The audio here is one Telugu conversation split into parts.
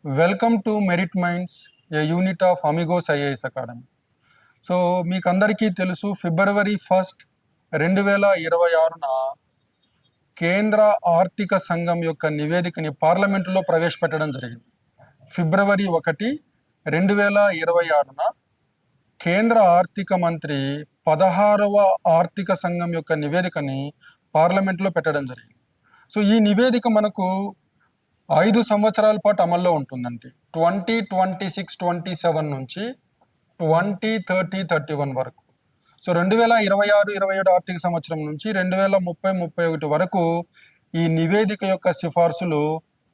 Welcome to merit minds, A unit of Amigos IAS academy. So మీకు అందరికీ తెలుసు, ఫిబ్రవరి 1, 2026న కేంద్ర ఆర్థిక సంఘం యొక్క నివేదికని పార్లమెంటులో ప్రవేశపెట్టడం జరిగింది. ఫిబ్రవరి 1, 2026న కేంద్ర ఆర్థిక మంత్రి 16వ ఆర్థిక సంఘం యొక్క నివేదికని పార్లమెంట్లో పెట్టడం జరిగింది. సో ఈ నివేదిక మనకు 5 సంవత్సరాల పాటు అమల్లో ఉంటుందండి. 2026-27 నుంచి 2030-31 వరకు. సో 2026-27 ఆర్థిక సంవత్సరం నుంచి 2030-31 వరకు ఈ నివేదిక యొక్క సిఫార్సులు,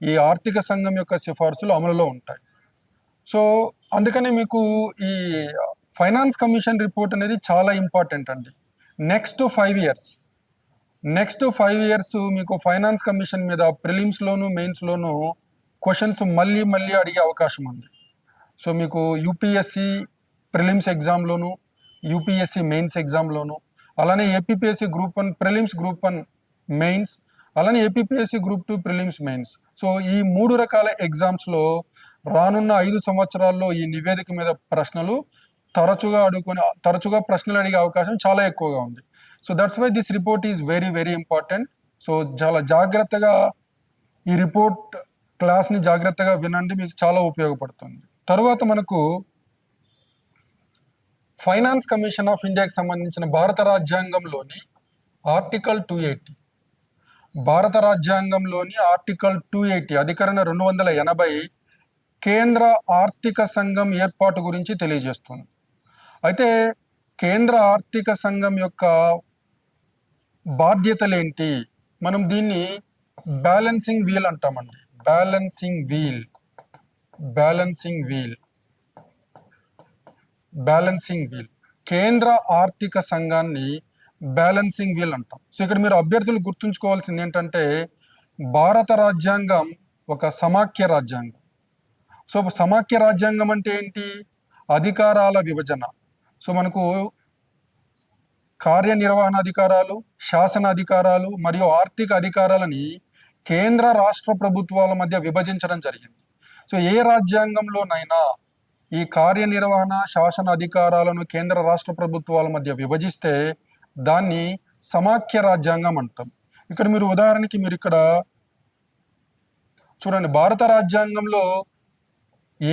ఈ ఆర్థిక సంఘం యొక్క సిఫార్సులు అమలులో ఉంటాయి. సో అందుకని మీకు ఈ ఫైనాన్స్ కమిషన్ రిపోర్ట్ అనేది చాలా ఇంపార్టెంట్ అండి. నెక్స్ట్ 5 ఇయర్స్ మీకు ఫైనాన్స్ కమిషన్ మీద ప్రిలిమ్స్లోను మెయిన్స్లోను క్వశ్చన్స్ మళ్ళీ అడిగే అవకాశం ఉంది. సో మీకు యూపీఎస్సి ప్రిలిమ్స్ ఎగ్జామ్లోను, యూపీఎస్సి మెయిన్స్ ఎగ్జామ్లోను, అలానే APPSC group 1 prelims, group 1 mains, అలానే APPSC group 2 prelims mains. So ఈ 3 రకాల ఎగ్జామ్స్లో రానున్న 5 సంవత్సరాల్లో ఈ నివేదిక మీద ప్రశ్నలు తరచుగా ప్రశ్నలు అడిగే అవకాశం చాలా ఎక్కువగా ఉంది. So that's why this report is very important. So చాలా జాగ్రత్తగా ఈ రిపోర్ట్ క్లాస్ని జాగ్రత్తగా వినండి, మీకు చాలా ఉపయోగపడుతుంది. తర్వాత మనకు ఫైనాన్స్ కమిషన్ ఆఫ్ ఇండియాకి సంబంధించిన భారత రాజ్యాంగంలోని ఆర్టికల్ 280, భారత రాజ్యాంగంలోని ఆర్టికల్ 280 అధికరణ 280 కేంద్ర ఆర్థిక సంఘం ఏర్పాటు గురించి తెలియజేస్తుంది. అయితే కేంద్ర ఆర్థిక సంఘం యొక్క బాధ్యతలేంటి? మనం దీన్ని బ్యాలెన్సింగ్ వీల్ అంటామండి. బ్యాలెన్సింగ్ వీల్ కేంద్ర ఆర్థిక సంఘాన్ని బ్యాలెన్సింగ్ వీల్ అంటాం. సో ఇక్కడ మీరు అభ్యర్థులు గుర్తుంచుకోవాల్సింది ఏంటంటే, భారత రాజ్యాంగం ఒక సమాఖ్య రాజ్యాంగం. సో సమాఖ్య రాజ్యాంగం అంటే ఏంటి? అధికారాల విభజన. సో మనకు కార్యనిర్వహణ అధికారాలు, శాసన అధికారాలు మరియు ఆర్థిక అధికారాలని కేంద్ర రాష్ట్ర ప్రభుత్వాల మధ్య విభజించడం జరిగింది. సో ఏ రాజ్యాంగంలోనైనా ఈ కార్యనిర్వహణ, శాసన అధికారాలను కేంద్ర రాష్ట్ర ప్రభుత్వాల మధ్య విభజిస్తే దాన్ని సమాఖ్య రాజ్యాంగం అంటాం. ఇక్కడ మీరు ఉదాహరణకి మీరు ఇక్కడ చూడండి, భారత రాజ్యాంగంలో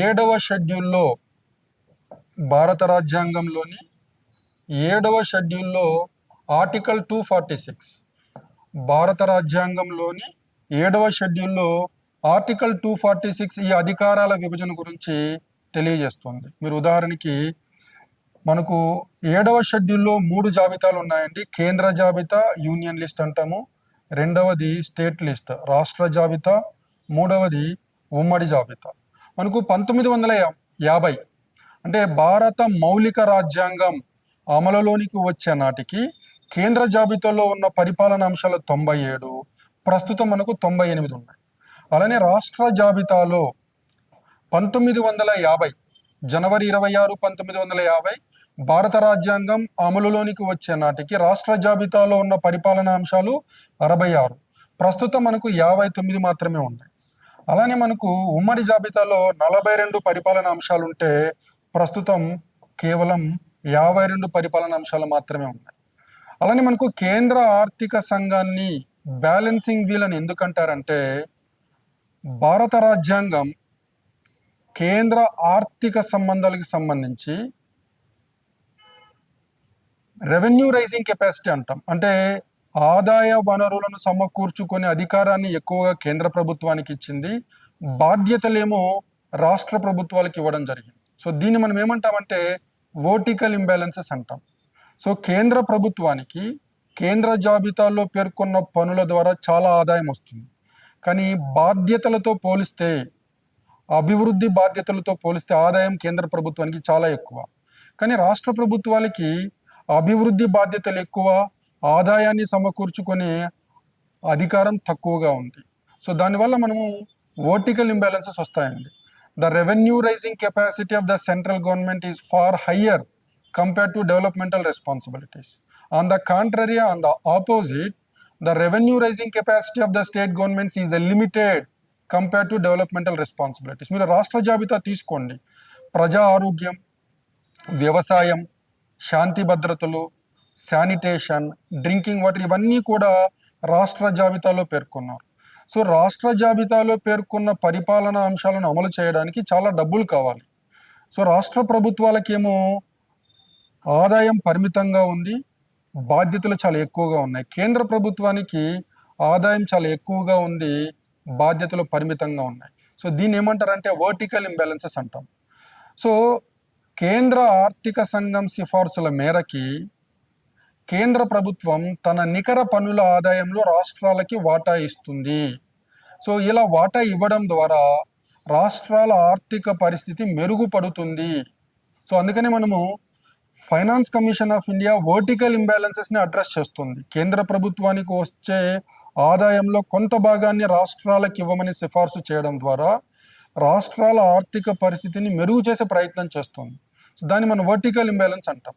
7వ షెడ్యూల్లో, భారత రాజ్యాంగంలోని 7వ షెడ్యూల్లో ఆర్టికల్ 246, భారత రాజ్యాంగంలోని 7వ షెడ్యూల్లో ఆర్టికల్ 246 ఈ అధికారాల విభజన గురించి తెలియజేస్తుంది. మీరు ఉదాహరణకి మనకు 7వ షెడ్యూల్లో 3 జాబితాలు ఉన్నాయండి. కేంద్ర జాబితా, యూనియన్ లిస్ట్ అంటాము. 2వది స్టేట్ లిస్ట్, రాష్ట్ర జాబితా. 3వది ఉమ్మడి జాబితా. మనకు 1950 అంటే భారత మౌలిక రాజ్యాంగం అమలులోనికి వచ్చే నాటికి కేంద్ర జాబితాలో ఉన్న పరిపాలన అంశాలు 97, ప్రస్తుతం మనకు 98 ఉన్నాయి. అలానే రాష్ట్ర జాబితాలో 1950 జనవరి 26, 1950 భారత రాజ్యాంగం అమలులోనికి వచ్చే నాటికి రాష్ట్ర జాబితాలో ఉన్న పరిపాలన అంశాలు 66, ప్రస్తుతం మనకు 59 మాత్రమే ఉన్నాయి. అలానే మనకు ఉమ్మడి జాబితాలో 42 పరిపాలన అంశాలు ఉంటే ప్రస్తుతం కేవలం 52 పరిపాలన అంశాలు మాత్రమే ఉన్నాయి. అలానే మనకు కేంద్ర ఆర్థిక సంఘాన్ని బ్యాలెన్సింగ్ వీల్ అని ఎందుకంటారంటే, భారత రాజ్యాంగం కేంద్ర ఆర్థిక సంబంధాలకు సంబంధించి రెవెన్యూ రైజింగ్ కెపాసిటీ అంటాం. అంటే ఆదాయ వనరులను సమకూర్చుకునే అధికారాన్ని ఎక్కువగా కేంద్ర ప్రభుత్వానికి ఇచ్చింది, బాధ్యతలేమో రాష్ట్ర ప్రభుత్వాలకు ఇవ్వడం జరిగింది. సో దీన్ని మనం ఏమంటామంటే వర్టికల్ ఇంబ్యాలెన్సెస్ అంటాం. సో కేంద్ర ప్రభుత్వానికి కేంద్ర జాబితాలో పేర్కొన్న పనుల ద్వారా చాలా ఆదాయం వస్తుంది, కానీ బాధ్యతలతో పోలిస్తే, అభివృద్ధి బాధ్యతలతో పోలిస్తే ఆదాయం కేంద్ర ప్రభుత్వానికి చాలా ఎక్కువ. కానీ రాష్ట్ర ప్రభుత్వాలకి అభివృద్ధి బాధ్యతలు ఎక్కువ, ఆదాయాన్ని సమకూర్చుకునే అధికారం తక్కువగా ఉంది. సో దానివల్ల మనము వర్టికల్ ఇంబ్యాలెన్సెస్ వస్తాయండి. The revenue raising capacity of the central government is far higher compared to developmental responsibilities. On the contrary, on the opposite, the revenue raising capacity of the state governments is limited compare to developmental responsibilities. మీరు రాష్ట్ర జాబితా తీసుకోండి, ప్రజా ఆరోగ్యం, వ్యవసాయం, శాంతి భద్రతలు, శానిటేషన్, డ్రింకింగ్ వాటర్, ఇవన్నీ కూడా రాష్ట్ర జాబితాలో పేర్కొన్నారు. సో రాష్ట్ర జాబితాలో పేర్కొన్న పరిపాలనా అంశాలను అమలు చేయడానికి చాలా డబ్బులు కావాలి. సో రాష్ట్ర ప్రభుత్వాలకేమో ఆదాయం పరిమితంగా ఉంది, బాధ్యతలు చాలా ఎక్కువగా ఉన్నాయి. కేంద్ర ప్రభుత్వానికి ఆదాయం చాలా ఎక్కువగా ఉంది, బాధ్యతలు పరిమితంగా ఉన్నాయి. సో దీన్ని ఏమంటారంటే వర్టికల్ ఇంబ్యాలెన్సెస్ అంటాం. సో కేంద్ర ఆర్థిక సంఘం సిఫార్సుల మేరకి కేంద్ర ప్రభుత్వం తన నికర పన్నుల ఆదాయంలో రాష్ట్రాలకి వాటా ఇస్తుంది. సో ఇలా వాటా ఇవ్వడం ద్వారా రాష్ట్రాల ఆర్థిక పరిస్థితి మెరుగుపడుతుంది. సో అందుకని మనము finance commission of India vertical ఇంబ్యాలెన్సెస్ని అడ్రస్ చేస్తుంది. కేంద్ర ప్రభుత్వానికి వచ్చే ఆదాయంలో కొంత భాగాన్ని రాష్ట్రాలకు ఇవ్వమని సిఫార్సు చేయడం ద్వారా రాష్ట్రాల ఆర్థిక పరిస్థితిని మెరుగు చేసే ప్రయత్నం చేస్తుంది. సో దాన్ని మనం వర్టికల్ ఇంబ్యాలెన్స్ అంటాం.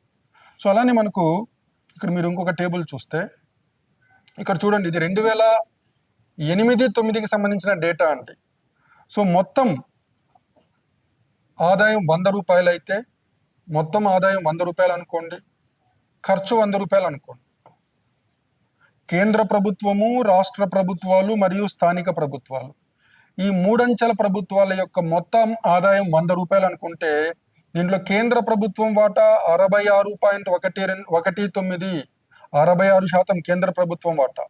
సో అలానే మనకు ఇక్కడ మీరు ఇంకొక టేబుల్ చూస్తే ఇక్కడ చూడండి, ఇది 2008-9కి సంబంధించిన డేటా అండి. సో మొత్తం ఆదాయం 100 రూపాయలు అయితే, మొత్తం ఆదాయం 100 రూపాయలు అనుకోండి, ఖర్చు 100 రూపాయలు అనుకోండి. కేంద్ర ప్రభుత్వము, రాష్ట్ర ప్రభుత్వాలు మరియు స్థానిక ప్రభుత్వాలు, ఈ మూడంచెల ప్రభుత్వాల యొక్క మొత్తం ఆదాయం 100 రూపాయలు అనుకుంటే దీంట్లో కేంద్ర ప్రభుత్వం వాటా 66.19, 66% కేంద్ర ప్రభుత్వం వాటా.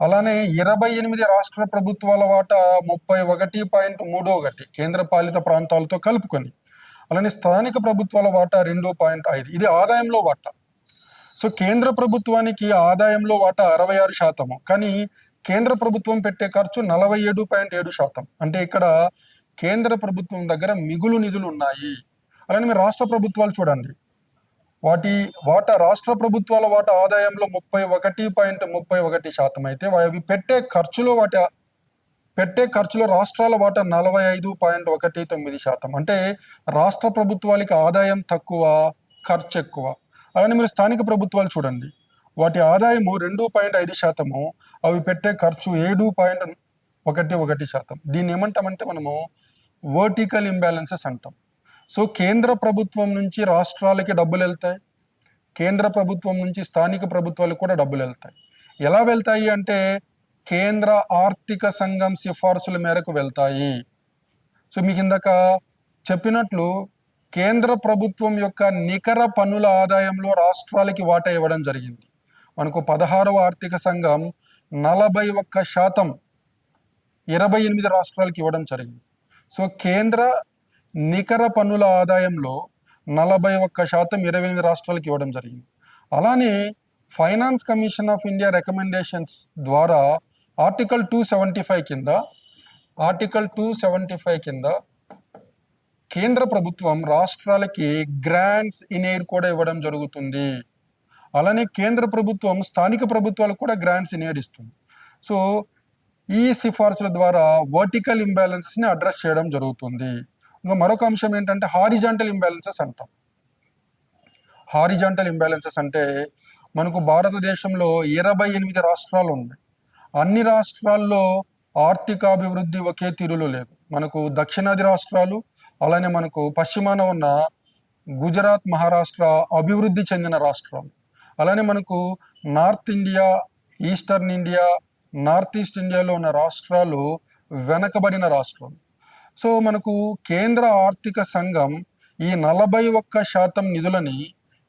అలానే 28 రాష్ట్ర ప్రభుత్వాల వాటా 31.31 కేంద్ర పాలిత ప్రాంతాలతో కలుపుకొని. అలానే స్థానిక ప్రభుత్వాల వాటా 2.5, ఇది ఆదాయంలో వాటా. సో కేంద్ర ప్రభుత్వానికి ఆదాయంలో వాటా 66%, కానీ కేంద్ర ప్రభుత్వం పెట్టే ఖర్చు 47.7%. అంటే ఇక్కడ కేంద్ర ప్రభుత్వం దగ్గర మిగులు నిధులు ఉన్నాయి. అలానే మీరు రాష్ట్ర ప్రభుత్వాలు చూడండి, వాటి వాటా, రాష్ట్ర ప్రభుత్వాల వాటా ఆదాయంలో 31.31% అయితే అవి పెట్టే ఖర్చులో రాష్ట్రాల వాటా 45.19%. అంటే రాష్ట్ర ప్రభుత్వాలకి ఆదాయం తక్కువ, ఖర్చు ఎక్కువ. అలానే మీరు స్థానిక ప్రభుత్వాలు చూడండి, వాటి ఆదాయము 2.5%, అవి పెట్టే ఖర్చు 7.11%. దీన్ని ఏమంటామంటే మనము వర్టికల్ ఇంబ్యాలెన్సెస్ అంటాం. సో కేంద్ర ప్రభుత్వం నుంచి రాష్ట్రాలకి డబ్బులు వెళ్తాయి, కేంద్ర ప్రభుత్వం నుంచి స్థానిక ప్రభుత్వాలకు కూడా డబ్బులు వెళ్తాయి. ఎలా వెళ్తాయి అంటే కేంద్ర ఆర్థిక సంఘం సిఫార్సుల మేరకు వెళ్తాయి. సో మీకు ఇందాక చెప్పినట్లు కేంద్ర ప్రభుత్వం యొక్క నికర పన్నుల ఆదాయంలో రాష్ట్రాలకి వాటా ఇవ్వడం జరిగింది. మనకు 16వ ఆర్థిక సంఘం 41% 28 రాష్ట్రాలకి ఇవ్వడం జరిగింది. సో కేంద్ర నికర పన్నుల ఆదాయంలో 41% 28 రాష్ట్రాలకు ఇవ్వడం జరిగింది. అలానే finance commission of India recommendations ద్వారా ఆర్టికల్ 275 కింద కేంద్ర ప్రభుత్వం రాష్ట్రాలకి గ్రాంట్స్ ఇన్ ఎయిర్ కూడా ఇవ్వడం జరుగుతుంది. అలానే కేంద్ర ప్రభుత్వం స్థానిక ప్రభుత్వాలకు కూడా గ్రాంట్స్ ఇన్ ఎయిర్ ఇస్తుంది. సో ఈ సిఫార్సుల ద్వారా వర్టికల్ ఇంబ్యాలెన్సెస్ని అడ్రస్ చేయడం జరుగుతుంది. ఇంకా మరొక అంశం ఏంటంటే హారిజాంటల్ ఇంబ్యాలెన్సెస్ అంటాం. హారిజాంటల్ ఇంబ్యాలెన్సెస్ అంటే మనకు భారతదేశంలో 28 రాష్ట్రాలు ఉన్నాయి. అన్ని రాష్ట్రాల్లో ఆర్థికాభివృద్ధి ఒకే తీరులో లేదు. మనకు దక్షిణాది రాష్ట్రాలు, అలానే మనకు పశ్చిమాన ఉన్న గుజరాత్, మహారాష్ట్ర అభివృద్ధి చెందిన రాష్ట్రాలు. అలానే మనకు north India, eastern India, north east ఇండియాలో ఉన్న రాష్ట్రాలు వెనకబడిన రాష్ట్రాలు. సో మనకు కేంద్ర ఆర్థిక సంఘం ఈ 41% నిధులని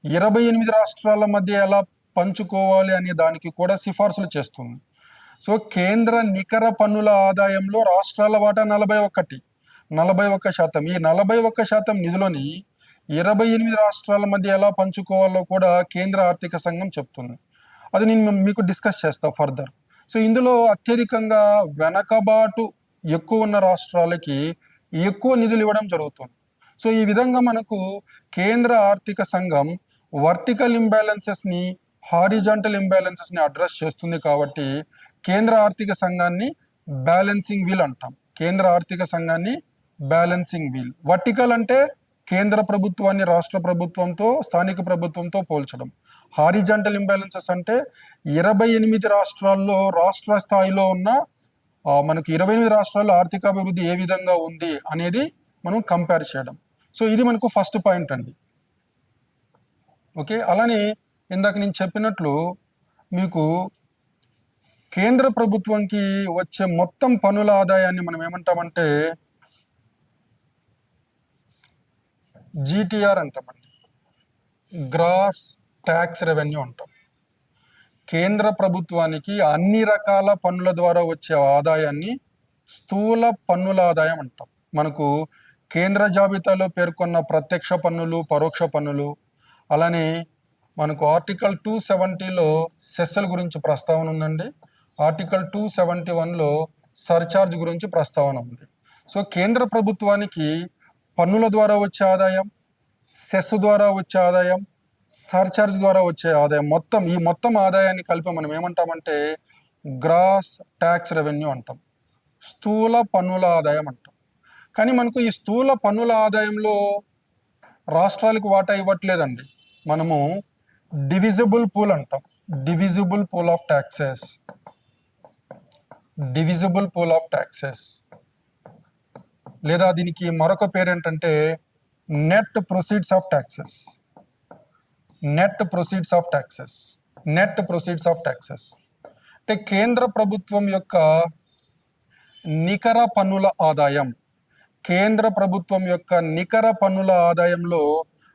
28 రాష్ట్రాల మధ్య ఎలా పంచుకోవాలి అనే దానికి కూడా సిఫార్సులు చేస్తుంది. సో కేంద్ర నికర పన్నుల ఆదాయంలో రాష్ట్రాల వాటా 41%. ఈ 41% నిధులని 28 రాష్ట్రాల మధ్య ఎలా పంచుకోవాలో కూడా కేంద్ర ఆర్థిక సంఘం చెప్తుంది. అది నేను మీకు డిస్కస్ చేస్తా ఫర్దర్. సో ఇందులో అత్యధికంగా వెనకబాటు ఎక్కువ ఉన్న రాష్ట్రాలకి ఎక్కువ నిధులు ఇవ్వడం జరుగుతుంది. సో ఈ విధంగా మనకు కేంద్ర ఆర్థిక సంఘం వర్టికల్ ఇంబ్యాలెన్సెస్ని, హారిజాంటల్ ఇంబ్యాలెన్సెస్ని అడ్రస్ చేస్తుంది. కాబట్టి కేంద్ర ఆర్థిక సంఘాన్ని బ్యాలెన్సింగ్ వీల్ అంటాం. కేంద్ర ఆర్థిక సంఘాన్ని బ్యాలెన్సింగ్ వీల్. వర్టికల్ అంటే కేంద్ర ప్రభుత్వాన్ని రాష్ట్ర ప్రభుత్వంతో, స్థానిక ప్రభుత్వంతో పోల్చడం. హారిజాంటల్ ఇంబ్యాలెన్సెస్ అంటే 28 రాష్ట్రాల్లో రాష్ట్ర స్థాయిలో ఉన్న మనకి 28 రాష్ట్రాల్లో ఆర్థికాభివృద్ధి ఏ విధంగా ఉంది అనేది మనం కంపేర్ చేయడం. సో ఇది మనకు ఫస్ట్ పాయింట్ అండి. ఓకే, అలానే ఇందాక నేను చెప్పినట్లు మీకు కేంద్ర ప్రభుత్వంకి వచ్చే మొత్తం పన్నుల ఆదాయాన్ని మనం ఏమంటామంటే జీటీఆర్ అంటామండి, గ్రాస్ ట్యాక్స్ రెవెన్యూ అంటాం. కేంద్ర ప్రభుత్వానికి అన్ని రకాల పన్నుల ద్వారా వచ్చే ఆదాయాన్ని స్థూల పన్నుల ఆదాయం అంటాం. మనకు కేంద్ర జాబితాలో పేర్కొన్న ప్రత్యక్ష పన్నులు, పరోక్ష పన్నులు, అలానే మనకు ఆర్టికల్ 270లో సెస్ల గురించి ప్రస్తావన ఉందండి. ఆర్టికల్ 271లో సర్చార్జ్ గురించి ప్రస్తావన ఉంది. సో కేంద్ర ప్రభుత్వానికి పన్నుల ద్వారా వచ్చే ఆదాయం, సెస్ ద్వారా వచ్చే ఆదాయం, సర్చార్జ్ ద్వారా వచ్చే ఆదాయం, ఈ మొత్తం ఆదాయాన్ని కలిపి మనం ఏమంటామంటే గ్రాస్ ట్యాక్స్ రెవెన్యూ అంటాం, స్థూల పన్నుల ఆదాయం అంటాం. కానీ మనకు ఈ స్థూల పన్నుల ఆదాయంలో రాష్ట్రాలకు వాటా ఇవ్వట్లేదండి. మనము డివిజిబుల్ పూల్ అంటాం, divisible pool of taxes, divisible pool of taxes, లేదా దీనికి మరొక పేరు ఏంటంటే net proceeds of taxes, net proceeds of taxes, net proceeds of taxes. అంటే కేంద్ర ప్రభుత్వం యొక్క నికర పన్నుల ఆదాయం, కేంద్ర ప్రభుత్వం యొక్క నికర పన్నుల ఆదాయంలో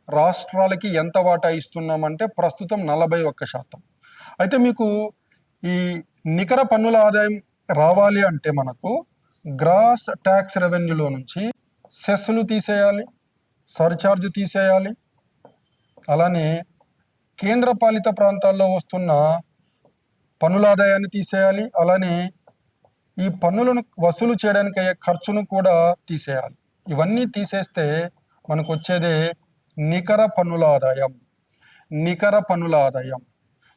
రాష్ట్రాలకి ఎంత వాటా ఇస్తున్నామంటే ప్రస్తుతం 41%. అయితే మీకు ఈ నికర పన్నుల ఆదాయం రావాలి అంటే మనకు గ్రాస్ ట్యాక్స్ రెవెన్యూలో నుంచి సెస్లు తీసేయాలి, సర్చార్జ్ తీసేయాలి, అలానే కేంద్ర పాలిత ప్రాంతాల్లో వస్తున్న పన్నుల ఆదాయాన్ని తీసేయాలి, అలానే ఈ పన్నులను వసూలు చేయడానికి అయ్యే ఖర్చును కూడా తీసేయాలి. ఇవన్నీ తీసేస్తే మనకు వచ్చేదే నికర పన్నుల ఆదాయం, నికర పన్నుల ఆదాయం.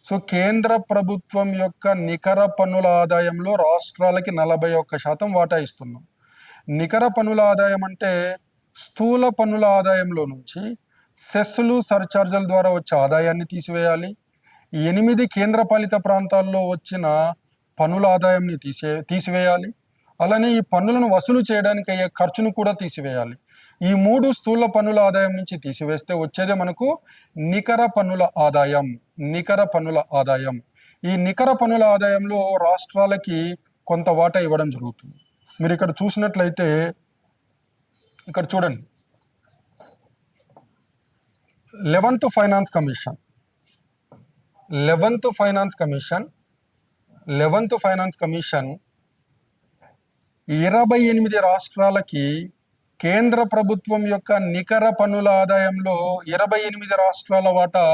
సో కేంద్ర ప్రభుత్వం యొక్క నికర పన్నుల ఆదాయంలో రాష్ట్రాలకి 41% వాటా ఇస్తున్నాం. నికర పన్నుల ఆదాయం అంటే స్థూల పన్నుల ఆదాయంలో నుంచి సెస్లు, సర్చార్జీల ద్వారా వచ్చే ఆదాయాన్ని తీసివేయాలి, 8 కేంద్రపాలిత ప్రాంతాల్లో వచ్చిన పన్నుల ఆదాయాన్ని తీసివేయాలి, అలానే ఈ పన్నులను వసూలు చేయడానికి అయ్యే ఖర్చును కూడా తీసివేయాలి. ఈ 3 స్థూల పన్నుల ఆదాయం నుంచి తీసివేస్తే వచ్చేదే మనకు నికర పన్నుల ఆదాయం, నికర పన్నుల ఆదాయం. ఈ నికర పన్నుల ఆదాయంలో రాష్ట్రాలకి కొంత వాటా ఇవ్వడం జరుగుతుంది. మీరు ఇక్కడ చూసినట్లయితే ఇక్కడ చూడండి, 11th finance commission, 11th finance commission 28 రాష్ట్రాలకి కేంద్ర ప్రభుత్వం యొక్క నికర పన్నుల ఆదాయంలో 28 రాష్ట్రాల వాటా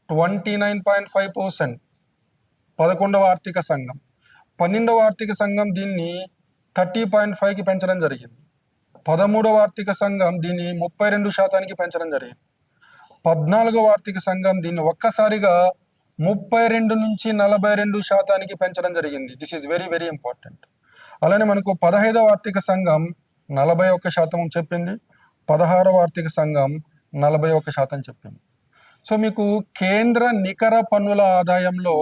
29.5%. 11వ ఆర్థిక సంఘం, 12వ ఆర్థిక సంఘం దీన్ని 30.5కి పెంచడం జరిగింది. 13వ ఆర్థిక సంఘం దీన్ని 32%కి పెంచడం జరిగింది. 14వ ఆర్థిక సంఘం దీన్ని ఒక్కసారిగా 32 నుంచి 42%కి పెంచడం జరిగింది. This is very very important. అలానే మనకు 15వ ఆర్థిక సంఘం 41% చెప్పింది, 16వ ఆర్థిక సంఘం 41% చెప్పింది. సో మీకు కేంద్ర నికర పన్నుల ఆదాయంలో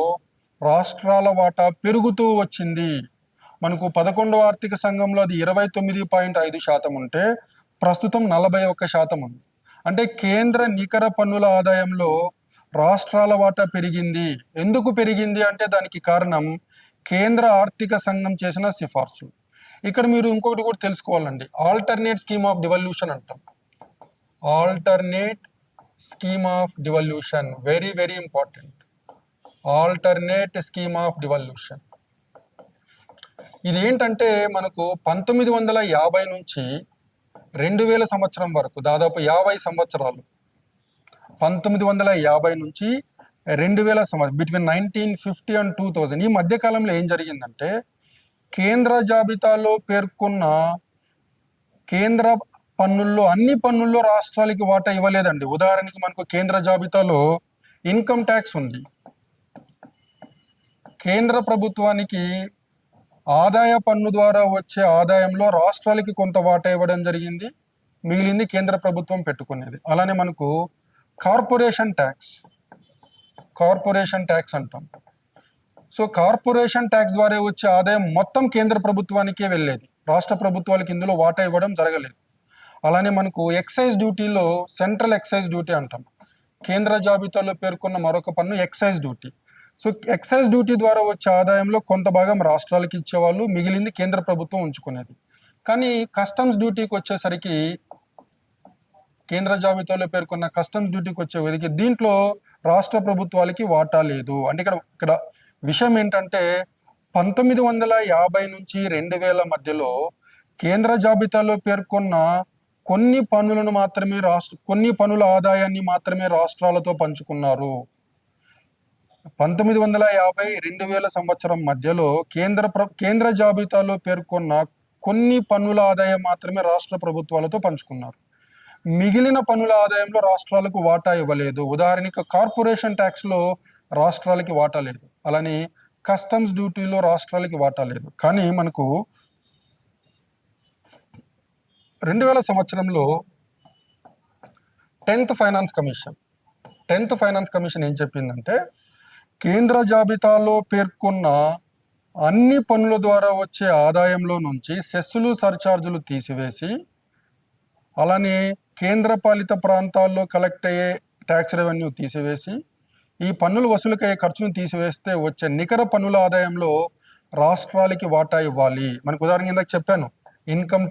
రాష్ట్రాల వాటా పెరుగుతూ వచ్చింది. మనకు 11వ ఆర్థిక సంఘంలో అది 29.5% ఉంటే ప్రస్తుతం 41% ఉంది. అంటే కేంద్ర నికర పన్నుల ఆదాయంలో రాష్ట్రాల వాటా పెరిగింది. ఎందుకు పెరిగింది అంటే దానికి కారణం కేంద్ర ఆర్థిక సంఘం చేసిన సిఫార్సు. ఇక్కడ మీరు ఇంకొకటి కూడా తెలుసుకోవాలండి, ఆల్టర్నేట్ స్కీమ్ ఆఫ్ డివల్యూషన్ అంటాం, alternate scheme of devolution, very very important. Alternate scheme of devolution ఇది ఏంటంటే మనకు 1950 నుంచి 2000 సంవత్సరం వరకు దాదాపు 50 సంవత్సరాలు, 1950 నుంచి 2000 సంవత్సరం, బిట్వీన్ 1950 and 2000 ఈ మధ్యకాలంలో ఏం జరిగిందంటే కేంద్ర జాబితాలో పేర్కొన్న కేంద్ర పన్నుల్లో అన్ని పన్నుల్లో రాష్ట్రాలకి వాటా ఇవ్వలేదండి. ఉదాహరణకి మనకు కేంద్ర జాబితాలో ఇన్కమ్ ట్యాక్స్ ఉంది. కేంద్ర ప్రభుత్వానికి ఆదాయ పన్ను ద్వారా వచ్చే ఆదాయంలో రాష్ట్రాలకి కొంత వాటా ఇవ్వడం జరిగింది, మిగిలింది కేంద్ర ప్రభుత్వం పెట్టుకునేది. అలానే మనకు కార్పొరేషన్ ట్యాక్స్ అంటాం. సో కార్పొరేషన్ ట్యాక్స్ ద్వారా వచ్చే ఆదాయం మొత్తం కేంద్ర ప్రభుత్వానికే వెళ్ళేది, రాష్ట్ర ప్రభుత్వాలకు ఇందులో వాటా ఇవ్వడం జరగలేదు. అలానే మనకు ఎక్సైజ్ డ్యూటీలో సెంట్రల్ ఎక్సైజ్ డ్యూటీ అంటాం, కేంద్ర జాబితాలో పేర్కొన్న మరొక పన్ను excise duty. So excise duty ద్వారా వచ్చే ఆదాయంలో కొంత భాగం రాష్ట్రాలకు ఇచ్చేవాళ్ళు, మిగిలింది కేంద్ర ప్రభుత్వం ఉంచుకునేది. కానీ కస్టమ్స్ డ్యూటీకి వచ్చేసరికి, కేంద్ర జాబితాలో పేర్కొన్న కస్టమ్స్ డ్యూటీకి వచ్చేసరికి దీంట్లో రాష్ట్ర ప్రభుత్వాలకి వాటా లేదు. అంటే ఇక్కడ విషయం ఏంటంటే 1950 నుంచి 2000 మధ్యలో కేంద్ర జాబితాలో పేర్కొన్న కొన్ని పన్నులను మాత్రమే కొన్ని పన్నుల ఆదాయాన్ని మాత్రమే రాష్ట్రాలతో పంచుకున్నారు. 1950-2000 సంవత్సరం మధ్యలో కేంద్ర జాబితాలో పేర్కొన్న కొన్ని పన్నుల ఆదాయం మాత్రమే రాష్ట్ర ప్రభుత్వాలతో పంచుకున్నారు. మిగిలిన పన్నుల ఆదాయంలో రాష్ట్రాలకు వాటా ఇవ్వలేదు. ఉదాహరణకి కార్పొరేషన్ ట్యాక్స్లో రాష్ట్రాలకి వాటా లేదు, అలానే కస్టమ్స్ డ్యూటీలో రాష్ట్రాలకి వాటా లేదు. కానీ మనకు 2000 సంవత్సరంలో 10th ఫైనాన్స్ కమిషన్ ఏం చెప్పిందంటే, కేంద్ర జాబితాలో పేర్కొన్న అన్ని పన్నుల ద్వారా వచ్చే ఆదాయంలో నుంచి సెస్సులు సర్చార్జులు తీసివేసి, అలానే కేంద్ర పాలిత ప్రాంతాల్లో కలెక్ట్ అయ్యే ట్యాక్స్ రెవెన్యూ తీసివేసి, ఈ పన్నులు వసూలుకయ్యే ఖర్చును తీసివేస్తే వచ్చే నికర పన్నుల ఆదాయంలో రాష్ట్రాలకి వాటా ఇవ్వాలి. మనకు ఉదాహరణ కింద చెప్పాను, ఇన్కమ్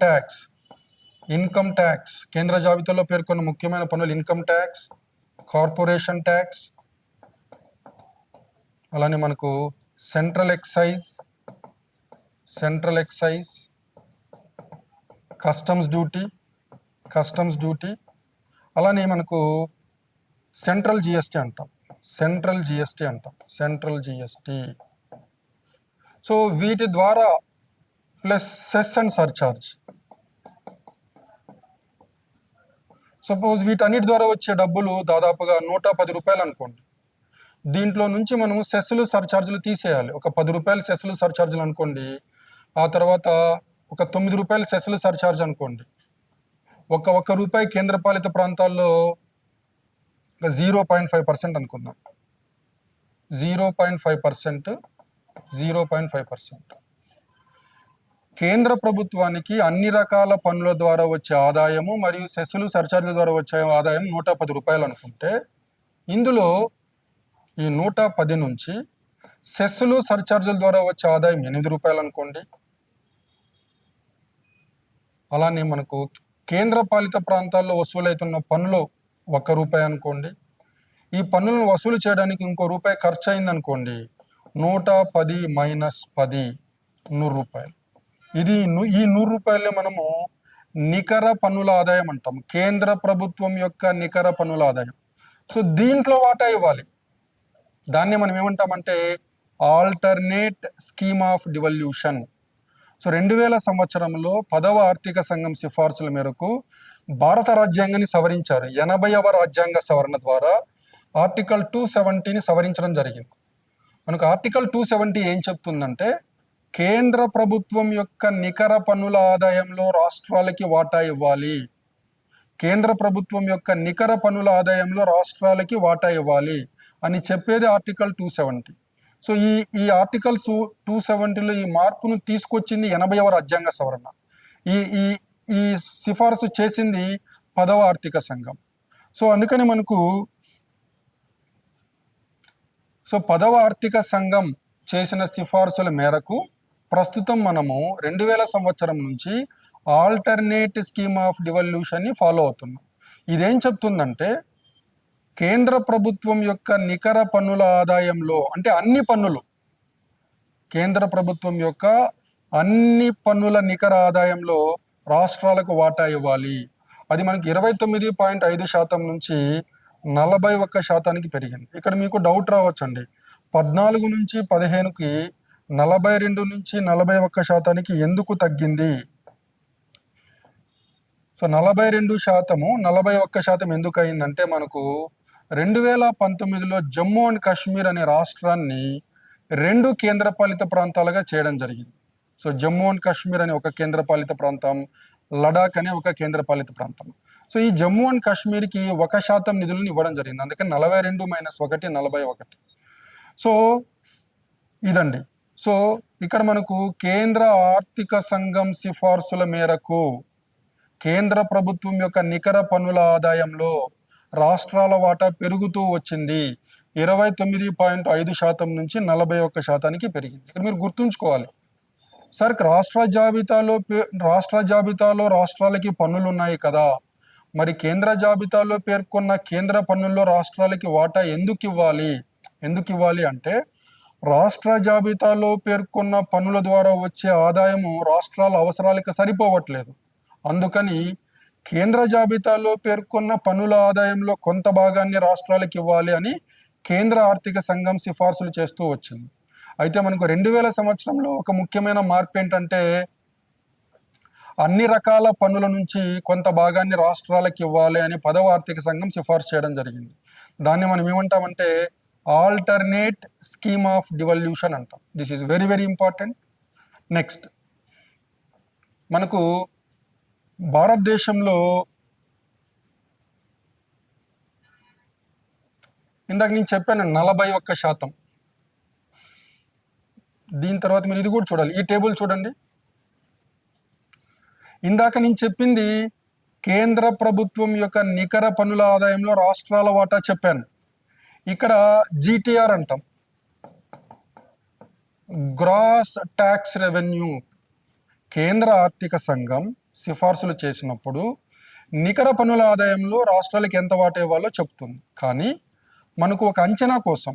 ట్యాక్స్ కేంద్ర జాబితాలో పేర్కొన్న ముఖ్యమైన పన్నులు ఇన్కమ్ ట్యాక్స్, కార్పొరేషన్ ట్యాక్స్, అలానే మనకు సెంట్రల్ ఎక్సైజ్, కస్టమ్స్ డ్యూటీ, అలానే మనకు సెంట్రల్ జిఎస్టీ అంటాం. సో వీటి ద్వారా plus cess and surcharge. Suppose వీటన్నిటి ద్వారా వచ్చే డబ్బులు దాదాపుగా 110 రూపాయలు అనుకోండి. దీంట్లో నుంచి మనం సెస్సులు సర్చార్జులు తీసేయాలి. ఒక 10 రూపాయలు సెస్సులు సర్చార్జులు అనుకోండి, ఆ తర్వాత ఒక 9 రూపాయలు సెస్సులు సర్చార్జ్ అనుకోండి, ఒక్క రూపాయి కేంద్రపాలిత ప్రాంతాల్లో 0.5% అనుకుందాం. 0.5% కేంద్ర ప్రభుత్వానికి అన్ని రకాల పన్నుల ద్వారా వచ్చే ఆదాయము మరియు సెస్సులు సర్చార్జుల ద్వారా వచ్చే ఆదాయం 110 రూపాయలు అనుకుంటే, ఇందులో ఈ 110 నుంచి సెస్సులు సర్చార్జుల ద్వారా వచ్చే ఆదాయం 8 రూపాయలు అనుకోండి. అలానే మనకు కేంద్ర పాలిత ప్రాంతాల్లో వసూలవుతున్న పన్నులు 1 రూపాయి అనుకోండి. ఈ పన్నులను వసూలు చేయడానికి ఇంకో రూపాయి ఖర్చు అయింది అనుకోండి, 110 మైనస్ 10 100 రూపాయలు. ఈ 100 రూపాయలే మనము నికర పన్నుల ఆదాయం అంటాం, కేంద్ర ప్రభుత్వం యొక్క నికర పన్నుల ఆదాయం. సో దీంట్లో వాటా ఇవ్వాలి. దాన్ని మనం ఏమంటామంటే alternate scheme of devolution. So 2000 సంవత్సరంలో 10వ ఆర్థిక సంఘం సిఫార్సుల మేరకు భారత రాజ్యాంగాన్ని సవరించారు. 80వ రాజ్యాంగ సవరణ ద్వారా ఆర్టికల్ 270ని సవరించడం జరిగింది. మనకు ఆర్టికల్ 270 ఏం చెప్తుందంటే, కేంద్ర ప్రభుత్వం యొక్క నికర పన్నుల ఆదాయంలో రాష్ట్రాలకి వాటా ఇవ్వాలి. అని చెప్పేది ఆర్టికల్ 270. సో ఈ ఆర్టికల్స్ 270లో ఈ మార్పును తీసుకొచ్చింది 80వ రాజ్యాంగ సవరణ. ఈ సిఫార్సు చేసింది 10వ ఆర్థిక సంఘం. సో అందుకని మనకు 10వ ఆర్థిక సంఘం చేసిన సిఫార్సుల మేరకు ప్రస్తుతం మనము 2000 సంవత్సరం నుంచి ఆల్టర్నేట్ స్కీమ్ ఆఫ్ డివల్యూషన్ని ఫాలో అవుతున్నాం. ఇదేం చెప్తుందంటే, కేంద్ర ప్రభుత్వం యొక్క నికర పన్నుల ఆదాయంలో, అంటే అన్ని పన్నులు, కేంద్ర ప్రభుత్వం యొక్క అన్ని పన్నుల నికర ఆదాయంలో రాష్ట్రాలకు వాటా ఇవ్వాలి. అది మనకి 29.5% నుంచి 41% పెరిగింది. ఇక్కడ మీకు డౌట్ రావచ్చండి, 14 నుంచి 15కి 42 నుంచి 41% ఎందుకు తగ్గింది? సో 42%, 41% ఎందుకు అయిందంటే, మనకు 2019లో జమ్మూ అండ్ కాశ్మీర్ అనే రాష్ట్రాన్ని 2 కేంద్రపాలిత ప్రాంతాలుగా చేయడం జరిగింది. సో జమ్మూ అండ్ కాశ్మీర్ అనే ఒక కేంద్రపాలిత ప్రాంతం, లడాక్ అనే ఒక కేంద్రపాలిత ప్రాంతం. సో ఈ జమ్మూ అండ్ కాశ్మీర్కి 1% నిధులను ఇవ్వడం జరిగింది. అందుకని 42 - 1 41. సో ఇదండి. సో ఇక్కడ మనకు కేంద్ర ఆర్థిక సంఘం సిఫార్సుల మేరకు కేంద్ర ప్రభుత్వం యొక్క నికర పన్నుల ఆదాయంలో రాష్ట్రాల వాటా పెరుగుతూ వచ్చింది. 29.5% నుంచి 41%కి పెరిగింది. ఇక్కడ మీరు గుర్తుంచుకోవాలి సార్, రాష్ట్ర జాబితాలో రాష్ట్రాలకి పన్నులు ఉన్నాయి కదా, మరి కేంద్ర జాబితాలో పేర్కొన్న కేంద్ర పన్నుల్లో రాష్ట్రాలకి వాటా ఎందుకు ఇవ్వాలి అంటే రాష్ట్ర జాబితాలో పేర్కొన్న పన్నుల ద్వారా వచ్చే ఆదాయము రాష్ట్రాల అవసరాలకు సరిపోవట్లేదు. అందుకని కేంద్ర జాబితాలో పేర్కొన్న పన్నుల ఆదాయంలో కొంత భాగాన్ని రాష్ట్రాలకు ఇవ్వాలి అని కేంద్ర ఆర్థిక సంఘం సిఫార్సులు చేస్తూ వచ్చింది. అయితే మనకు 2000 సంవత్సరంలో ఒక ముఖ్యమైన మార్పు ఏంటంటే అన్ని రకాల పన్నుల నుంచి కొంత భాగాన్ని రాష్ట్రాలకు ఇవ్వాలి అని 10వ ఆర్థిక సంఘం సిఫార్సు చేయడం జరిగింది. దాన్ని మనం ఏమంటామంటే ఆల్టర్నేట్ స్కీమ్ ఆఫ్ డివల్యూషన్ అంటాం. This is very very important. Next మనకు భారతదేశంలో ఇందాక నేను చెప్పాను 41%. దీని తర్వాత మీరు ఇది కూడా చూడాలి, ఈ టేబుల్ చూడండి. ఇందాక నేను చెప్పింది కేంద్ర ప్రభుత్వం యొక్క నికర పన్నుల ఆదాయంలో రాష్ట్రాల వాటా చెప్పాను. ఇక్కడ జీటీఆర్ అంటాం, గ్రాస్ ట్యాక్స్ రెవెన్యూ. కేంద్ర ఆర్థిక సంఘం సిఫార్సులు చేసినప్పుడు నికర పన్నుల ఆదాయంలో రాష్ట్రాలకు ఎంత వాటా ఇవ్వాలో చెప్తుంది. కానీ మనకు ఒక అంచనా కోసం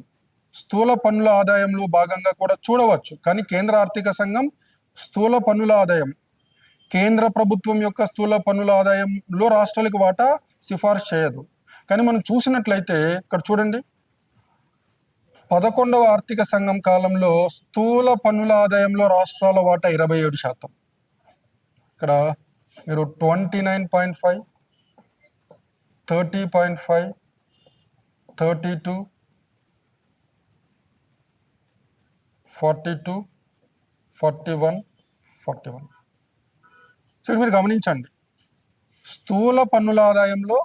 స్థూల పన్నుల ఆదాయంలో భాగంగా కూడా చూడవచ్చు. కానీ కేంద్ర ఆర్థిక సంఘం స్థూల పన్నుల ఆదాయం, కేంద్ర ప్రభుత్వం యొక్క స్థూల పన్నుల ఆదాయంలో రాష్ట్రాలకు వాటా సిఫార్సు చేయదు. కానీ మనం చూసినట్లయితే ఇక్కడ చూడండి, 11వ ఆర్థిక సంఘం కాలంలో స్థూల పన్నుల ఆదాయంలో రాష్ట్రాల వాటా 27%. ఇక్కడ మీరు 29.5, 30.5, 32, 42, 41. సో మీరు గమనించండి, స్థూల పన్నుల ఆదాయంలో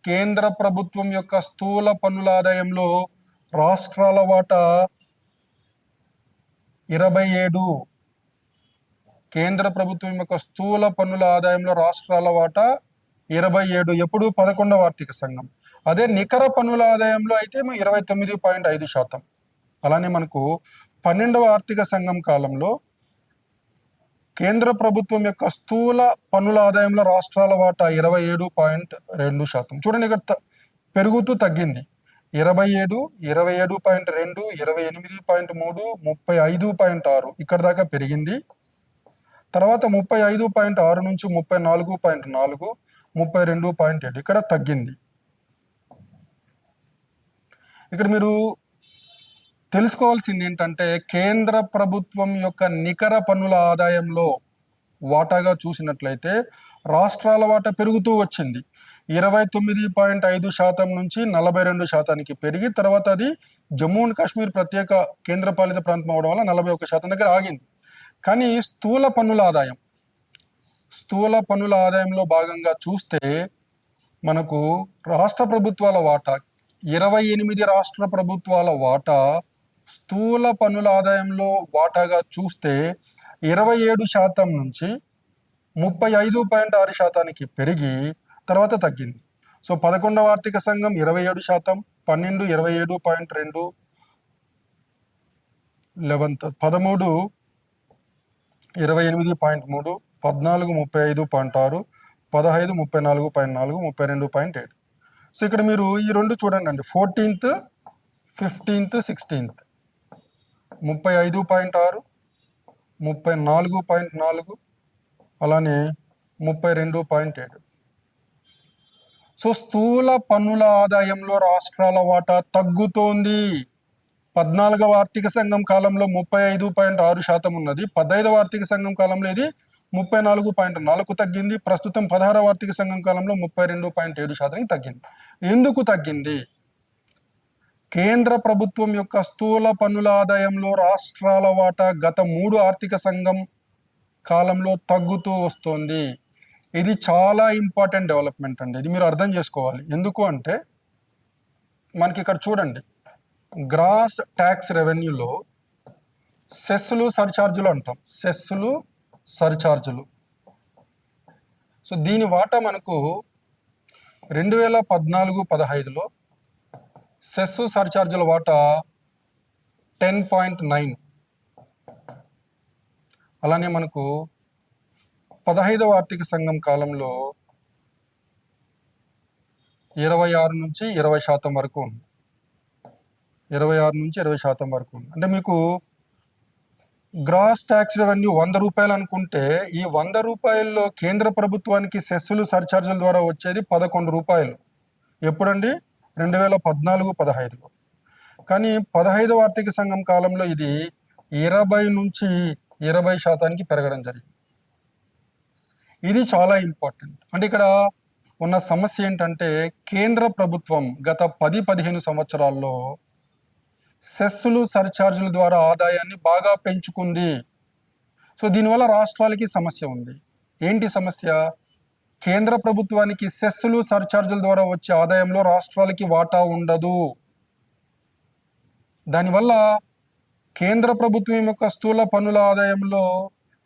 కేంద్ర ప్రభుత్వం యొక్క స్థూల పన్నుల ఆదాయంలో రాష్ట్రాల వాటా 27. కేంద్ర ప్రభుత్వం యొక్క స్థూల పన్నుల ఆదాయంలో రాష్ట్రాల వాటా 27 ఎప్పుడు 11వ ఆర్థిక సంఘం. అదే నికర పన్నుల ఆదాయంలో అయితే 29.5%. అలానే మనకు 12వ ఆర్థిక సంఘం కాలంలో కేంద్ర ప్రభుత్వం యొక్క స్థూల పన్నుల ఆదాయంలో రాష్ట్రాల వాటా 27.2%. చూడండి, ఇక్కడ పెరుగుతూ తగ్గింది. 27, 27.2, 28.3, 35.6 ఇక్కడ దాకా పెరిగింది. తర్వాత 35.6 నుంచి 34.4, 32.7 ఇక్కడ తగ్గింది. ఇక్కడ మీరు తెలుసుకోవాల్సింది ఏంటంటే కేంద్ర ప్రభుత్వం యొక్క నికర పన్నుల ఆదాయంలో వాటాగా చూసినట్లయితే రాష్ట్రాల వాటా పెరుగుతూ వచ్చింది. 29.5% నుంచి 42%కి పెరిగి తర్వాత అది జమ్మూ అండ్ కాశ్మీర్ ప్రత్యేక కేంద్రపాలిత ప్రాంతం అవడం వల్ల 41% దగ్గర ఆగింది. కానీ స్థూల పన్నుల ఆదాయంలో భాగంగా చూస్తే మనకు రాష్ట్ర ప్రభుత్వాల వాటా 28 రాష్ట్ర ప్రభుత్వాల వాటా స్థూల పన్నుల ఆదాయంలో వాటాగా చూస్తే 27% నుంచి 35.6%కి పెరిగి తర్వాత తగ్గింది. సో 11వ ఆర్థిక సంఘం 27%, 12 27.2, 11th 13 28.3, 14 35.6, 15 34.4, 32.7. సో ఇక్కడ మీరు ఈ రెండు చూడండి అండి, 14th, 15th, 16th 35.6, 34.4, అలానే 32.7. సో స్థూల పన్నుల ఆదాయంలో రాష్ట్రాల వాటా తగ్గుతోంది. 14వ ఆర్థిక సంఘం కాలంలో 35.6% ఉన్నది. 15వ ఆర్థిక సంఘం కాలంలో ఇది 34.4 తగ్గింది. ప్రస్తుతం 16వ ఆర్థిక సంఘం కాలంలో 32.7%కి తగ్గింది. ఎందుకు తగ్గింది? కేంద్ర ప్రభుత్వం యొక్క స్థూల పన్నుల ఆదాయంలో రాష్ట్రాల వాటా గత 3 ఆర్థిక సంఘం కాలంలో తగ్గుతూ వస్తుంది. ఇది చాలా ఇంపార్టెంట్ డెవలప్మెంట్ అండి. ఇది మీరు అర్థం చేసుకోవాలి. ఎందుకు అంటే మనకి ఇక్కడ చూడండి, గ్రాస్ ట్యాక్స్ రెవెన్యూలో సెస్సులు సర్ఛార్జులు అంటాం. సెస్సులు సర్ఛార్జులు. సో దీని వాటా మనకు 2014-15లో సెస్సు సర్ఛార్జుల వాటా 10.9. అలానే మనకు 15వ ఆర్థిక సంఘం కాలంలో 26 నుంచి 20% వరకు ఉంది. 26 నుంచి 20% వరకు ఉంది. అంటే మీకు గ్రాస్ ట్యాక్స్ రెవెన్యూ 100 రూపాయలు అనుకుంటే ఈ 100 రూపాయల్లో కేంద్ర ప్రభుత్వానికి సెస్సులు సర్ఛార్జుల ద్వారా వచ్చేది 11 రూపాయలు. ఎప్పుడండి? 2014-15లో. కానీ 15వ ఆర్థిక సంఘం కాలంలో ఇది 20 నుంచి 20% పెరగడం జరిగింది. ఇది చాలా ఇంపార్టెంట్. అంటే ఇక్కడ ఉన్న సమస్య ఏంటంటే కేంద్ర ప్రభుత్వం గత 10-15 సంవత్సరాల్లో సెస్సులు సర్ఛార్జుల ద్వారా ఆదాయాన్ని బాగా పెంచుకుంది. సో దీనివల్ల రాష్ట్రాలకి సమస్య ఉంది. ఏంటి సమస్య? కేంద్ర ప్రభుత్వానికి సెస్సులు సర్ఛార్జుల ద్వారా వచ్చే ఆదాయంలో రాష్ట్రాలకి వాటా ఉండదు. దానివల్ల కేంద్ర ప్రభుత్వం యొక్క స్థూల పన్నుల ఆదాయంలో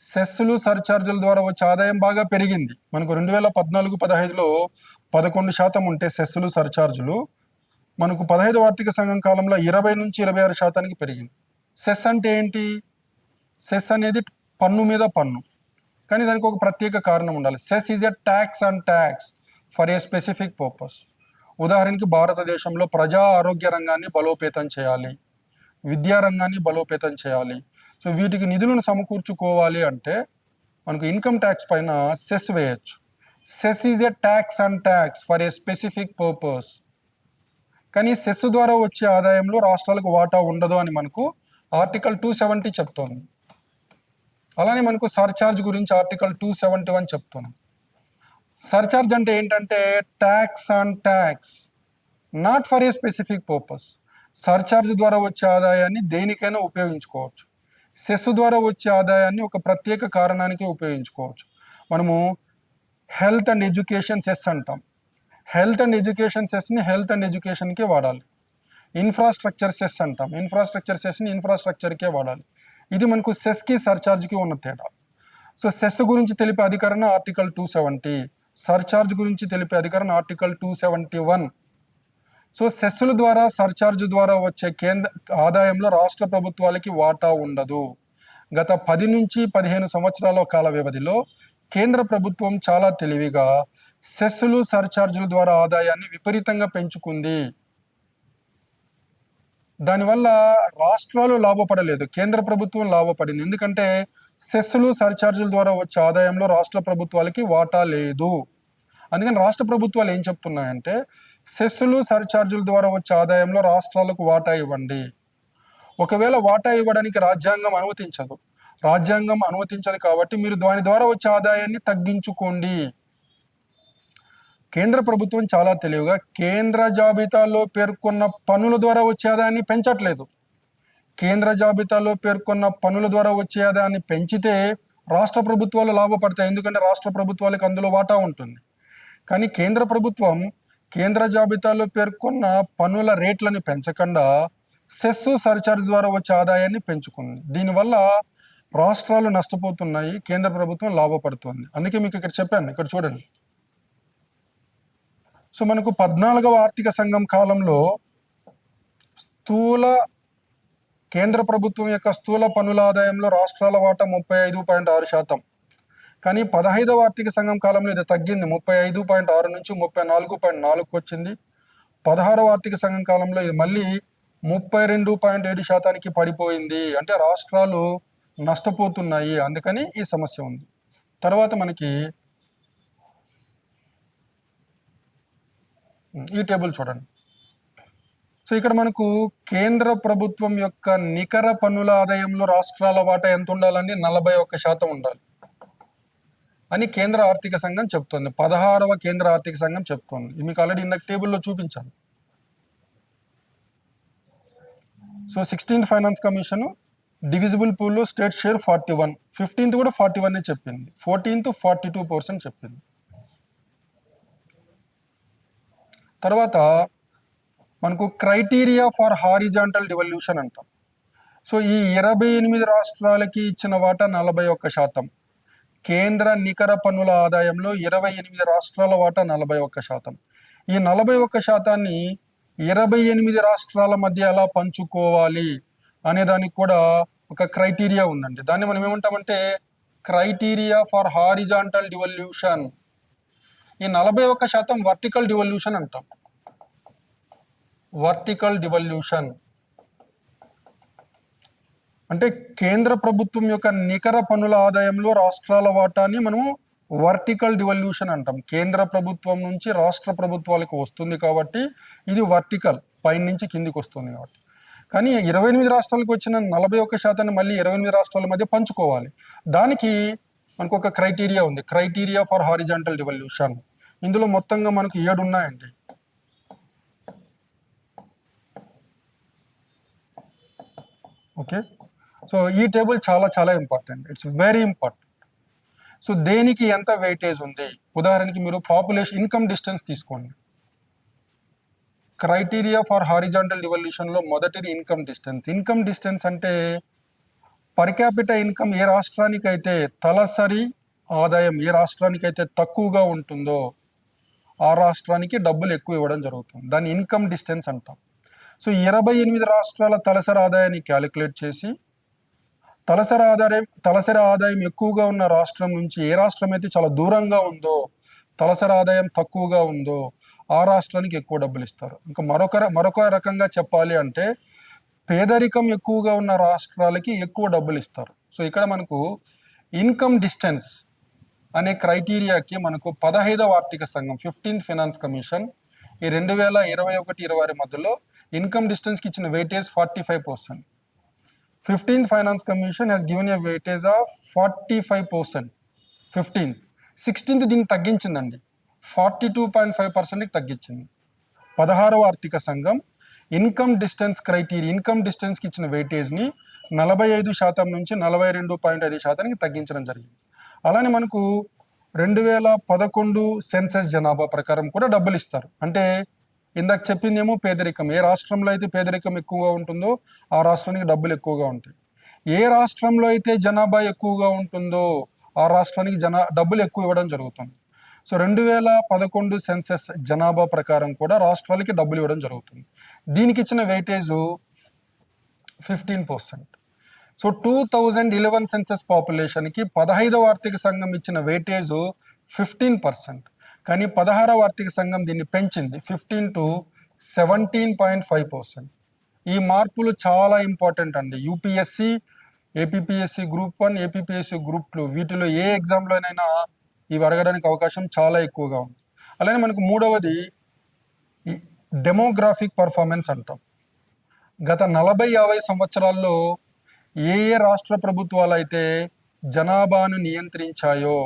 సెస్సులు సర్ఛార్జుల ద్వారా వచ్చే ఆదాయం బాగా పెరిగింది. మనకు 2014-15లో 11% ఉంటే సెస్సులు సర్ఛార్జులు మనకు 15వ ఆర్థిక సంఘం కాలంలో 20 నుంచి 26% పెరిగింది. సెస్ అంటే ఏంటి? సెస్ అనేది పన్ను మీద పన్ను, కానీ దానికి ఒక ప్రత్యేక కారణం ఉండాలి. Cess is a tax and tax for a specific purpose. ఉదాహరణకి భారతదేశంలో ప్రజా ఆరోగ్య రంగాన్ని బలోపేతం చేయాలి, విద్యా రంగాన్ని బలోపేతం చేయాలి. సో వీటికి నిధులను సమకూర్చుకోవాలి అంటే మనకు ఇన్కమ్ ట్యాక్స్ పైన సెస్ వేయచ్చు. Cess is a tax and tax for a specific purpose. కానీ సెస్ ద్వారా వచ్చే ఆదాయంలో రాష్ట్రాలకు వాటా ఉండదు అని మనకు ఆర్టికల్ 270 చెప్తోంది. అలానే మనకు సర్ఛార్జ్ గురించి ఆర్టికల్ 271 చెప్తుంది. సర్ఛార్జ్ అంటే ఏంటంటే tax and tax, not for a specific purpose. Surcharge ద్వారా వచ్చే ఆదాయాన్ని దేనికైనా ఉపయోగించుకోవచ్చు. సెస్ ద్వారా వచ్చే ఆదాయాన్ని ఒక ప్రత్యేక కారణానికి ఉపయోగించుకోవచ్చు. మనము హెల్త్ అండ్ ఎడ్యుకేషన్ సెస్ అంటాం. హెల్త్ అండ్ ఎడ్యుకేషన్ సెస్ని హెల్త్ అండ్ ఎడ్యుకేషన్కే వాడాలి. ఇన్ఫ్రాస్ట్రక్చర్ సెస్ అంటాం. ఇన్ఫ్రాస్ట్రక్చర్ సెస్ని ఇన్ఫ్రాస్ట్రక్చర్కే వాడాలి. ఇది మనకు సెస్కి సర్ఛార్జ్కి ఉన్న తేడా. సో సెస్ గురించి తెలిపే అధికరణ ఆర్టికల్ 270, సర్ఛార్జ్ గురించి తెలిపే అధికరణ ఆర్టికల్ 271. సో సెస్సుల ద్వారా సర్ఛార్జ్ ద్వారా వచ్చే కేంద్ర ఆదాయంలో రాష్ట్ర ప్రభుత్వాలకి వాటా ఉండదు. గత 10 నుంచి 15 సంవత్సరాల కాల వ్యవధిలో కేంద్ర ప్రభుత్వం చాలా తెలివిగా సెస్సులు సర్ఛార్జుల ద్వారా ఆదాయాన్ని విపరీతంగా పెంచుకుంది. దానివల్ల రాష్ట్రాలు లాభపడలేదు, కేంద్ర ప్రభుత్వం లాభపడింది. ఎందుకంటే సెస్సులు సర్ఛార్జుల ద్వారా వచ్చే ఆదాయంలో రాష్ట్ర ప్రభుత్వాలకి వాటా లేదు. అందుకని రాష్ట్ర ప్రభుత్వాలు ఏం చెప్తున్నాయంటే సెస్సులు సర్ఛార్జుల ద్వారా వచ్చే ఆదాయంలో రాష్ట్రాలకు వాటా ఇవ్వండి. ఒకవేళ వాటా ఇవ్వడానికి రాజ్యాంగం అనుమతించదు. రాజ్యాంగం అనుమతించదు కాబట్టి మీరు దాని ద్వారా వచ్చే ఆదాయాన్ని తగ్గించుకోండి. కేంద్ర ప్రభుత్వం చాలా తెలివిగా కేంద్ర జాబితాలో పేర్కొన్న పన్నుల ద్వారా వచ్చే ఆదాయాన్ని పెంచట్లేదు. కేంద్ర జాబితాలో పేర్కొన్న పన్నుల ద్వారా వచ్చే ఆదాయాన్ని పెంచితే రాష్ట్ర ప్రభుత్వాలు లాభపడతాయి, ఎందుకంటే రాష్ట్ర ప్రభుత్వాలకు అందులో వాటా ఉంటుంది. కానీ కేంద్ర ప్రభుత్వం కేంద్ర జాబితాలో పేర్కొన్న పన్నుల రేట్లను పెంచకుండా సెస్ సర్ఛార్జ్ ద్వారా వచ్చే ఆదాయాన్ని పెంచుకుంది. దీనివల్ల రాష్ట్రాలు నష్టపోతున్నాయి, కేంద్ర ప్రభుత్వం లాభపడుతుంది. అందుకే మీకు ఇక్కడ చెప్పాను, ఇక్కడ చూడండి. సో మనకు 14వ ఆర్థిక సంఘం కాలంలో కేంద్ర ప్రభుత్వం యొక్క స్థూల పన్నుల ఆదాయంలో రాష్ట్రాల వాటా 35.6%. కానీ 15వ ఆర్థిక సంఘం కాలంలో ఇది తగ్గింది, 35.6 నుంచి 34.4కు వచ్చింది. 16వ ఆర్థిక సంఘం కాలంలో ఇది మళ్ళీ 32.7%కి పడిపోయింది. అంటే రాష్ట్రాలు నష్టపోతున్నాయి, అందుకని ఈ సమస్య ఉంది. తర్వాత మనకి ఈ టేబుల్ చూడండి. సో ఇక్కడ మనకు కేంద్ర ప్రభుత్వం యొక్క నికర పన్నుల ఆదాయంలో రాష్ట్రాల వాటా ఎంత ఉండాలండి? 41% ఉండాలి అని కేంద్ర ఆర్థిక సంఘం చెప్తోంది. 16వ కేంద్ర ఆర్థిక సంఘం చెప్తోంది. ఇది మీకు ఆల్రెడీ ఇందాక టేబుల్లో చూపించాను. So 16th finance commission divisible పూల్లో స్టేట్ షేర్ 41, 15th కూడా 41 చెప్పింది, 14th 42% చెప్పింది. తర్వాత మనకు క్రైటీరియా ఫర్ హారిజాంటల్ డివల్యూషన్ అంటాం. సో ఈ 28 రాష్ట్రాలకి ఇచ్చిన వాటా 41%. కేంద్ర నికర పన్నుల ఆదాయంలో 28 రాష్ట్రాల వాటా 41%. ఈ 41%ని 28 రాష్ట్రాల మధ్య ఎలా పంచుకోవాలి అనే దానికి కూడా ఒక క్రైటీరియా ఉందండి. దాన్ని మనం ఏమంటామంటే క్రైటీరియా ఫర్ హారిజాంటల్ డివల్యూషన్. ఈ 41% వర్టికల్ డివల్యూషన్ అంటాం. వర్టికల్ డివల్యూషన్ అంటే కేంద్ర ప్రభుత్వం యొక్క నికర పన్నుల ఆదాయంలో రాష్ట్రాల వాటాని మనము వర్టికల్ డివల్యూషన్ అంటాం. కేంద్ర ప్రభుత్వం నుంచి రాష్ట్ర ప్రభుత్వాలకు వస్తుంది కాబట్టి ఇది వర్టికల్, పైన నుంచి కిందికి వస్తుంది కాబట్టి. కానీ 28 రాష్ట్రాలకు వచ్చిన 41%ని మళ్ళీ 28 రాష్ట్రాల మధ్య పంచుకోవాలి. దానికి మనకు ఒక క్రైటీరియా ఉంది, క్రైటీరియా ఫర్ హారిజాంటల్ డివల్యూషన్. ఇందులో మొత్తంగా మనకు 7 ఉన్నాయండి. ఓకే, సో ఈ టేబుల్ చాలా చాలా important, it's very important. So దేనికి ఎంత వెయిటేజ్ ఉంది? ఉదాహరణకి మీరు పాపులేషన్ ఇన్కమ్ డిస్టెన్స్ తీసుకోండి. క్రైటీరియా ఫర్ హారిజాంటల్ డివల్యూషన్లో మొదటిది ఇన్కమ్ డిస్టెన్స్. ఇన్కమ్ డిస్టెన్స్ అంటే పర్ క్యాపిటల్ ఇన్కమ్ ఏ రాష్ట్రానికైతే తలసరి ఆదాయం ఏ రాష్ట్రానికైతే తక్కువగా ఉంటుందో ఆ రాష్ట్రానికి డబ్బులు ఎక్కువ ఇవ్వడం జరుగుతుంది. దాన్ని ఇన్కమ్ డిస్టెన్స్ అంటాం. సో 28 రాష్ట్రాల తలసరి ఆదాయాన్ని క్యాలిక్యులేట్ చేసి తలసరి ఆదాయం ఎక్కువగా ఉన్న రాష్ట్రం నుంచి ఏ రాష్ట్రం అయితే చాలా దూరంగా ఉందో, తలసరి ఆదాయం తక్కువగా ఉందో ఆ రాష్ట్రానికి ఎక్కువ డబ్బులు ఇస్తారు. ఇంకా మరొక రకంగా చెప్పాలి అంటే పేదరికం ఎక్కువగా ఉన్న రాష్ట్రాలకి ఎక్కువ డబ్బులు ఇస్తారు. సో ఇక్కడ మనకు ఇన్కమ్ డిస్టెన్స్ అనే క్రైటీరియాకి మనకు 15వ ఆర్థిక సంఘం 15th ఫైనాన్స్ కమిషన్ ఈ 2021-22 మధ్యలో ఇన్కమ్ డిస్టెన్స్కి ఇచ్చిన weightage 45%. 15th finance commission has given a weightage of 45%. 16th దీన్ని తగ్గించిందండి, 42.5%కి తగ్గించింది. 16వ ఆర్థిక సంఘం ఇన్కమ్ డిస్టెన్స్ క్రైటీరియా, ఇన్కమ్ డిస్టెన్స్కి ఇచ్చిన వెయిటేజ్ని 45% నుంచి 42.5%కి తగ్గించడం జరిగింది. అలానే మనకు 2011 సెన్సస్ జనాభా ప్రకారం కూడా డబ్బులు ఇస్తారు. అంటే ఇందాక చెప్పిందేమో పేదరికం, ఏ రాష్ట్రంలో అయితే పేదరికం ఎక్కువగా ఉంటుందో ఆ రాష్ట్రానికి డబ్బులు ఎక్కువగా ఉంటాయి. ఏ రాష్ట్రంలో అయితే జనాభా ఎక్కువగా ఉంటుందో ఆ రాష్ట్రానికి డబ్బులు ఎక్కువ ఇవ్వడం జరుగుతుంది. సో 2011 సెన్సస్ జనాభా ప్రకారం కూడా రాష్ట్రాలకి డబ్బులు ఇవ్వడం జరుగుతుంది. దీనికి ఇచ్చిన వెయిటేజ్ 15%. సో 2011 సెన్సస్ పాపులేషన్కి 15వ ఆర్థిక సంఘం ఇచ్చిన వెయిటేజ్ 15%. కానీ 16వ ఆర్థిక సంఘం దీన్ని పెంచింది 15 to 17.5%. ఈ మార్పులు చాలా ఇంపార్టెంట్ అండి. UPSC, APPSC group 1, APPSC group 2 వీటిలో ఏ ఎగ్జామ్లోనైనా ఇవి అడగడానికి అవకాశం చాలా ఎక్కువగా ఉంది. అలానే మనకు మూడవది డెమోగ్రాఫిక్ పర్ఫార్మెన్స్ అంటాం. గత 40-50 సంవత్సరాల్లో ఏ రాష్ట్ర ప్రభుత్వాలు అయితే జనాభాను నియంత్రించాయో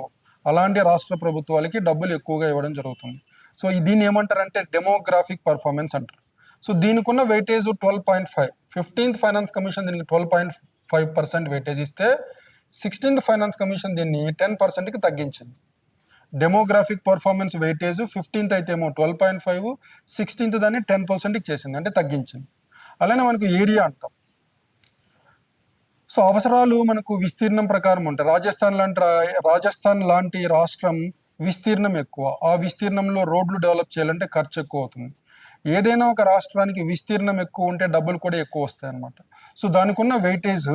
అలాంటి రాష్ట్ర ప్రభుత్వాలకి డబ్బులు ఎక్కువగా ఇవ్వడం జరుగుతుంది. సో దీన్ని ఏమంటారంటే డెమోగ్రాఫిక్ పర్ఫార్మెన్స్ అంటారు. సో దీనికి ఉన్న వెయిటేజ్ 12.5. 15th ఫైనాన్స్ కమిషన్ దీనికి 12.5% వెయిటేజ్ ఇస్తే 16th ఫైనాన్స్ కమిషన్ దీన్ని 10%కి తగ్గించింది. డెమోగ్రాఫిక్ పర్ఫార్మెన్స్ వెయిటేజ్ 15th అయితే ఏమో 12.5, 16th దాన్ని 10%కి చేసింది, అంటే తగ్గించింది. అలానే మనకు ఏరియా అంటాం. సో అవసరాలు మనకు విస్తీర్ణం ప్రకారం ఉంటాయి. రాజస్థాన్ లాంటి రాష్ట్రం విస్తీర్ణం ఎక్కువ, ఆ విస్తీర్ణంలో రోడ్లు డెవలప్ చేయాలంటే ఖర్చు ఎక్కువ అవుతుంది. ఏదైనా ఒక రాష్ట్రానికి విస్తీర్ణం ఎక్కువ ఉంటే డబ్బులు కూడా ఎక్కువ వస్తాయి అన్నమాట. సో దానికి ఉన్న weightage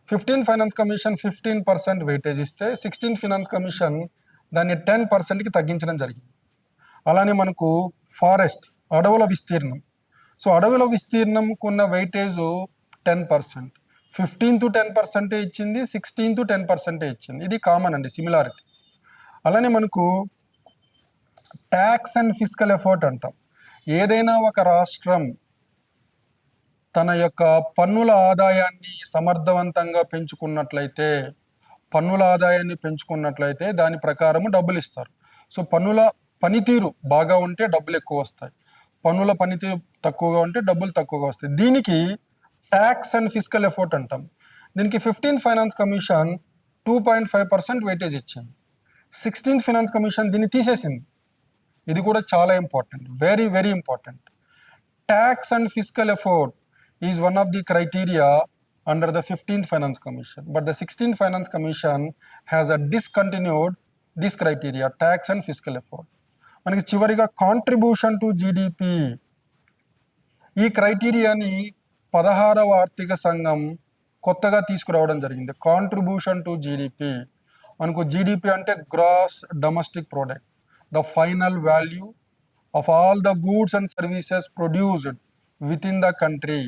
15th finance commission 15% weightage ఇస్తే 16th ఫైనాన్స్ కమిషన్ దాన్ని 10%కి తగ్గించడం జరిగింది. అలానే మనకు ఫారెస్ట్, అడవుల విస్తీర్ణం. సో అడవుల విస్తీర్ణంకు ఉన్న వెయిటేజ్ 10%. 15th 10% ఇచ్చింది, 16th 10% ఇచ్చింది. ఇది కామన్ అండి, సిమిలారిటీ. అలానే మనకు ట్యాక్స్ అండ్ ఫిస్కల్ ఎఫర్ట్ అంటాం. ఏదైనా ఒక రాష్ట్రం తన యొక్క పన్నుల ఆదాయాన్ని సమర్థవంతంగా పెంచుకున్నట్లయితే దాని ప్రకారము డబ్బులు ఇస్తారు. సో పన్నుల పనితీరు బాగా ఉంటే డబ్బులు ఎక్కువ వస్తాయి, పన్నుల పనితీరు తక్కువగా ఉంటే డబ్బులు తక్కువగా వస్తాయి. దీనికి ట్యాక్స్ అండ్ ఫిస్కల్ ఎఫర్ట్ అంటాం. దీనికి 15th ఫైనాన్స్ కమిషన్ 2.5% వెయిటేజ్ ఇచ్చింది. 16th ఫైనాన్స్ కమిషన్ దీన్ని తీసేసింది. ఇది కూడా చాలా important, very very important. tax and fiscal effort is one of the criteria under the 15th Finance Commission. But the 16th Finance Commission has a discontinued this criteria, tax and fiscal effort. మనకి చివరిగా కాంట్రిబ్యూషన్ టు జీడిపి, ఈ క్రైటీరియాని 16వ ఆర్థిక సంఘం కొత్తగా తీసుకురావడం జరిగింది. కాంట్రిబ్యూషన్ టు జీడిపి, మనకు జీడిపి అంటే gross domestic product, the final value of all the goods and services produced with in the country.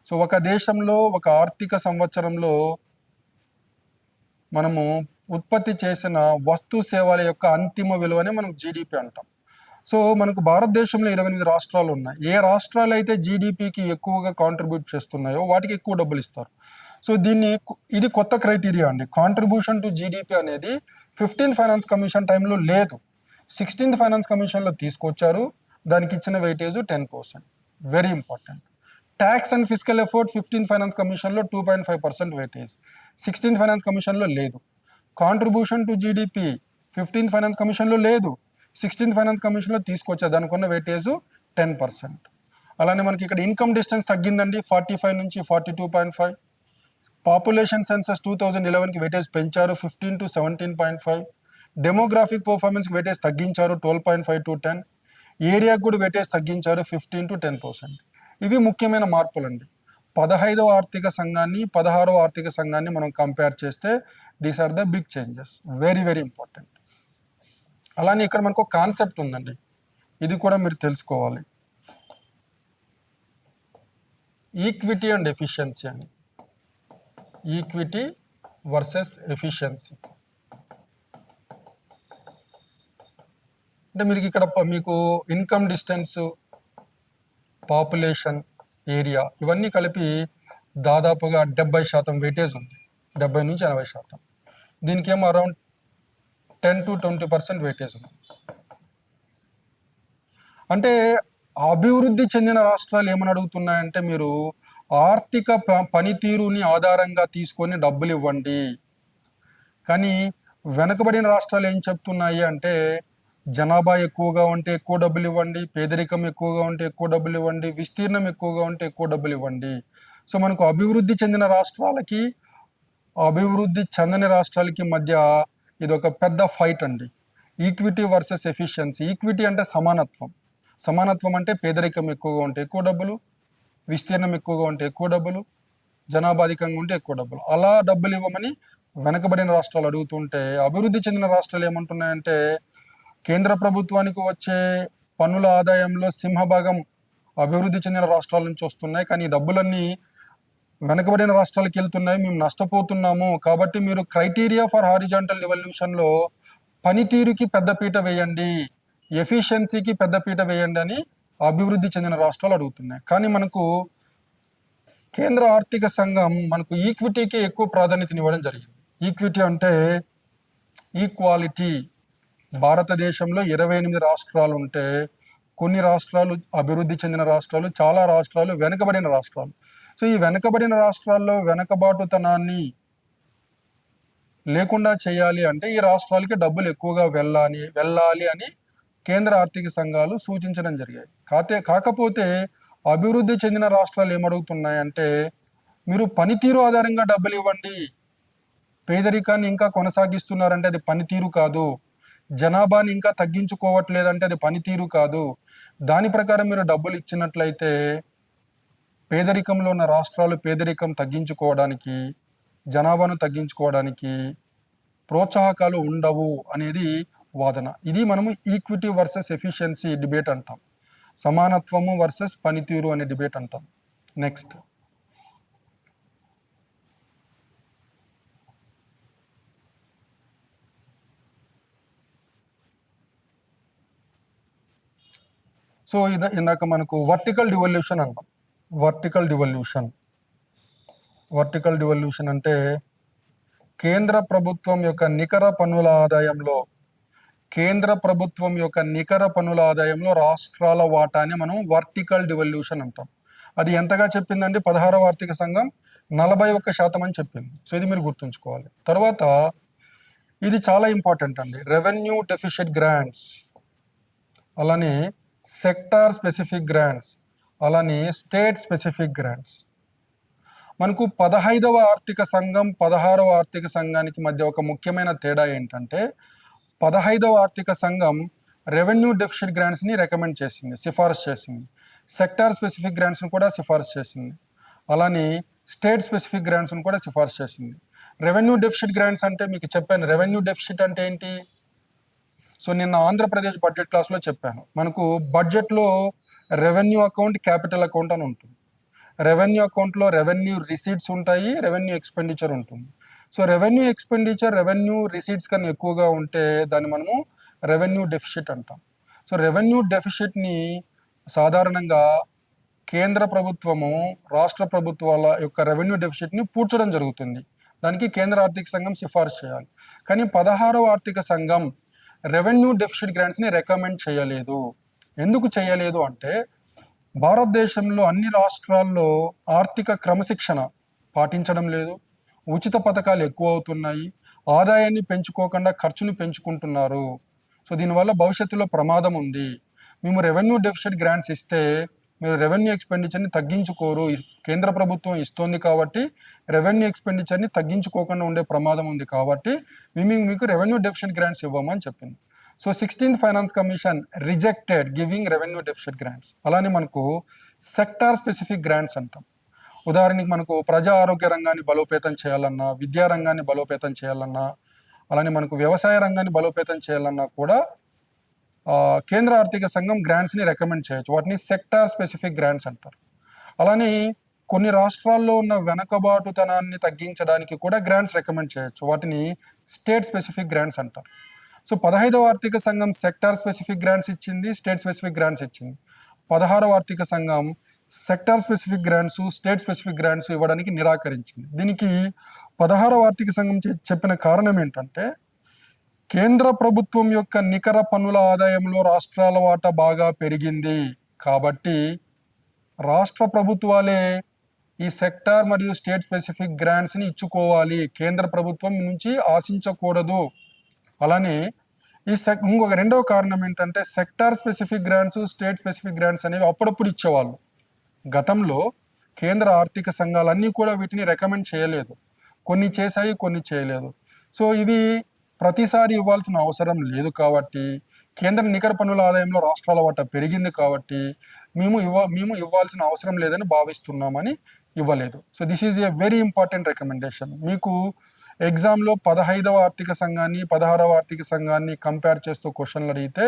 So ఒక దేశంలో ఒక ఆర్థిక సంవత్సరంలో మనము ఉత్పత్తి చేసిన వస్తు సేవల యొక్క అంతిమ విలువనే మనం జీడిపి అంటాం. సో మనకు భారతదేశంలో 28 రాష్ట్రాలు ఉన్నాయి. ఏ రాష్ట్రాలు అయితే జీడిపికి ఎక్కువగా కాంట్రిబ్యూట్ చేస్తున్నాయో వాటికి ఎక్కువ డబ్బులు ఇస్తారు. సో ఇది కొత్త క్రైటీరియా అండి. కాంట్రిబ్యూషన్ టు జీడిపి అనేది 15th ఫైనాన్స్ కమిషన్ టైంలో లేదు, 16th ఫైనాన్స్ కమిషన్లో తీసుకొచ్చారు. దానికి ఇచ్చిన weightage 10%. Very important. Tax and physical effort 15th finance కమిషన్లో 2.5% వెయిటేజ్, 16th ఫైనాన్స్ కమిషన్లో లేదు. Contribution to GDP 15th finance కమిషన్లో లేదు, 16th ఫైనాన్స్ కమిషన్లో తీసుకొచ్చారు. దానికి ఉన్న వెయిటేజ్ 10%. అలానే మనకి ఇక్కడ ఇన్కమ్ డిస్టెన్స్ తగ్గిందండి, 45 నుంచి 42.5. పాపులేషన్ సెన్సస్ 2011కి వెయిటేజ్ పెంచారు, 15 to 17.5. డెమోగ్రాఫిక్ పర్ఫార్మెన్స్కి వెయిటేజ్ తగ్గించారు, 12.5 to 10. ఏరియాకు కూడా వెయిటేజ్ తగ్గించారు, 15 to 10%. ఇవి ముఖ్యమైన మార్పులండి. 15వ ఆర్థిక సంఘాన్ని 16వ ఆర్థిక సంఘాన్ని మనం కంపేర్ చేస్తే these are the big changes. Very very important. అలానే ఇక్కడ మనకు కాన్సెప్ట్ ఉందండి, ఇది కూడా మీరు తెలుసుకోవాలి. ఈక్విటీ అండ్ ఎఫిషియన్సీ అని. ఈక్విటీ వర్సెస్ ఎఫిషియన్సీ అంటే మీరు ఇక్కడ మీకు ఇన్కమ్ డిస్టెన్స్, పాపులేషన్, ఏరియా ఇవన్నీ కలిపి దాదాపుగా 70% వెయిటేజ్ ఉంది, 70 నుంచి 80%. దీనికేమో అరౌండ్ 10 to 20% వెయిటేజ్ ఉంది. అంటే అభివృద్ధి చెందిన రాష్ట్రాలు ఏమని అడుగుతున్నాయంటే మీరు ఆర్థిక పనితీరుని ఆధారంగా తీసుకొని డబ్బులు ఇవ్వండి. కానీ వెనుకబడిన రాష్ట్రాలు ఏం చెప్తున్నాయి అంటే జనాభా ఎక్కువగా ఉంటే ఎక్కువ డబ్బులు ఇవ్వండి, పేదరికం ఎక్కువగా ఉంటే ఎక్కువ డబ్బులు ఇవ్వండి, విస్తీర్ణం ఎక్కువగా ఉంటే ఎక్కువ డబ్బులు ఇవ్వండి. సో మనకు అభివృద్ధి చెందిన రాష్ట్రాలకి అభివృద్ధి చెందని రాష్ట్రాలకి మధ్య ఇది ఒక పెద్ద ఫైట్ అండి. Equity versus efficiency. ఈక్విటీ అంటే సమానత్వం, సమానత్వం అంటే పేదరికం ఎక్కువగా ఉంటే ఎక్కువ డబ్బులు, విస్తీర్ణం ఎక్కువగా ఉంటే ఎక్కువ డబ్బులు, జనాభా అధికంగా ఉంటే ఎక్కువ డబ్బులు. అలా డబ్బులు ఇవ్వమని వెనకబడిన రాష్ట్రాలు అడుగుతుంటే అభివృద్ధి చెందిన రాష్ట్రాలు ఏమంటున్నాయంటే కేంద్ర ప్రభుత్వానికి వచ్చే పన్నుల ఆదాయంలో సింహభాగం అభివృద్ధి చెందిన రాష్ట్రాల నుంచి వస్తున్నాయి, కానీ ఈ డబ్బులన్నీ వెనకబడిన రాష్ట్రాలకు వెళ్తున్నాయి, మేము నష్టపోతున్నాము. కాబట్టి మీరు క్రైటీరియా ఫర్ హారిజాంటల్ డివల్యూషన్లో పనితీరుకి పెద్దపీట వేయండి, ఎఫిషియన్సీకి పెద్దపీట వేయండి అని అభివృద్ధి చెందిన రాష్ట్రాలు అడుగుతున్నాయి. కానీ మనకు కేంద్ర ఆర్థిక సంఘం మనకు ఈక్విటీకి ఎక్కువ ప్రాధాన్యతనివ్వడం జరిగింది. ఈక్విటీ అంటే ఈక్వాలిటీ. భారతదేశంలో 28 రాష్ట్రాలు ఉంటే కొన్ని రాష్ట్రాలు అభివృద్ధి చెందిన రాష్ట్రాలు, చాలా రాష్ట్రాలు వెనుకబడిన రాష్ట్రాలు. సో ఈ వెనుకబడిన రాష్ట్రాల్లో వెనుకబాటుతనాన్ని లేకుండా చేయాలి అంటే ఈ రాష్ట్రాలకి డబ్బులు ఎక్కువగా వెళ్ళాలి అని కేంద్ర ఆర్థిక సంఘాలు సూచించడం జరిగాయి. కాకపోతే అభివృద్ధి చెందిన రాష్ట్రాలు ఏమడుగుతున్నాయంటే మీరు పనితీరు ఆధారంగా డబ్బులు ఇవ్వండి, పేదరికాన్ని ఇంకా కొనసాగిస్తున్నారంటే అది పనితీరు కాదు, జనాభాని ఇంకా తగ్గించుకోవట్లేదంటే అది పనితీరు కాదు. దాని ప్రకారం మీరు డబ్బులు ఇచ్చినట్లయితే పేదరికంలో ఉన్న రాష్ట్రాలు పేదరికం తగ్గించుకోవడానికి, జనాభాను తగ్గించుకోవడానికి ప్రోత్సాహకాలు ఉండవు అనేది వాదన. ఇది మనము ఈక్విటీ వర్సెస్ ఎఫిషియన్సీ డిబేట్ అంటాం, సమానత్వము వర్సెస్ పనితీరు అనే డిబేట్ అంటాం. నెక్స్ట్ సో ఇందాక మనకు వర్టికల్ డివల్యూషన్ అంటాం. వర్టికల్ డివల్యూషన్ అంటే కేంద్ర ప్రభుత్వం యొక్క నికర పన్నుల ఆదాయంలో రాష్ట్రాల వాటాని మనం వర్టికల్ డివల్యూషన్ అంటాం. అది ఎంతగా చెప్పిందండి 16వ ఆర్థిక సంఘం 41% అని చెప్పింది. సో ఇది మీరు గుర్తుంచుకోవాలి. తర్వాత ఇది చాలా ఇంపార్టెంట్ అండి, రెవెన్యూ డెఫిసిట్ గ్రాంట్స్, అలానే సెక్టార్ స్పెసిఫిక్ గ్రాంట్స్, అలానే స్టేట్ స్పెసిఫిక్ గ్రాంట్స్. మనకు 15వ ఆర్థిక సంఘం 16వ ఆర్థిక సంఘానికి మధ్య ఒక ముఖ్యమైన తేడా ఏంటంటే 15వ ఆర్థిక సంఘం రెవెన్యూ డెఫిసిట్ గ్రాంట్స్ని రికమెండ్ చేసింది, సిఫారసు చేసింది. సెక్టార్ స్పెసిఫిక్ గ్రాంట్స్ని కూడా సిఫారసు చేసింది. అలానే స్టేట్ స్పెసిఫిక్ గ్రాంట్స్ని కూడా సిఫారసు చేసింది. రెవెన్యూ డెఫిసిట్ గ్రాంట్స్ అంటే మీకు చెప్పాను. రెవెన్యూ డెఫిసిట్ అంటే ఏంటి? సో నిన్న ఆంధ్రప్రదేశ్ బడ్జెట్ క్లాస్లో చెప్పాను. మనకు బడ్జెట్లో రెవెన్యూ అకౌంట్, క్యాపిటల్ అకౌంట్ అని ఉంటుంది. రెవెన్యూ అకౌంట్లో రెవెన్యూ రిసీట్స్ ఉంటాయి, రెవెన్యూ ఎక్స్పెండిచర్ ఉంటుంది. So revenue expenditure revenue receipts కన్నా ఎక్కువగా ఉంటే దాన్ని మనము రెవెన్యూ డెఫిసిట్ అంటాం. సో రెవెన్యూ డెఫిసిట్ని సాధారణంగా కేంద్ర ప్రభుత్వము రాష్ట్ర ప్రభుత్వాల యొక్క రెవెన్యూ డెఫిసిట్ని పూడ్చడం జరుగుతుంది. దానికి కేంద్ర ఆర్థిక సంఘం సిఫారసు చేయాలి. కానీ 16వ ఆర్థిక సంఘం రెవెన్యూ డెఫిసిట్ గ్రాంట్స్ని రికమెండ్ చేయలేదు. ఎందుకు చేయలేదు అంటే భారతదేశంలో అన్ని రాష్ట్రాల్లో ఆర్థిక క్రమశిక్షణ పాటించడం లేదు, ఉచిత పథకాలు ఎక్కువ అవుతున్నాయి, ఆదాయాన్ని పెంచుకోకుండా ఖర్చుని పెంచుకుంటున్నారు. సో దీనివల్ల భవిష్యత్తులో ప్రమాదం ఉంది. మేము రెవెన్యూ డెఫిసిట్ గ్రాంట్స్ ఇస్తే మీరు రెవెన్యూ ఎక్స్పెండిచర్ని తగ్గించుకోరు, కేంద్ర ప్రభుత్వం ఇస్తోంది కాబట్టి రెవెన్యూ ఎక్స్పెండిచర్ని తగ్గించుకోకుండా ఉండే ప్రమాదం ఉంది కాబట్టి మేము మీకు రెవెన్యూ డెఫిసిట్ గ్రాంట్స్ ఇవ్వమని చెప్పింది. So 16th finance commission rejected giving revenue deficit grants. అలానే మనకు సెక్టార్ స్పెసిఫిక్ గ్రాంట్స్ అంటాం. ఉదాహరణకి మనకు ప్రజా ఆరోగ్య రంగాన్ని బలోపేతం చేయాలన్నా, విద్యా రంగాన్ని బలోపేతం చేయాలన్నా, అలానే మనకు వ్యవసాయ రంగాన్ని బలోపేతం చేయాలన్నా కూడా కేంద్ర ఆర్థిక సంఘం గ్రాంట్స్ని రికమెండ్ చేయొచ్చు. వాటిని సెక్టార్ స్పెసిఫిక్ గ్రాంట్స్ అంటారు. అలానే కొన్ని రాష్ట్రాల్లో ఉన్న వెనకబాటుతనాన్ని తగ్గించడానికి కూడా గ్రాంట్స్ రికమెండ్ చేయొచ్చు. వాటిని స్టేట్ స్పెసిఫిక్ గ్రాంట్స్ అంటారు. సో 15వ ఆర్థిక సంఘం సెక్టార్ స్పెసిఫిక్ గ్రాంట్స్ ఇచ్చింది, స్టేట్ స్పెసిఫిక్ గ్రాంట్స్ ఇచ్చింది. 16వ ఆర్థిక సంఘం sector specific grants, state specific grants ఇవ్వడానికి నిరాకరించింది. దీనికి 16వ ఆర్థిక సంఘం చెప్పిన కారణం ఏంటంటే కేంద్ర ప్రభుత్వం యొక్క నికర పన్నుల ఆదాయంలో రాష్ట్రాల వాటా బాగా పెరిగింది కాబట్టి రాష్ట్ర ప్రభుత్వాలే ఈ సెక్టార్ మరియు స్టేట్ స్పెసిఫిక్ గ్రాంట్స్ని ఇచ్చుకోవాలి, కేంద్ర ప్రభుత్వం నుంచి ఆశించకూడదు. అలానే ఇంకొక రెండవ కారణం ఏంటంటే sector specific grants, state specific grants అనేవి అప్పుడప్పుడు ఇచ్చేవాళ్ళు. గతంలో కేంద్ర ఆర్థిక సంఘాలన్నీ కూడా వీటిని రికమెండ్ చేయలేదు. కొన్ని చేశాయి, కొన్ని చేయలేదు. సో ఇవి ప్రతిసారి ఇవ్వాల్సిన అవసరం లేదు కాబట్టి కేంద్ర నికర పన్నుల ఆదాయంలో రాష్ట్రాల వాటా పెరిగింది కాబట్టి మేము ఇవ్వాల్సిన అవసరం లేదని భావిస్తున్నామని ఇవ్వలేదు. So this is a very important recommendation. మీకు ఎగ్జామ్లో 15వ ఆర్థిక సంఘాన్ని 16వ ఆర్థిక సంఘాన్ని కంపేర్ చేస్తూ క్వశ్చన్లు అడిగితే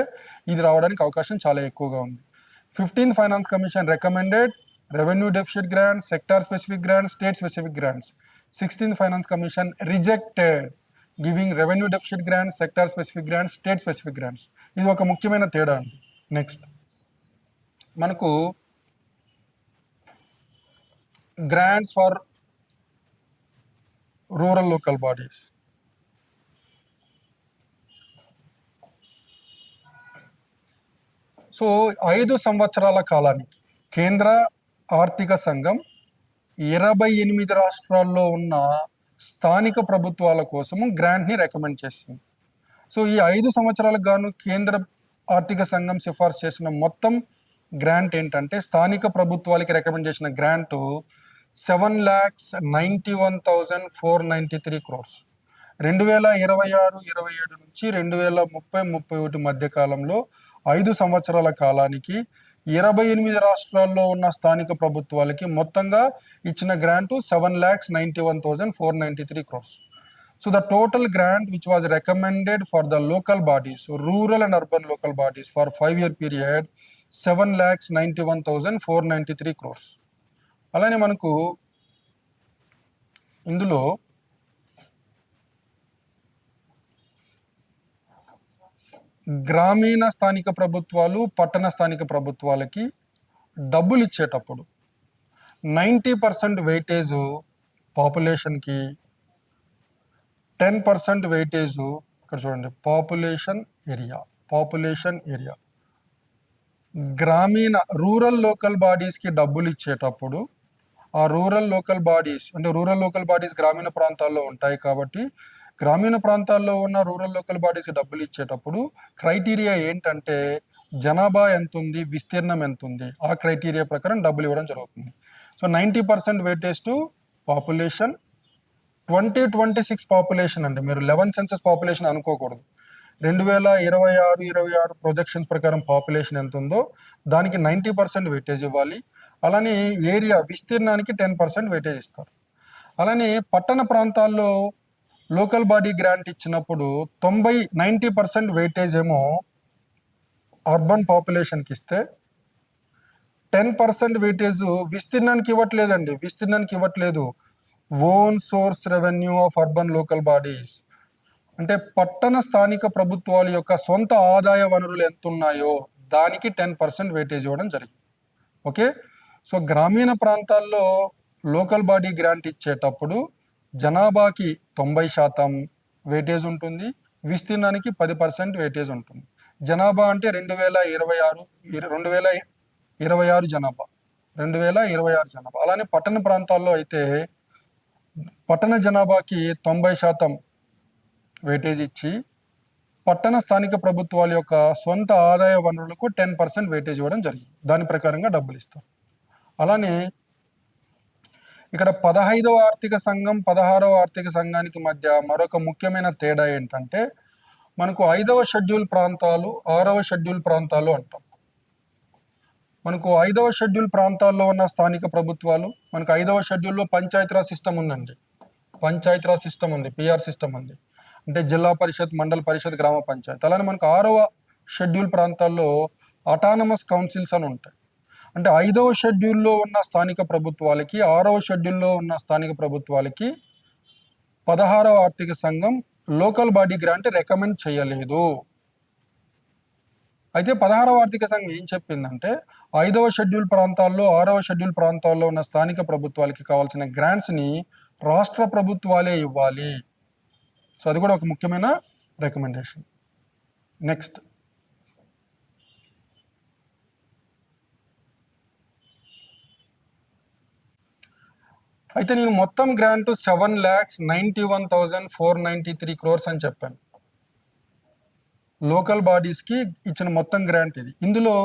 ఇది రావడానికి అవకాశం చాలా ఎక్కువగా ఉంది. 15th finance commission recommended revenue deficit grants, sector specific grants, state specific grants. 16th finance commission rejected giving revenue deficit grants, sector specific grants, state specific grants. ఇది ఒక ముఖ్యమైన తేడా అండి. నెక్స్ట్ మనకు grants for rural local bodies. So 5 సంవత్సరాల కాలానికి కేంద్ర ఆర్థిక సంఘం 28 రాష్ట్రాల్లో ఉన్న స్థానిక ప్రభుత్వాల కోసము గ్రాంట్ని రికమెండ్ చేసింది. సో ఈ 5 సంవత్సరాలకు గాను కేంద్ర ఆర్థిక సంఘం సిఫార్సు చేసిన మొత్తం గ్రాంట్ ఏంటంటే స్థానిక ప్రభుత్వాలకి రికమెండ్ చేసిన గ్రాంటు 7,91,493 crores. 2026-27 నుంచి 2030-31 మధ్య కాలంలో 5 సంవత్సరాల కాలానికి 28 రాష్ట్రాల్లో ఉన్న స్థానిక ప్రభుత్వాలకి మొత్తంగా ఇచ్చిన grant 7,91,493 crores. So the total grant which was recommended for the local bodies, rural and urban local bodies for 5-year period, 7,91,493 crores. అలానే మనకు ఇందులో గ్రామీణ స్థానిక ప్రభుత్వాలు, పట్టణ స్థానిక ప్రభుత్వాలకి డబ్బులు ఇచ్చేటప్పుడు 90% వెయిటేజ్ పాపులేషన్కి, 10% వెయిటేజ్ ఇక్కడ చూడండి పాపులేషన్ ఏరియా. గ్రామీణ రూరల్ లోకల్ బాడీస్కి డబ్బులు ఇచ్చేటప్పుడు ఆ రూరల్ లోకల్ బాడీస్ గ్రామీణ ప్రాంతాల్లో ఉంటాయి కాబట్టి గ్రామీణ ప్రాంతాల్లో ఉన్న రూరల్ లోకల్ బాడీస్కి డబ్బులు ఇచ్చేటప్పుడు క్రైటీరియా ఏంటంటే జనాభా ఎంత ఉంది, విస్తీర్ణం ఎంత ఉంది, ఆ క్రైటీరియా ప్రకారం డబ్బులు ఇవ్వడం జరుగుతుంది. So 90% weightage to population. 2026 population అండి, మీరు 11 సెన్సస్ పాపులేషన్ అనుకోకూడదు. 2026 ప్రొజెక్షన్స్ ప్రకారం పాపులేషన్ ఎంత ఉందో దానికి 90% వెయిటేజ్ ఇవ్వాలి. అలానే ఏరియా విస్తీర్ణానికి 10% వెయిటేజ్ ఇస్తారు. అలానే పట్టణ ప్రాంతాల్లో లోకల్ బాడీ గ్రాంట్ ఇచ్చినప్పుడు 90% వెయిటేజ్ ఏమో అర్బన్ పాపులేషన్కి ఇస్తే 10% వెయిటేజ్ విస్తీర్ణానికి ఇవ్వట్లేదండి. విస్తీర్ణానికి ఇవ్వట్లేదు. Own source revenue of urban local bodies అంటే పట్టణ స్థానిక ప్రభుత్వాల యొక్క సొంత ఆదాయ వనరులు ఎంత ఉన్నాయో దానికి 10% వెయిటేజ్ ఇవ్వడం జరిగింది. ఓకే, సో గ్రామీణ ప్రాంతాల్లో లోకల్ బాడీ గ్రాంట్ ఇచ్చేటప్పుడు జనాభాకి 90% వెయిటేజ్ ఉంటుంది, విస్తీర్ణానికి 10% వెయిటేజ్ ఉంటుంది. జనాభా అంటే 2026 జనాభా 2026 జనాభా. అలానే పట్టణ ప్రాంతాల్లో అయితే పట్టణ జనాభాకి 90% వెయిటేజ్ ఇచ్చి పట్టణ స్థానిక ప్రభుత్వాల యొక్క సొంత ఆదాయ వనరులకు 10% వెయిటేజ్ ఇవ్వడం జరిగింది. దాని ప్రకారంగా డబ్బులు ఇస్తారు. అలానే ఇక్కడ 15వ ఆర్థిక సంఘం 16వ ఆర్థిక సంఘానికి మధ్య మరొక ముఖ్యమైన తేడా ఏంటంటే మనకు 5వ షెడ్యూల్ ప్రాంతాలు 6వ షెడ్యూల్ ప్రాంతాలు అంటాం. మనకు 5వ షెడ్యూల్ ప్రాంతాల్లో ఉన్న స్థానిక ప్రభుత్వాలు, మనకు 5వ షెడ్యూల్లో పంచాయతీరాజ్ సిస్టమ్ ఉందండి. పంచాయతీరాజ్ సిస్టమ్ ఉంది, పిఆర్ సిస్టమ్ ఉంది, అంటే జిల్లా పరిషత్, మండల పరిషత్, గ్రామ పంచాయత్. అలానే మనకు 6వ షెడ్యూల్ ప్రాంతాల్లో అటానమస్ కౌన్సిల్స్ అని ఉంటాయి. అంటే 5వ షెడ్యూల్లో ఉన్న స్థానిక ప్రభుత్వాలకి 6వ షెడ్యూల్లో ఉన్న స్థానిక ప్రభుత్వాలకి 16వ ఆర్థిక సంఘం లోకల్ బాడీ గ్రాంట్ రికమెండ్ చేయలేదు. అయితే 16వ ఆర్థిక సంఘం ఏం చెప్పిందంటే 5వ షెడ్యూల్ ప్రాంతాల్లో 6వ షెడ్యూల్ ప్రాంతాల్లో ఉన్న స్థానిక ప్రభుత్వాలకి కావాల్సిన గ్రాంట్స్ని రాష్ట్ర ప్రభుత్వాలే ఇవ్వాలి. సో అది కూడా ఒక ముఖ్యమైన రికమెండేషన్. నెక్స్ట్, అయితే నేను మొత్తం గ్రాంట్ 7,91,493 crores అని చెప్పాను. లోకల్ బాడీస్కి ఇచ్చిన మొత్తం గ్రాంట్ ఇది. ఇందులో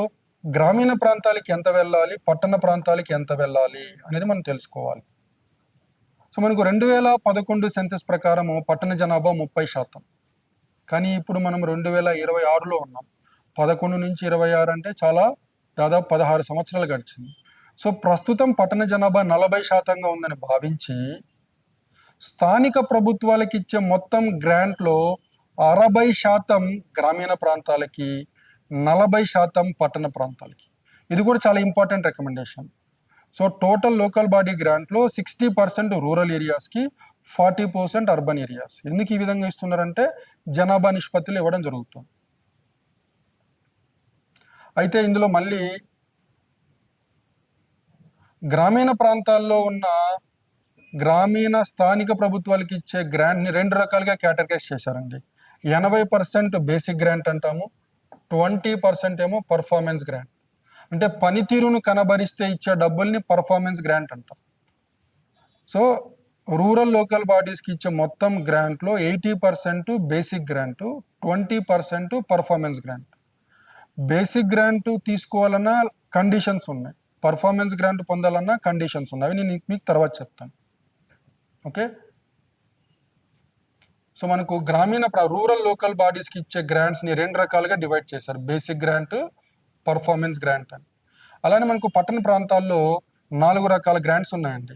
గ్రామీణ ప్రాంతాలకి ఎంత వెళ్ళాలి, పట్టణ ప్రాంతాలకి ఎంత వెళ్ళాలి అనేది మనం తెలుసుకోవాలి. సో మనకు 2011 సెన్సస్ ప్రకారము పట్టణ జనాభా 30%. కానీ ఇప్పుడు మనం 2026లో ఉన్నాం. 11 నుంచి 26 అంటే చాలా దాదాపు 16 సంవత్సరాలు గడిచింది. సో ప్రస్తుతం పట్టణ జనాభా 40%గా ఉందని భావించి స్థానిక ప్రభుత్వాలకి ఇచ్చే మొత్తం గ్రాంట్లో 60% గ్రామీణ ప్రాంతాలకి, 40% పట్టణ ప్రాంతాలకి. ఇది కూడా చాలా important recommendation. So total local body గ్రాంట్లో 60% రూరల్ ఏరియాస్కి, 40% అర్బన్ ఏరియాస్. ఎందుకు ఈ విధంగా ఇస్తున్నారంటే జనాభా నిష్పత్తిలో ఇవ్వడం జరుగుతుంది. అయితే ఇందులో మళ్ళీ గ్రామీణ ప్రాంతాల్లో ఉన్న గ్రామీణ స్థానిక ప్రభుత్వాలకి ఇచ్చే గ్రాంట్ని 2 రకాలుగా కేటగరైజ్ చేశారండి. 80% బేసిక్ గ్రాంట్ అంటాము, 20% ఏమో పర్ఫార్మెన్స్ గ్రాంట్. అంటే పనితీరును కనబరిస్తే ఇచ్చే డబ్బుల్ని పర్ఫార్మెన్స్ గ్రాంట్ అంటాం. సో రూరల్ లోకల్ బాడీస్కి ఇచ్చే మొత్తం గ్రాంట్లో 80% basic grant, 20% performance grant. Basic grant తీసుకోవాలన్నా కండిషన్స్ ఉన్నాయి, పర్ఫార్మెన్స్ గ్రాంట్ పొందాలన్నా కండిషన్స్ ఉన్నాయి. అవి నేను మీకు తర్వాత చెప్తాను. ఓకే, సో మనకు రూరల్ లోకల్ బాడీస్కి ఇచ్చే గ్రాంట్స్ని 2 రకాలుగా డివైడ్ చేశారు, బేసిక్ గ్రాంట్, పర్ఫార్మెన్స్ గ్రాంట్ అని. అలానే మనకు పట్టణ ప్రాంతాల్లో 4 రకాల గ్రాంట్స్ ఉన్నాయండి.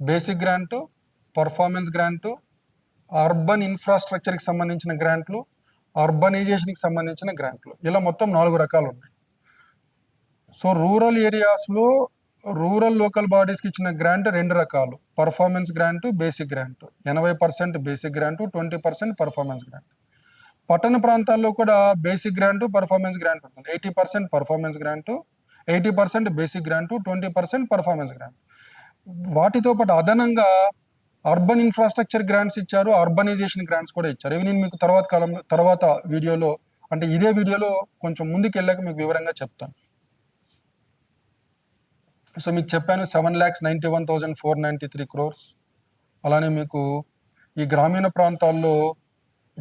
Basic grant, performance grant, urban ఇన్ఫ్రాస్ట్రక్చర్కి సంబంధించిన గ్రాంట్లు, అర్బనైజేషన్కి సంబంధించిన గ్రాంట్లు. ఇలా మొత్తం 4 రకాలు ఉన్నాయి. సో రూరల్ ఏరియాస్లో రూరల్ లోకల్ బాడీస్కి ఇచ్చిన గ్రాంట్ 2 రకాలు, performance grant, basic grant. 80% basic grant, 20% performance grant. పట్టణ ప్రాంతాల్లో కూడా బేసిక్ గ్రాంటు, పర్ఫార్మెన్స్ గ్రాంట్ ఉంటుంది. 80% performance grant, 80% basic grant, 20% performance grant. వాటితో పాటు అదనంగా అర్బన్ ఇన్ఫ్రాస్ట్రక్చర్ గ్రాంట్స్ ఇచ్చారు, అర్బనైజేషన్ గ్రాంట్స్ కూడా ఇచ్చారు. ఇవి నేను మీకు తర్వాత వీడియోలో, అంటే ఇదే వీడియోలో కొంచెం ముందుకు వెళ్ళాక మీకు వివరంగా చెప్తాను. సో మీకు చెప్పాను 7,91,493 crores. అలానే మీకు ఈ గ్రామీణ ప్రాంతాల్లో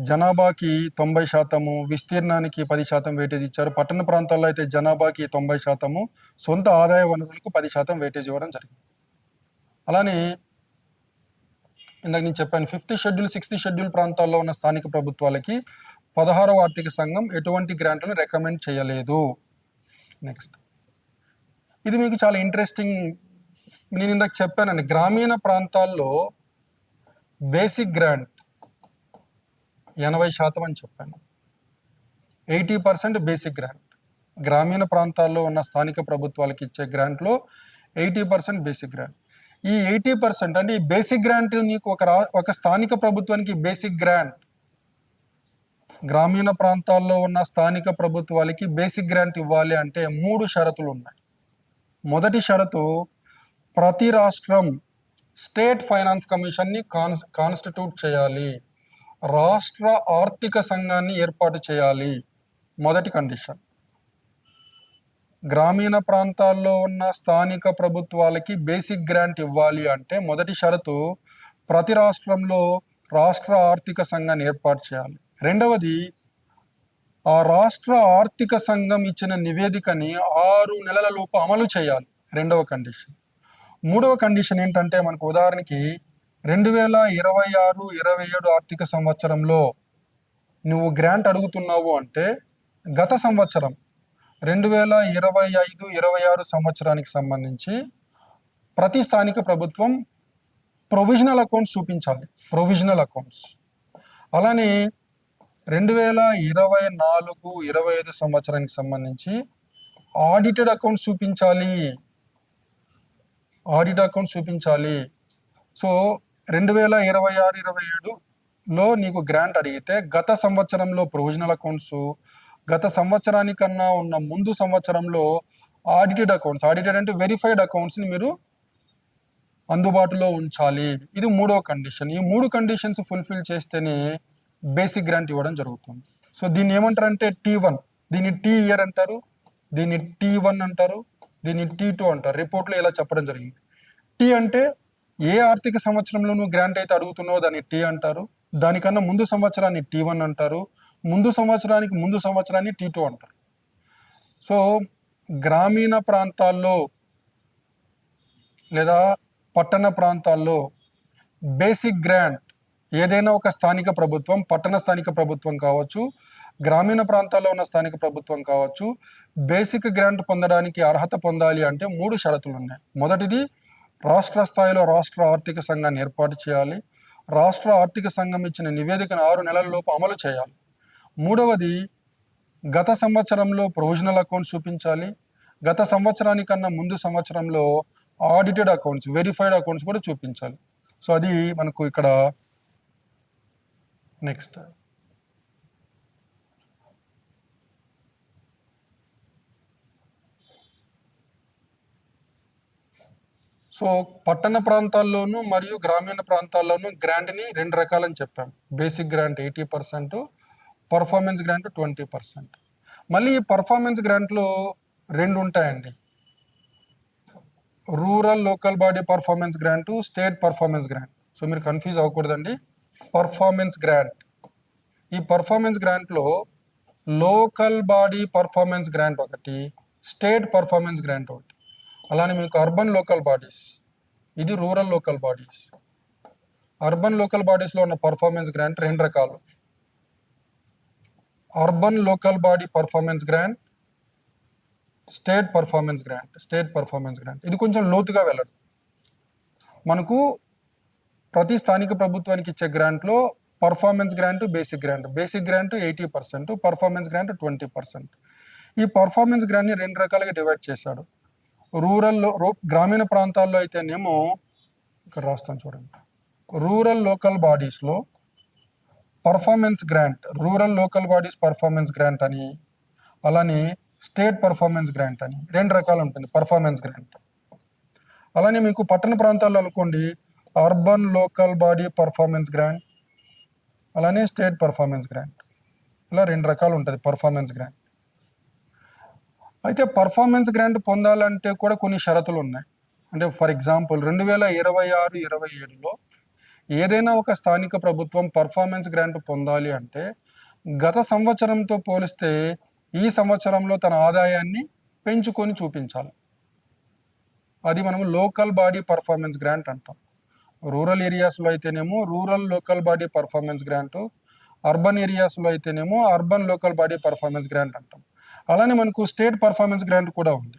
జనాభాకి 90%, విస్తీర్ణానికి 10% వెయిటేజ్ ఇచ్చారు. పట్టణ ప్రాంతాల్లో అయితే జనాభాకి 90%, సొంత ఆదాయ వనరులకు 10% వెయిటేజ్ ఇవ్వడం జరిగింది. అలానే ఇందాక నేను చెప్పాను, 5th షెడ్యూల్ 6th షెడ్యూల్ ప్రాంతాల్లో ఉన్న స్థానిక ప్రభుత్వాలకి 16వ ఆర్థిక సంఘం ఎటువంటి గ్రాంట్లను రికమెండ్ చేయలేదు. నెక్స్ట్, ఇది మీకు చాలా ఇంట్రెస్టింగ్. నేను ఇందాక చెప్పానండి, గ్రామీణ ప్రాంతాల్లో బేసిక్ గ్రాంట్ 80% అని చెప్పాను. 80% బేసిక్ గ్రాంట్. గ్రామీణ ప్రాంతాల్లో ఉన్న స్థానిక ప్రభుత్వాలకి ఇచ్చే గ్రాంట్లో 80% బేసిక్ గ్రాంట్. ఈ 80% అంటే ఈ బేసిక్ గ్రాంట్ నీకు ఒక స్థానిక ప్రభుత్వానికి బేసిక్ గ్రాంట్, గ్రామీణ ప్రాంతాల్లో ఉన్న స్థానిక ప్రభుత్వాలకి బేసిక్ గ్రాంట్ ఇవ్వాలి అంటే 3 షరతులు ఉన్నాయి. మొదటి షరతు, ప్రతి రాష్ట్రం స్టేట్ ఫైనాన్స్ కమిషన్ని కాన్స్టిట్యూట్ చేయాలి, రాష్ట్ర ఆర్థిక సంఘాన్ని ఏర్పాటు చేయాలి. మొదటి కండిషన్. గ్రామీణ ప్రాంతాల్లో ఉన్న స్థానిక ప్రభుత్వాలకి బేసిక్ గ్రాంట్ ఇవ్వాలి అంటే మొదటి షరతు, ప్రతి రాష్ట్రంలో రాష్ట్ర ఆర్థిక సంఘాన్ని ఏర్పాటు చేయాలి. రెండవది, ఆ రాష్ట్ర ఆర్థిక సంఘం ఇచ్చిన నివేదికని 6 నెలల లోపు అమలు చేయాలి. రెండవ కండిషన్. మూడవ కండిషన్ ఏంటంటే, మనకు ఉదాహరణకి 2026-27 ఆర్థిక సంవత్సరంలో నువ్వు గ్రాంట్ అడుగుతున్నావు అంటే, గత సంవత్సరం 2025-26 సంవత్సరానికి సంబంధించి ప్రతి స్థానిక ప్రభుత్వం ప్రొవిజనల్ అకౌంట్స్ చూపించాలి. Provisional accounts. అలానే 2024-25 సంవత్సరానికి సంబంధించి ఆడిటెడ్ అకౌంట్స్ చూపించాలి. ఆడిట్ అకౌంట్స్ చూపించాలి. సో 2026-27లో నీకు గ్రాంట్ అడిగితే గత సంవత్సరంలో ప్రొవిజనల్ అకౌంట్స్, గత సంవత్సరానికన్నా ఉన్న ముందు సంవత్సరంలో ఆడిటెడ్ అకౌంట్స్, ఆడిటెడ్ అంటే వెరిఫైడ్ అకౌంట్స్ని మీరు అందుబాటులో ఉంచాలి. ఇది మూడో కండిషన్. ఈ 3 కండిషన్స్ ఫుల్ఫిల్ చేస్తేనే బేసిక్ గ్రాంట్ ఇవ్వడం జరుగుతుంది. సో దీన్ని ఏమంటారంటే T1, దీన్ని T ఇయర్ అంటారు, దీన్ని T1 అంటారు, దీన్ని T2 అంటారు. రిపోర్ట్లో ఇలా చెప్పడం జరిగింది. T అంటే ఏ ఆర్థిక సంవత్సరంలో నువ్వు గ్రాంట్ అయితే అడుగుతున్నావో దాన్ని T అంటారు, దానికన్నా ముందు సంవత్సరాన్ని T1 అంటారు, ముందు సంవత్సరాన్ని T2 అంటారు. సో గ్రామీణ ప్రాంతాల్లో లేదా పట్టణ ప్రాంతాల్లో బేసిక్ గ్రాంట్ ఏదైనా ఒక స్థానిక ప్రభుత్వం, పట్టణ స్థానిక ప్రభుత్వం కావచ్చు, గ్రామీణ ప్రాంతాల్లో ఉన్న స్థానిక ప్రభుత్వం కావచ్చు, బేసిక్ గ్రాంట్ పొందడానికి అర్హత పొందాలి అంటే 3 షరతులు ఉన్నాయి. మొదటిది, రాష్ట్ర స్థాయిలో రాష్ట్ర ఆర్థిక సంఘాన్ని ఏర్పాటు చేయాలి, రాష్ట్ర ఆర్థిక సంఘం ఇచ్చిన నివేదికను 6 నెలల లోపు అమలు చేయాలి. మూడవది, గత సంవత్సరంలో ప్రొవిజనల్ అకౌంట్స్ చూపించాలి, గత సంవత్సరానికన్నా ముందు సంవత్సరంలో ఆడిటెడ్ అకౌంట్స్, వెరిఫైడ్ అకౌంట్స్ కూడా చూపించాలి. సో అది మనకు ఇక్కడ నెక్స్ట్. సో పట్టణ ప్రాంతాల్లోనూ మరియు గ్రామీణ ప్రాంతాల్లోనూ గ్రాంట్ని 2 రకాలని చెప్పాం. Basic grant 80%, performance grant 20%. మళ్ళీ ఈ పర్ఫార్మెన్స్ గ్రాంట్లో 2 ఉంటాయండి. Rural local body performance grant, state performance grant. So మీరు కన్ఫ్యూజ్ అవ్వకూడదండి. పర్ఫార్మెన్స్ గ్రాంట్, ఈ పర్ఫార్మెన్స్ గ్రాంట్లో లోకల్ బాడీ పర్ఫార్మెన్స్ గ్రాంట్ ఒకటి, స్టేట్ పర్ఫార్మెన్స్ గ్రాంట్ ఒకటి. అలానే మీకు అర్బన్ లోకల్ బాడీస్, ఇది rural local bodies. Urban local బాడీస్లో ఉన్న పర్ఫార్మెన్స్ గ్రాంట్ 2 రకాలు. Urban local body performance grant, state performance grant. State performance grant ఇది కొంచెం లోతుగా వెళ్ళదు. మనకు ప్రతి స్థానిక ప్రభుత్వానికి ఇచ్చే గ్రాంట్లో performance grant, basic grant. Basic grant 80%, performance grant 20%. ఈ పర్ఫార్మెన్స్ గ్రాంట్ని 2 రకాలుగా డివైడ్ చేశాడు. రూరల్లో, గ్రామీణ ప్రాంతాల్లో అయితేనేమో ఇక్కడ రాస్తాను చూడండి, రూరల్ లోకల్ బాడీస్లో performance grant, rural local bodies performance grant అని, అలానే స్టేట్ పర్ఫార్మెన్స్ గ్రాంట్ అని 2 రకాలు ఉంటుంది పర్ఫార్మెన్స్ గ్రాంట్. అలానే మీకు పట్టణ ప్రాంతాల్లో అనుకోండి, urban local body performance grant, అలానే స్టేట్ పర్ఫార్మెన్స్ గ్రాంట్. ఇలా 2 రకాలు ఉంటుంది పర్ఫార్మెన్స్ గ్రాంట్. అయితే పర్ఫార్మెన్స్ గ్రాంట్ పొందాలంటే కూడా కొన్ని షరతులు ఉన్నాయి. అంటే ఫర్ ఎగ్జాంపుల్ 2026-27లో ఏదైనా ఒక స్థానిక ప్రభుత్వం పర్ఫార్మెన్స్ గ్రాంట్ పొందాలి అంటే గత సంవత్సరంతో పోలిస్తే ఈ సంవత్సరంలో తన ఆదాయాన్ని పెంచుకొని చూపించాలి. అది మనం లోకల్ బాడీ పర్ఫార్మెన్స్ గ్రాంట్ అంటాం. రూరల్ ఏరియాస్లో అయితేనేమో rural local body performance grant, urban ఏరియాస్లో అయితేనేమో urban local body performance grant అంటాం. అలానే మనకు స్టేట్ పర్ఫార్మెన్స్ గ్రాంట్ కూడా ఉంది.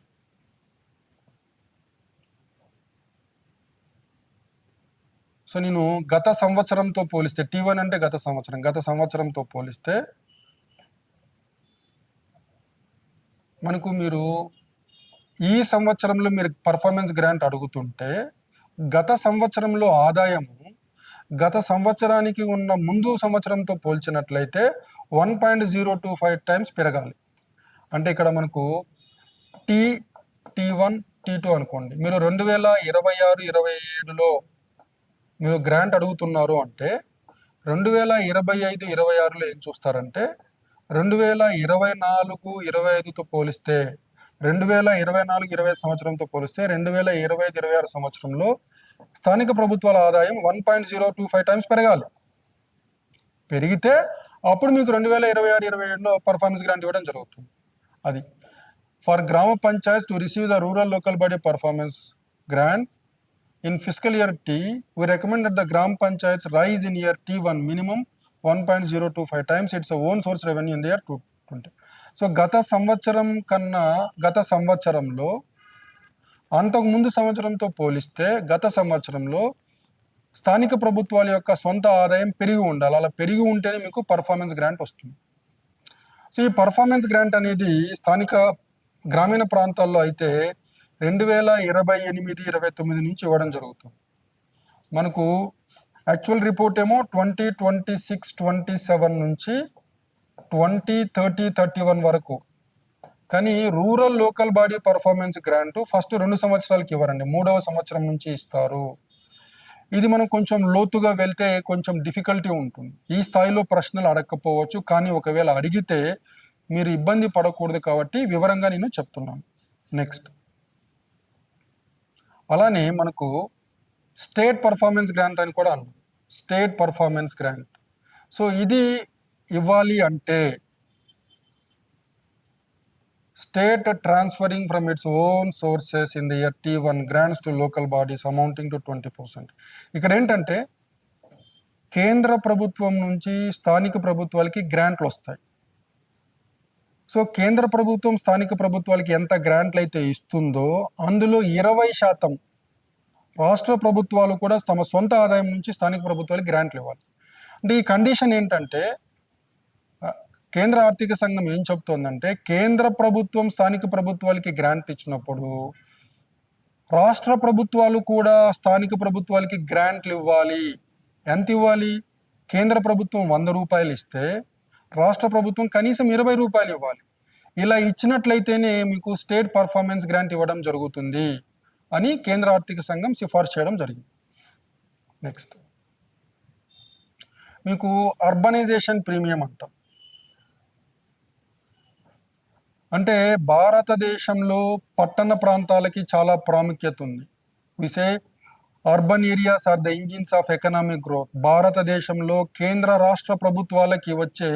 సో నేను గత సంవత్సరంతో పోలిస్తే T1 అంటే గత సంవత్సరంతో పోలిస్తే మనకు మీరు ఈ సంవత్సరంలో మీరు పర్ఫార్మెన్స్ గ్రాంట్ అడుగుతుంటే గత సంవత్సరంలో ఆదాయము గత సంవత్సరానికి ఉన్న ముందు సంవత్సరంతో పోల్చినట్లయితే 1.025 టైమ్స్ పెరగాలి. అంటే ఇక్కడ మనకు T1 T2 అనుకోండి. మీరు 2026-27లో మీరు గ్రాంట్ అడుగుతున్నారు అంటే 2025-26లో ఏం చూస్తారంటే 2024-25తో పోలిస్తే 2024-25 సంవత్సరంతో పోలిస్తే 2025-26 సంవత్సరంలో స్థానిక ప్రభుత్వాల ఆదాయం 1.025 టైమ్స్ పెరగాలి. పెరిగితే అప్పుడు మీకు 2026-27లో పర్ఫార్మెన్స్ గ్రాంట్ ఇవ్వడం జరుగుతుంది. అది ఫర్ గ్రామ Panchayat to receive the rural local body performance grant in fiscal year T, we recommend that the Gram Panchayats rise in year T1 minimum 1.025 times its own source revenue in the year 2020. So గత సంవత్సరంలో అంతకుముందు సంవత్సరంతో పోలిస్తే గత సంవత్సరంలో స్థానిక ప్రభుత్వాల యొక్క సొంత ఆదాయం పెరిగి ఉండాలి. అలా పెరిగి ఉంటేనే మీకు పర్ఫార్మెన్స్ గ్రాంట్ వస్తుంది. సో ఈ పర్ఫార్మెన్స్ గ్రాంట్ అనేది స్థానిక గ్రామీణ ప్రాంతాల్లో అయితే 2028-29 నుంచి ఇవ్వడం జరుగుతుంది. మనకు యాక్చువల్ రిపోర్ట్ ఏమో 2026-27 నుంచి 2030-31 వరకు. కానీ rural local body performance grant first 2 సంవత్సరాలకి ఇవ్వరండి, 3వ సంవత్సరం నుంచి ఇస్తారు. ఇది మనం కొంచెం లోతుగా వెళ్తే కొంచెం డిఫికల్టీ ఉంటుంది. ఈ స్థాయిలో ప్రశ్నలు అడగకపోవచ్చు, కానీ ఒకవేళ అడిగితే మీరు ఇబ్బంది పడకూడదు కాబట్టి వివరంగా నేను చెప్తున్నాను. నెక్స్ట్ అలానే మనకు స్టేట్ పర్ఫార్మెన్స్ గ్రాంట్ అని కూడా అన్నాం. State performance grant. సో ఇది ఇవ్వాలి అంటే state transferring from its own sources in the year T1 grants to local bodies amounting to 20%. ఇక్కడ ఏంటంటే కేంద్ర ప్రభుత్వం నుంచి స్థానిక ప్రభుత్వాలకి గ్రాంట్లు వస్తాయి. సో కేంద్ర ప్రభుత్వం స్థానిక ప్రభుత్వాలకి ఎంత గ్రాంట్లు అయితే ఇస్తుందో అందులో 20% రాష్ట్ర ప్రభుత్వాలు కూడా తమ సొంత ఆదాయం నుంచి స్థానిక ప్రభుత్వాలకు గ్రాంట్లు ఇవ్వాలి. అంటే ఈ కండిషన్ ఏంటంటే కేంద్ర ఆర్థిక సంఘం ఏం చెప్తోందంటే కేంద్ర ప్రభుత్వం స్థానిక ప్రభుత్వాలకి గ్రాంట్ ఇచ్చినప్పుడు రాష్ట్ర ప్రభుత్వాలు కూడా స్థానిక ప్రభుత్వాలకి గ్రాంట్లు ఇవ్వాలి. ఎంత ఇవ్వాలి? కేంద్ర ప్రభుత్వం 100 రూపాయలు ఇస్తే రాష్ట్ర ప్రభుత్వం కనీసం 20 రూపాయలు ఇవ్వాలి. ఇలా ఇచ్చినట్లయితేనే మీకు స్టేట్ పర్ఫార్మెన్స్ గ్రాంట్ ఇవ్వడం జరుగుతుంది అని కేంద్ర ఆర్థిక సంఘం సిఫార్సు చేయడం జరిగింది. నెక్స్ట్ మీకు అర్బనైజేషన్ ప్రీమియం అంటాం. అంటే భారతదేశంలో పట్టణ ప్రాంతాలకి చాలా ప్రాముఖ్యత ఉంది. విసే urban areas are the engines of economic growth. భారతదేశంలో కేంద్ర రాష్ట్ర ప్రభుత్వాలకి వచ్చే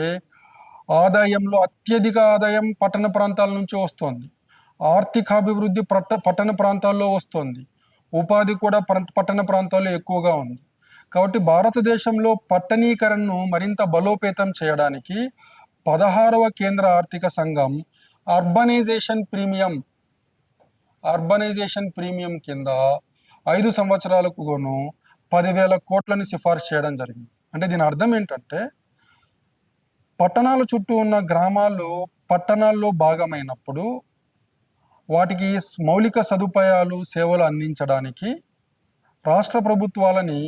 ఆదాయంలో అత్యధిక ఆదాయం పట్టణ ప్రాంతాల నుంచి వస్తుంది. ఆర్థికాభివృద్ధి పట్టణ ప్రాంతాల్లో వస్తుంది. ఉపాధి కూడా పట్టణ ప్రాంతాల్లో ఎక్కువగా ఉంది. కాబట్టి భారతదేశంలో పట్టణీకరణను మరింత బలోపేతం చేయడానికి 16వ కేంద్ర ఆర్థిక సంఘం అర్బనైజేషన్ ప్రీమియం కింద 5 సంవత్సరాలకు గాను 10,000 కోట్లని సిఫార్సు చేయడం జరిగింది. అంటే దీని అర్థం ఏంటంటే పట్టణాల చుట్టూ ఉన్న గ్రామాలు పట్టణాల్లో భాగమైనప్పుడు వాటికి మౌలిక సదుపాయాలు సేవలు అందించడానికి రాష్ట్ర ప్రభుత్వాలని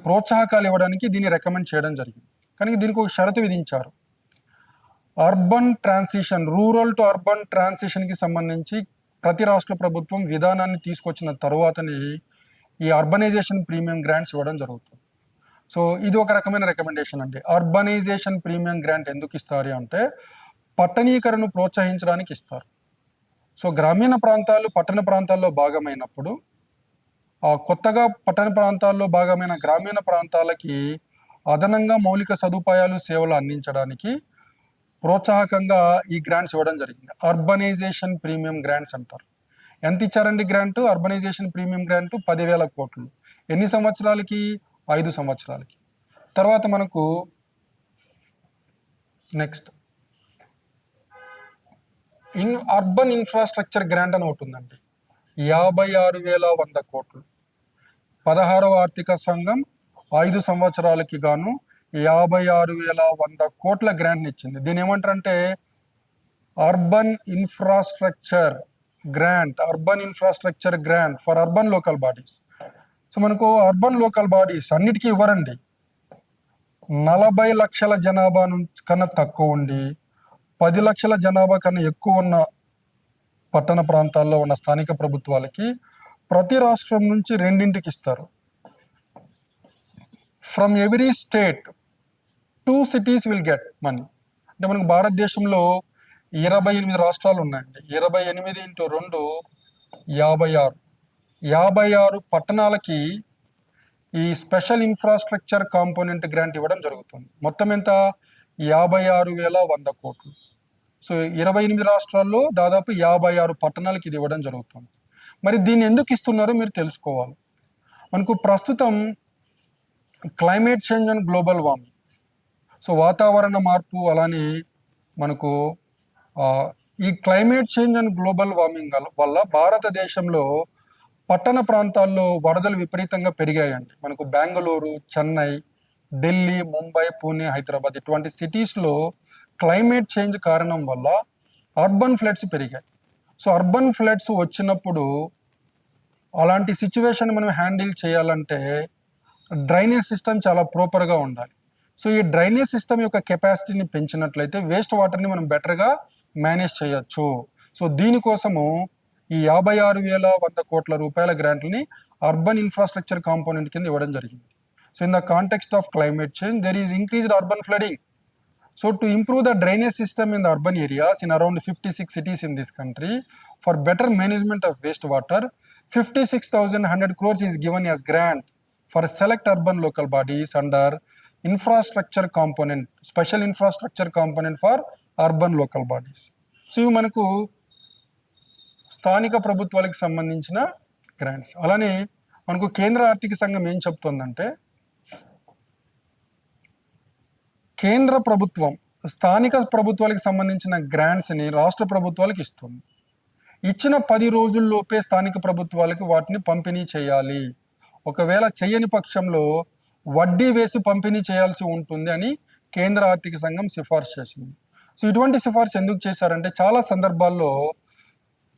ప్రోత్సాహకాలు ఇవ్వడానికి దీన్ని రికమెండ్ చేయడం జరిగింది. కానీ దీనికి ఒక షరతు విధించారు. Urban transition, rural to urban ట్రాన్సిషన్కి సంబంధించి ప్రతి రాష్ట్ర ప్రభుత్వం విధానాన్ని తీసుకొచ్చిన తరువాతనే ఈ అర్బనైజేషన్ ప్రీమియం గ్రాంట్స్ ఇవ్వడం జరుగుతుంది. సో ఇది ఒక రకమైన రికమెండేషన్ అండి. అర్బనైజేషన్ ప్రీమియం గ్రాంట్ ఎందుకు ఇస్తారు అంటే పట్టణీకరణను ప్రోత్సహించడానికి ఇస్తారు. సో గ్రామీణ ప్రాంతాలు పట్టణ ప్రాంతాల్లో భాగమైనప్పుడు కొత్తగా పట్టణ ప్రాంతాల్లో భాగమైన గ్రామీణ ప్రాంతాలకి అదనంగా మౌలిక సదుపాయాలు సేవలు అందించడానికి ప్రోత్సాహకంగా ఈ గ్రాంట్స్ ఇవ్వడం జరిగింది. అర్బనైజేషన్ ప్రీమియం గ్రాంట్స్ అంటారు. ఎంత ఇచ్చారండి గ్రాంట్? అర్బనైజేషన్ ప్రీమియం గ్రాంట్ 10,000 కోట్లు. ఎన్ని సంవత్సరాలకి? 5 సంవత్సరాలకి. తర్వాత మనకు నెక్స్ట్ అర్బన్ ఇన్ఫ్రాస్ట్రక్చర్ గ్రాంట్ అని ఒకటి ఉందండి. 56,100 కోట్లు. 16వ ఆర్థిక సంఘం 5 సంవత్సరాలకి గాను 56,100 కోట్ల గ్రాంట్ని ఇచ్చింది. దీని ఏమంటారంటే urban infrastructure grant for urban local bodies. So మనకు అర్బన్ లోకల్ బాడీస్ అన్నిటికీ ఇవ్వరండి. 40 లక్షల జనాభా కన్నా తక్కువ ఉండి 10 లక్షల జనాభా కన్నా ఎక్కువ ఉన్న పట్టణ ప్రాంతాల్లో ఉన్న స్థానిక ప్రభుత్వాలకి ప్రతి రాష్ట్రం నుంచి 2 ఇస్తారు. From every state 2 cities will get money. అంటే మనకు భారతదేశంలో 28 రాష్ట్రాలు ఉన్నాయండి. 28 × 2 56. 56 పట్టణాలకి ఈ స్పెషల్ ఇన్ఫ్రాస్ట్రక్చర్ కాంపోనెంట్ గ్రాంట్ ఇవ్వడం జరుగుతుంది. మొత్తం ఎంత? 56,100 కోట్లు. సో 28 రాష్ట్రాల్లో దాదాపు 56 పట్టణాలకి ఇది ఇవ్వడం జరుగుతుంది. మరి దీన్ని ఎందుకు ఇస్తున్నారో మీరు తెలుసుకోవాలి. మనకు ప్రస్తుతం climate change and global warming, so వాతావరణ మార్పు, అలానే మనకు ఈ climate change and global warming వల్ల భారతదేశంలో పట్టణ ప్రాంతాల్లో వరదలు విపరీతంగా పెరిగాయండి. మనకు బెంగళూరు, చెన్నై, ఢిల్లీ, ముంబై, పూణే, హైదరాబాద్ ఇటువంటి సిటీస్లో క్లైమేట్ చేంజ్ కారణం వల్ల అర్బన్ ఫ్లడ్స్ పెరిగాయి. సో అర్బన్ ఫ్లడ్స్ వచ్చినప్పుడు అలాంటి సిచ్యువేషన్ మనం హ్యాండిల్ చేయాలంటే డ్రైనేజ్ సిస్టమ్ చాలా ప్రాపర్గా ఉండాలి. సో ఈ డ్రైనేజ్ సిస్టమ్ యొక్క కెపాసిటీని పెంచినట్లయితే వేస్ట్ వాటర్ని మనం బెటర్గా మేనేజ్ చేయొచ్చు. సో దీనికోసము ఈ 56,100 కోట్ల రూపాయల గ్రాంట్ని అర్బన్ ఇన్ఫ్రాస్ట్రక్చర్ కాంపోనెంట్ కింద ఇవ్వడం జరిగింది. So in the context of climate change there is increased urban flooding. So to improve the drainage system in the urban areas in around 56 cities in this country, for better management of wastewater, 56,100 crores is given as grant for select urban local bodies under infrastructure component, special infrastructure component for urban local bodies. So ఇవి మనకు స్థానిక ప్రభుత్వాలకు సంబంధించిన గ్రాంట్స్. అలానే మనకు కేంద్ర ఆర్థిక సంఘం ఏం చెప్తుందంటే కేంద్ర ప్రభుత్వం స్థానిక ప్రభుత్వాలకు సంబంధించిన గ్రాంట్స్ని రాష్ట్ర ప్రభుత్వాలకు ఇస్తుంది. ఇచ్చిన 10 రోజుల్లోపే స్థానిక ప్రభుత్వాలకు వాటిని పంపిణీ చేయాలి. ఒకవేళ చేయని పక్షంలో వడ్డీ వేసి పంపిణీ చేయాల్సి ఉంటుంది అని కేంద్ర ఆర్థిక సంఘం సిఫార్సు చేసింది. సో ఇటువంటి సిఫార్సు ఎందుకు చేశారంటే చాలా సందర్భాల్లో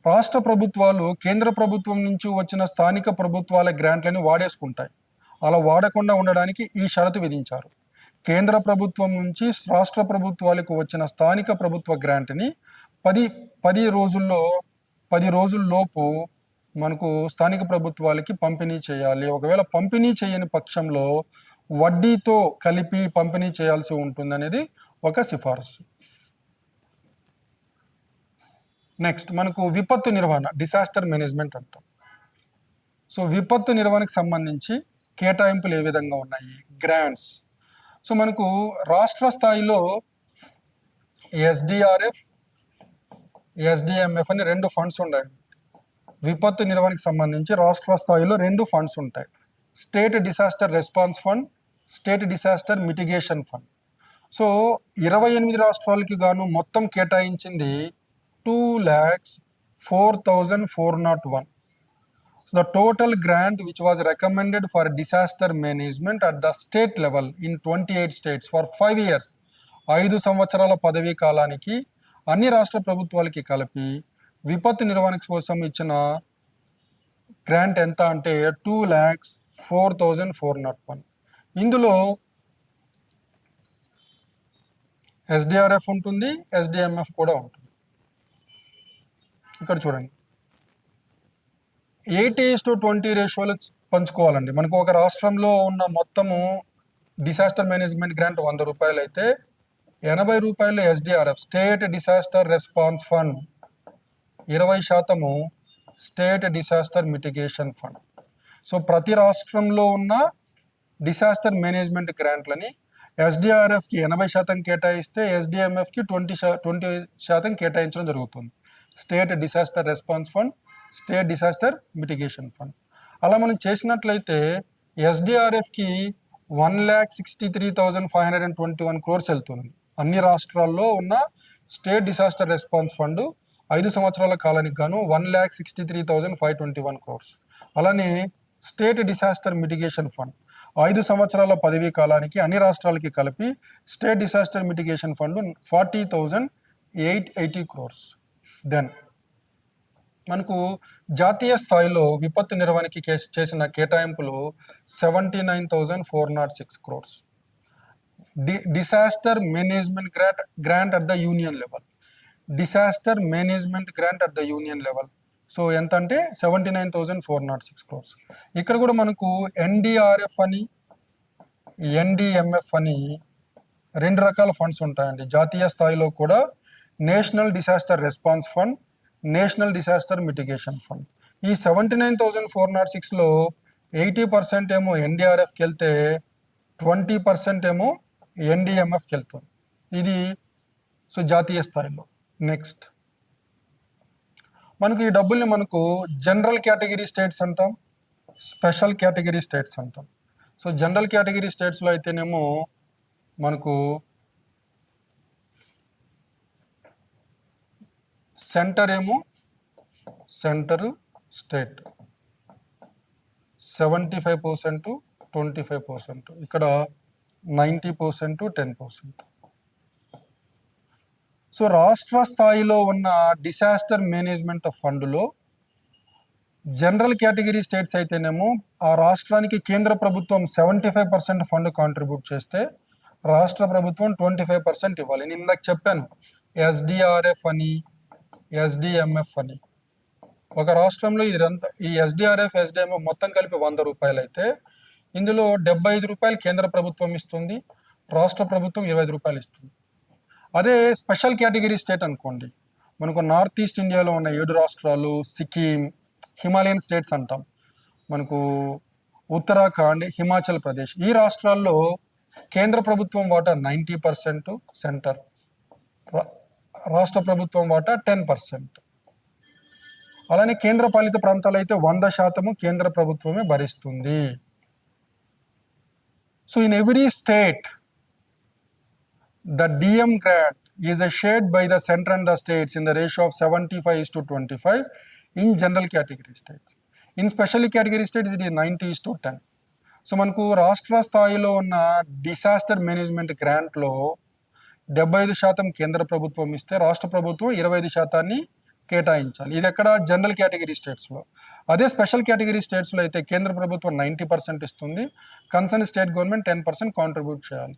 రాష్ట్ర ప్రభుత్వాలు కేంద్ర ప్రభుత్వం నుంచి వచ్చిన స్థానిక ప్రభుత్వాల గ్రాంట్లను వాడేసుకుంటాయి. అలా వాడకుండా ఉండడానికి ఈ షరతు విధించారు. కేంద్ర ప్రభుత్వం నుంచి రాష్ట్ర ప్రభుత్వాలకు వచ్చిన స్థానిక ప్రభుత్వ గ్రాంట్ని 10 రోజుల్లోపు మనకు స్థానిక ప్రభుత్వాలకి పంపిణీ చేయాలి. ఒకవేళ పంపిణీ చేయని పక్షంలో వడ్డీతో కలిపి పంపిణీ చేయాల్సి ఉంటుంది అనేది ఒక సిఫార్సు. నెక్స్ట్ మనకు విపత్తు నిర్వహణ, డిసాస్టర్ మేనేజ్మెంట్ అంటాం. సో విపత్తు నిర్వహణకు సంబంధించి కేటాయింపులు ఏ విధంగా ఉన్నాయి? గ్రాంట్స్. సో మనకు రాష్ట్ర స్థాయిలో SDRF, SDMF అని 2 ఫండ్స్ ఉన్నాయి. విపత్తు నిర్వహణకు సంబంధించి రాష్ట్ర స్థాయిలో 2 ఫండ్స్ ఉంటాయి. State disaster response fund, state disaster mitigation fund. So 28 రాష్ట్రాలకి గాను మొత్తం కేటాయించింది 2,04,401. The total grant which was recommended for disaster management at the state level in 28 states for 5 years, 5 సంవత్సరాల పదవీ కాలానికి అన్ని రాష్ట్ర ప్రభుత్వాలకి కలిపి విపత్తు నిర్వహణ కోసం ఇచ్చిన గ్రాంట్ ఎంత అంటే 2,04,401. ఇందులో SDRF ఉంటుంది, SDMF కూడా ఉంటుంది. ఇక్కడ చూడండి 80:20 రేషియోలో పంచుకోవాలండి. మనకు ఒక రాష్ట్రంలో ఉన్న మొత్తము డిసాస్టర్ మేనేజ్మెంట్ గ్రాంట్ 100 రూపాయలు అయితే 80 రూపాయలు SDRF, state disaster response fund, 20% state disaster mitigation fund. So ప్రతి రాష్ట్రంలో ఉన్న డిసాస్టర్ మేనేజ్మెంట్ గ్రాంట్లని ఎస్డిఆర్ఎఫ్కి 80% కేటాయిస్తే ఎస్డిఎంఎఫ్కి 20% కేటాయించడం జరుగుతుంది. State disaster response fund, state disaster mitigation fund. అలా మనం చేసినట్లయితే ఎస్డిఆర్ఎఫ్కి 1,63,521 crores వెళ్తుంది. అన్ని రాష్ట్రాల్లో ఉన్న స్టేట్ డిసాస్టర్ రెస్పాన్స్ ఫండ్ 5 సంవత్సరాల కాలానికి గాను 1,63,521 crores. అలానే స్టేట్ డిసాస్టర్ మిటిగేషన్ ఫండ్ 5 సంవత్సరాల పదవీ కాలానికి అన్ని రాష్ట్రాలకి కలిపి state disaster mitigation fund 40,880 crores. Then మనకు జాతీయ స్థాయిలో విపత్తు నిర్వహణకి చేసిన కేటాయింపులు 79,406 crores. Disaster management grant at the union level, disaster management grant at the union level. So ఎంత అంటే 79,406 crores. ఇక్కడ కూడా మనకు ఎన్డీఆర్ఎఫ్ అని ఎన్డీఎంఎఫ్ అని 2 రకాల ఫండ్స్ ఉంటాయండి. జాతీయ స్థాయిలో కూడా national disaster response fund, national disaster mitigation fund. ఈ 79,406లో 80% ఏమో ఎన్డీఆర్ఎఫ్కి వెళ్తే 20% ఏమో ఎన్డీఎంఎఫ్కి వెళ్తుంది. ఇది సో జాతీయ స్థాయిలో. నెక్స్ట్ మనకు ఈ డబ్బుల్ని మనకు జనరల్ కేటగిరీ స్టేట్స్ అంటాం, స్పెషల్ కేటగిరీ స్టేట్స్ అంటాం. సో జనరల్ కేటగిరీ స్టేట్స్లో అయితేనేమో మనకు సెంటర్ ఏమో సెంటర్ స్టేట్ 75%, 25%, ఇక్కడ 90%, 10%. సో రాష్ట్ర స్థాయిలో ఉన్న డిసాస్టర్ మేనేజ్మెంట్ ఫండ్లో జనరల్ కేటగిరీ స్టేట్స్ అయితేనేమో ఆ రాష్ట్రానికి కేంద్ర ప్రభుత్వం 75% ఫండ్ కాంట్రిబ్యూట్ చేస్తే రాష్ట్ర ప్రభుత్వం 25% ఇవ్వాలి. నేను ఇందాక చెప్పాను ఎస్డిఆర్ఎఫ్ అని, ఎస్డిఎంఎఫ్ అని. ఒక రాష్ట్రంలో ఇదంతా ఈ ఎస్డిఆర్ఎఫ్, ఎస్డిఎంఎఫ్ మొత్తం కలిపి 100 రూపాయలు అయితే ఇందులో 75 రూపాయలు కేంద్ర ప్రభుత్వం ఇస్తుంది, రాష్ట్ర ప్రభుత్వం 25 రూపాయలు ఇస్తుంది. అదే స్పెషల్ కేటగిరీ స్టేట్ అనుకోండి, మనకు నార్త్ ఈస్ట్ ఇండియాలో ఉన్న 7 రాష్ట్రాలు, సిక్కిం, హిమాలయన్ స్టేట్స్ అంటాం, మనకు ఉత్తరాఖండ్, హిమాచల్ ప్రదేశ్, ఈ రాష్ట్రాల్లో కేంద్ర ప్రభుత్వం వాటా 90%, సెంటర్ రాష్ట్ర ప్రభుత్వం వాటా 10%. అలానే కేంద్ర పాలిత ప్రాంతాలు అయితే 100% కేంద్ర ప్రభుత్వమే భరిస్తుంది. So in every state the DM grant is shared by the center and the states in the ratio of 75:25 in general category states. In special category states it is 90:10. So మనకు రాష్ట్ర స్థాయిలో ఉన్న డిసాస్టర్ మేనేజ్మెంట్ గ్రాంట్లో 75% కేంద్ర ప్రభుత్వం ఇస్తే రాష్ట్ర ప్రభుత్వం 25% కేటాయించాలి. ఇది ఎక్కడ జనరల్ కేటగిరీ స్టేట్స్లో. అదే స్పెషల్ కేటగిరీ స్టేట్స్లో అయితే కేంద్ర ప్రభుత్వం 90% ఇస్తుంది, కన్సర్న్ స్టేట్ గవర్నమెంట్ 10% కాంట్రిబ్యూట్ చేయాలి.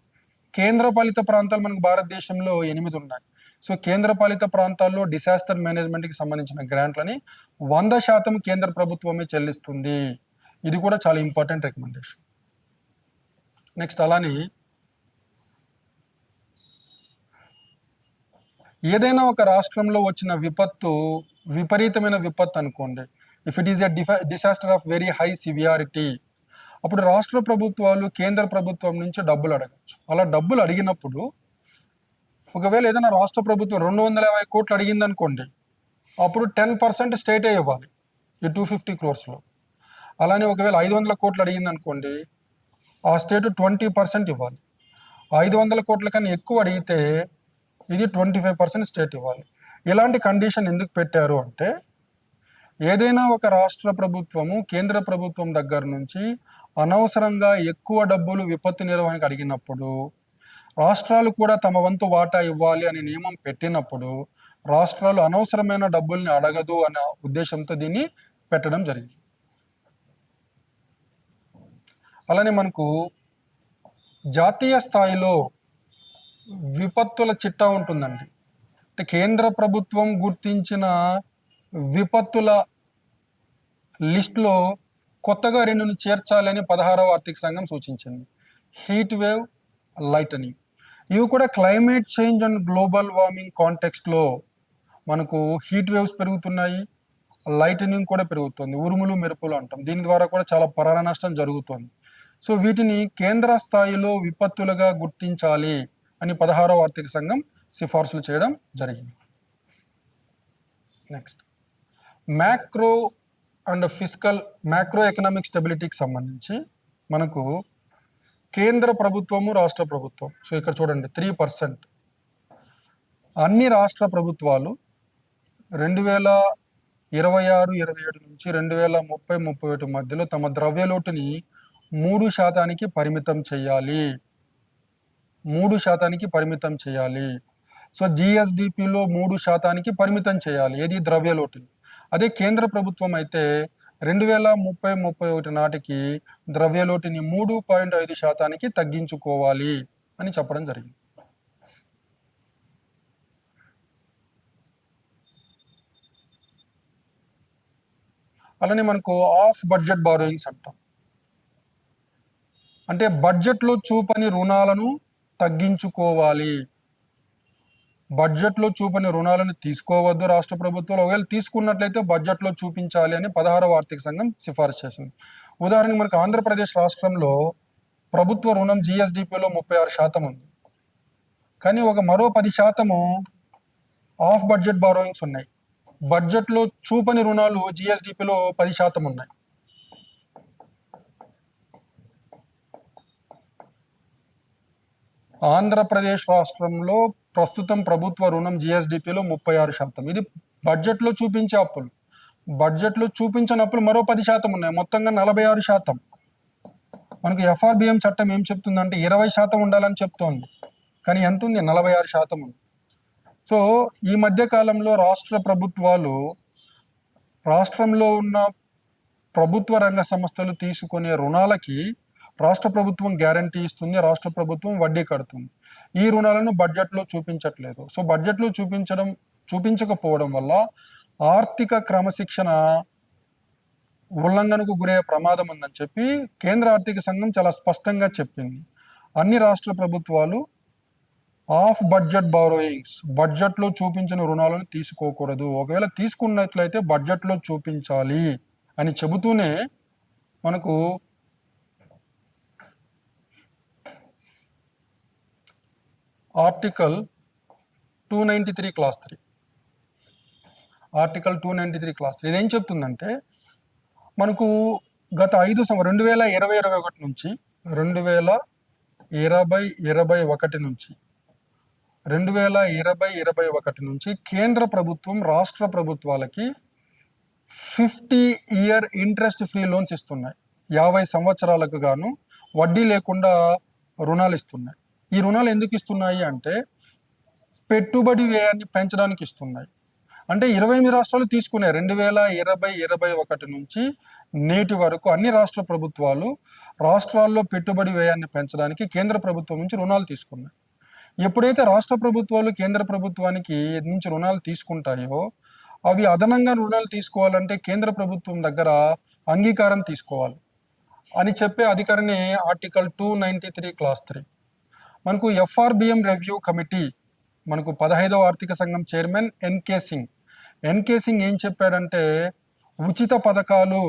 కేంద్ర పాలిత ప్రాంతాలు మనకు భారతదేశంలో 8 ఉన్నాయి. సో కేంద్ర పాలిత ప్రాంతాల్లో డిసాస్టర్ మేనేజ్మెంట్కి సంబంధించిన గ్రాంట్లని 100% కేంద్ర ప్రభుత్వమే చెల్లిస్తుంది. ఇది కూడా చాలా ఇంపార్టెంట్ రికమెండేషన్. నెక్స్ట్ అలానే ఏదైనా ఒక రాష్ట్రంలో వచ్చిన విపత్తు విపరీతమైన విపత్తు అనుకోండి, if it is a disaster of very high severity, అప్పుడు రాష్ట్ర ప్రభుత్వాలు కేంద్ర ప్రభుత్వం నుంచి డబ్బులు అడగచ్చు. అలా డబ్బులు అడిగినప్పుడు ఒకవేళ ఏదైనా రాష్ట్ర ప్రభుత్వం 250 కోట్లు అడిగింది అనుకోండి, అప్పుడు 10% స్టేటే ఇవ్వాలి ఈ 250 crores. అలానే ఒకవేళ 500 కోట్లు అడిగింది అనుకోండి, ఆ స్టేట్ 20% ఇవ్వాలి. 500 కోట్ల కన్నా ఎక్కువ అడిగితే ఇది 25% స్టేట్ ఇవ్వాలి. ఇలాంటి కండిషన్ ఎందుకు పెట్టారు అంటే, ఏదైనా ఒక రాష్ట్ర ప్రభుత్వము కేంద్ర ప్రభుత్వం దగ్గర నుంచి అనవసరంగా ఎక్కువ డబ్బులు విపత్తు నిర్వహణకు అడిగినప్పుడు రాష్ట్రాలు కూడా తమ వంతు వాటా ఇవ్వాలి అనే నియమం పెట్టినప్పుడు రాష్ట్రాలు అనవసరమైన డబ్బుల్ని అడగదు అనే ఉద్దేశంతో దీన్ని పెట్టడం జరిగింది. అలానే మనకు జాతీయ స్థాయిలో విపత్తుల చిట్టా ఉంటుందండి. అంటే కేంద్ర ప్రభుత్వం గుర్తించిన విపత్తుల లిస్టులో కొత్తగా 2ని చేర్చాలని 16వ ఆర్థిక సంఘం సూచించింది. Heat wave, lightning. ఇవి కూడా climate change and global warming కాంటెక్స్ట్లో మనకు హీట్ వేవ్స్ పెరుగుతున్నాయి, లైటనింగ్ కూడా పెరుగుతుంది, ఉరుములు మెరుపులు అంటాం. దీని ద్వారా కూడా చాలా ప్రాణ నష్టం జరుగుతుంది. సో వీటిని కేంద్ర స్థాయిలో విపత్తులుగా గుర్తించాలి అని 16వ ఆర్థిక సంఘం సిఫార్సులు చేయడం జరిగింది. Next, macro and fiscal macro economic స్టెబిలిటీకి సంబంధించి మనకు కేంద్ర ప్రభుత్వము రాష్ట్ర ప్రభుత్వం, సో ఇక్కడ చూడండి 3%. అన్ని రాష్ట్ర ప్రభుత్వాలు 2026-27 నుంచి 2030-31 మధ్యలో తమ ద్రవ్యలోటుని 3% పరిమితం చేయాలి. 3% పరిమితం చేయాలి. సో జిఎస్డిపిలో 3% పరిమితం చేయాలి, ఏది ద్రవ్యలోటుని. అదే కేంద్ర ప్రభుత్వం అయితే 2030-31 నాటికి ద్రవ్యలోటుని 3.5% తగ్గించుకోవాలి అని చెప్పడం జరిగింది. అలానే మనకు ఆఫ్ బడ్జెట్ బారోయింగ్స్ అంటాం. అంటే బడ్జెట్లో చూపని రుణాలను తగ్గించుకోవాలి. బడ్జెట్లో చూపని రుణాలను తీసుకోవద్దు రాష్ట్ర ప్రభుత్వాలు. ఒకవేళ తీసుకున్నట్లయితే బడ్జెట్లో చూపించాలి అని 16వ ఆర్థిక సంఘం సిఫారసు చేసింది. ఉదాహరణకు మనకు ఆంధ్రప్రదేశ్ రాష్ట్రంలో ప్రభుత్వ రుణం జిఎస్డిపిలో 36% ఉంది, కానీ మరో 10% ఆఫ్ బడ్జెట్ బారోయింగ్స్ ఉన్నాయి. బడ్జెట్లో చూపని రుణాలు జిఎస్డిపిలో 10% ఉన్నాయి. ఆంధ్రప్రదేశ్ రాష్ట్రంలో ప్రస్తుతం ప్రభుత్వ రుణం జిఎస్డిపిలో 36%. ఇది బడ్జెట్లో చూపించే అప్పులు. బడ్జెట్లో చూపించిన అప్పులు మరో 10% ఉన్నాయి, మొత్తంగా 46%. మనకు ఎఫ్ఆర్బిఎం చట్టం ఏం చెప్తుందంటే 20% ఉండాలని చెప్తోంది, కానీ ఎంత ఉంది? 46% ఉంది. సో ఈ మధ్య కాలంలో రాష్ట్ర ప్రభుత్వాలు రాష్ట్రంలో ఉన్న ప్రభుత్వ రంగ సంస్థలు తీసుకునే రుణాలకి రాష్ట్ర ప్రభుత్వం గ్యారంటీ ఇస్తుంది, రాష్ట్ర ప్రభుత్వం వడ్డీ కడుతుంది. ఈ రుణాలను బడ్జెట్లో చూపించట్లేదు. సో బడ్జెట్లో చూపించకపోవడం వల్ల ఆర్థిక క్రమశిక్షణ ఉల్లంఘనకు గురయ్యే ప్రమాదం ఉందని చెప్పి కేంద్ర ఆర్థిక సంఘం చాలా స్పష్టంగా చెప్పింది. అన్ని రాష్ట్ర ప్రభుత్వాలు ఆఫ్ బడ్జెట్ బారోయింగ్స్, బడ్జెట్లో చూపించిన రుణాలను తీసుకోకూడదు. ఒకవేళ తీసుకున్నట్లయితే బడ్జెట్లో చూపించాలి అని చెబుతూనే మనకు ఆర్టికల్ 293 క్లాస్ 3 ఆర్టికల్ 293 క్లాస్ 3 ఇదేం చెప్తుందంటే మనకు గత 2021 నుంచి 2021 నుంచి కేంద్ర ప్రభుత్వం రాష్ట్ర ప్రభుత్వాలకి 50-year ఇంట్రెస్ట్ ఫ్రీ లోన్స్ ఇస్తున్నాయి. 50 సంవత్సరాలకు గాను వడ్డీ లేకుండా రుణాలు ఇస్తున్నాయి. ఈ రుణాలు ఎందుకు ఇస్తున్నాయి అంటే పెట్టుబడి వ్యయాన్ని పెంచడానికి ఇస్తున్నాయి. అంటే 28 రాష్ట్రాలు తీసుకున్నాయి. 2020-21 నుంచి నేటి వరకు అన్ని రాష్ట్ర ప్రభుత్వాలు రాష్ట్రాల్లో పెట్టుబడి వ్యయాన్ని పెంచడానికి కేంద్ర ప్రభుత్వం నుంచి రుణాలు తీసుకున్నాయి. ఎప్పుడైతే రాష్ట్ర ప్రభుత్వాలు కేంద్ర ప్రభుత్వానికి నుంచి రుణాలు తీసుకుంటాయో అవి అదనంగా రుణాలు తీసుకోవాలంటే కేంద్ర ప్రభుత్వం దగ్గర అంగీకారం తీసుకోవాలి అని చెప్పే అధికారిని ఆర్టికల్ 293 క్లాస్ 3. మనకు ఎఫ్ఆర్బిఎం రివ్యూ కమిటీ, మనకు 15వ ఆర్థిక సంఘం చైర్మన్ ఎన్కే సింగ్ ఏం చెప్పాడంటే ఉచిత పథకాలు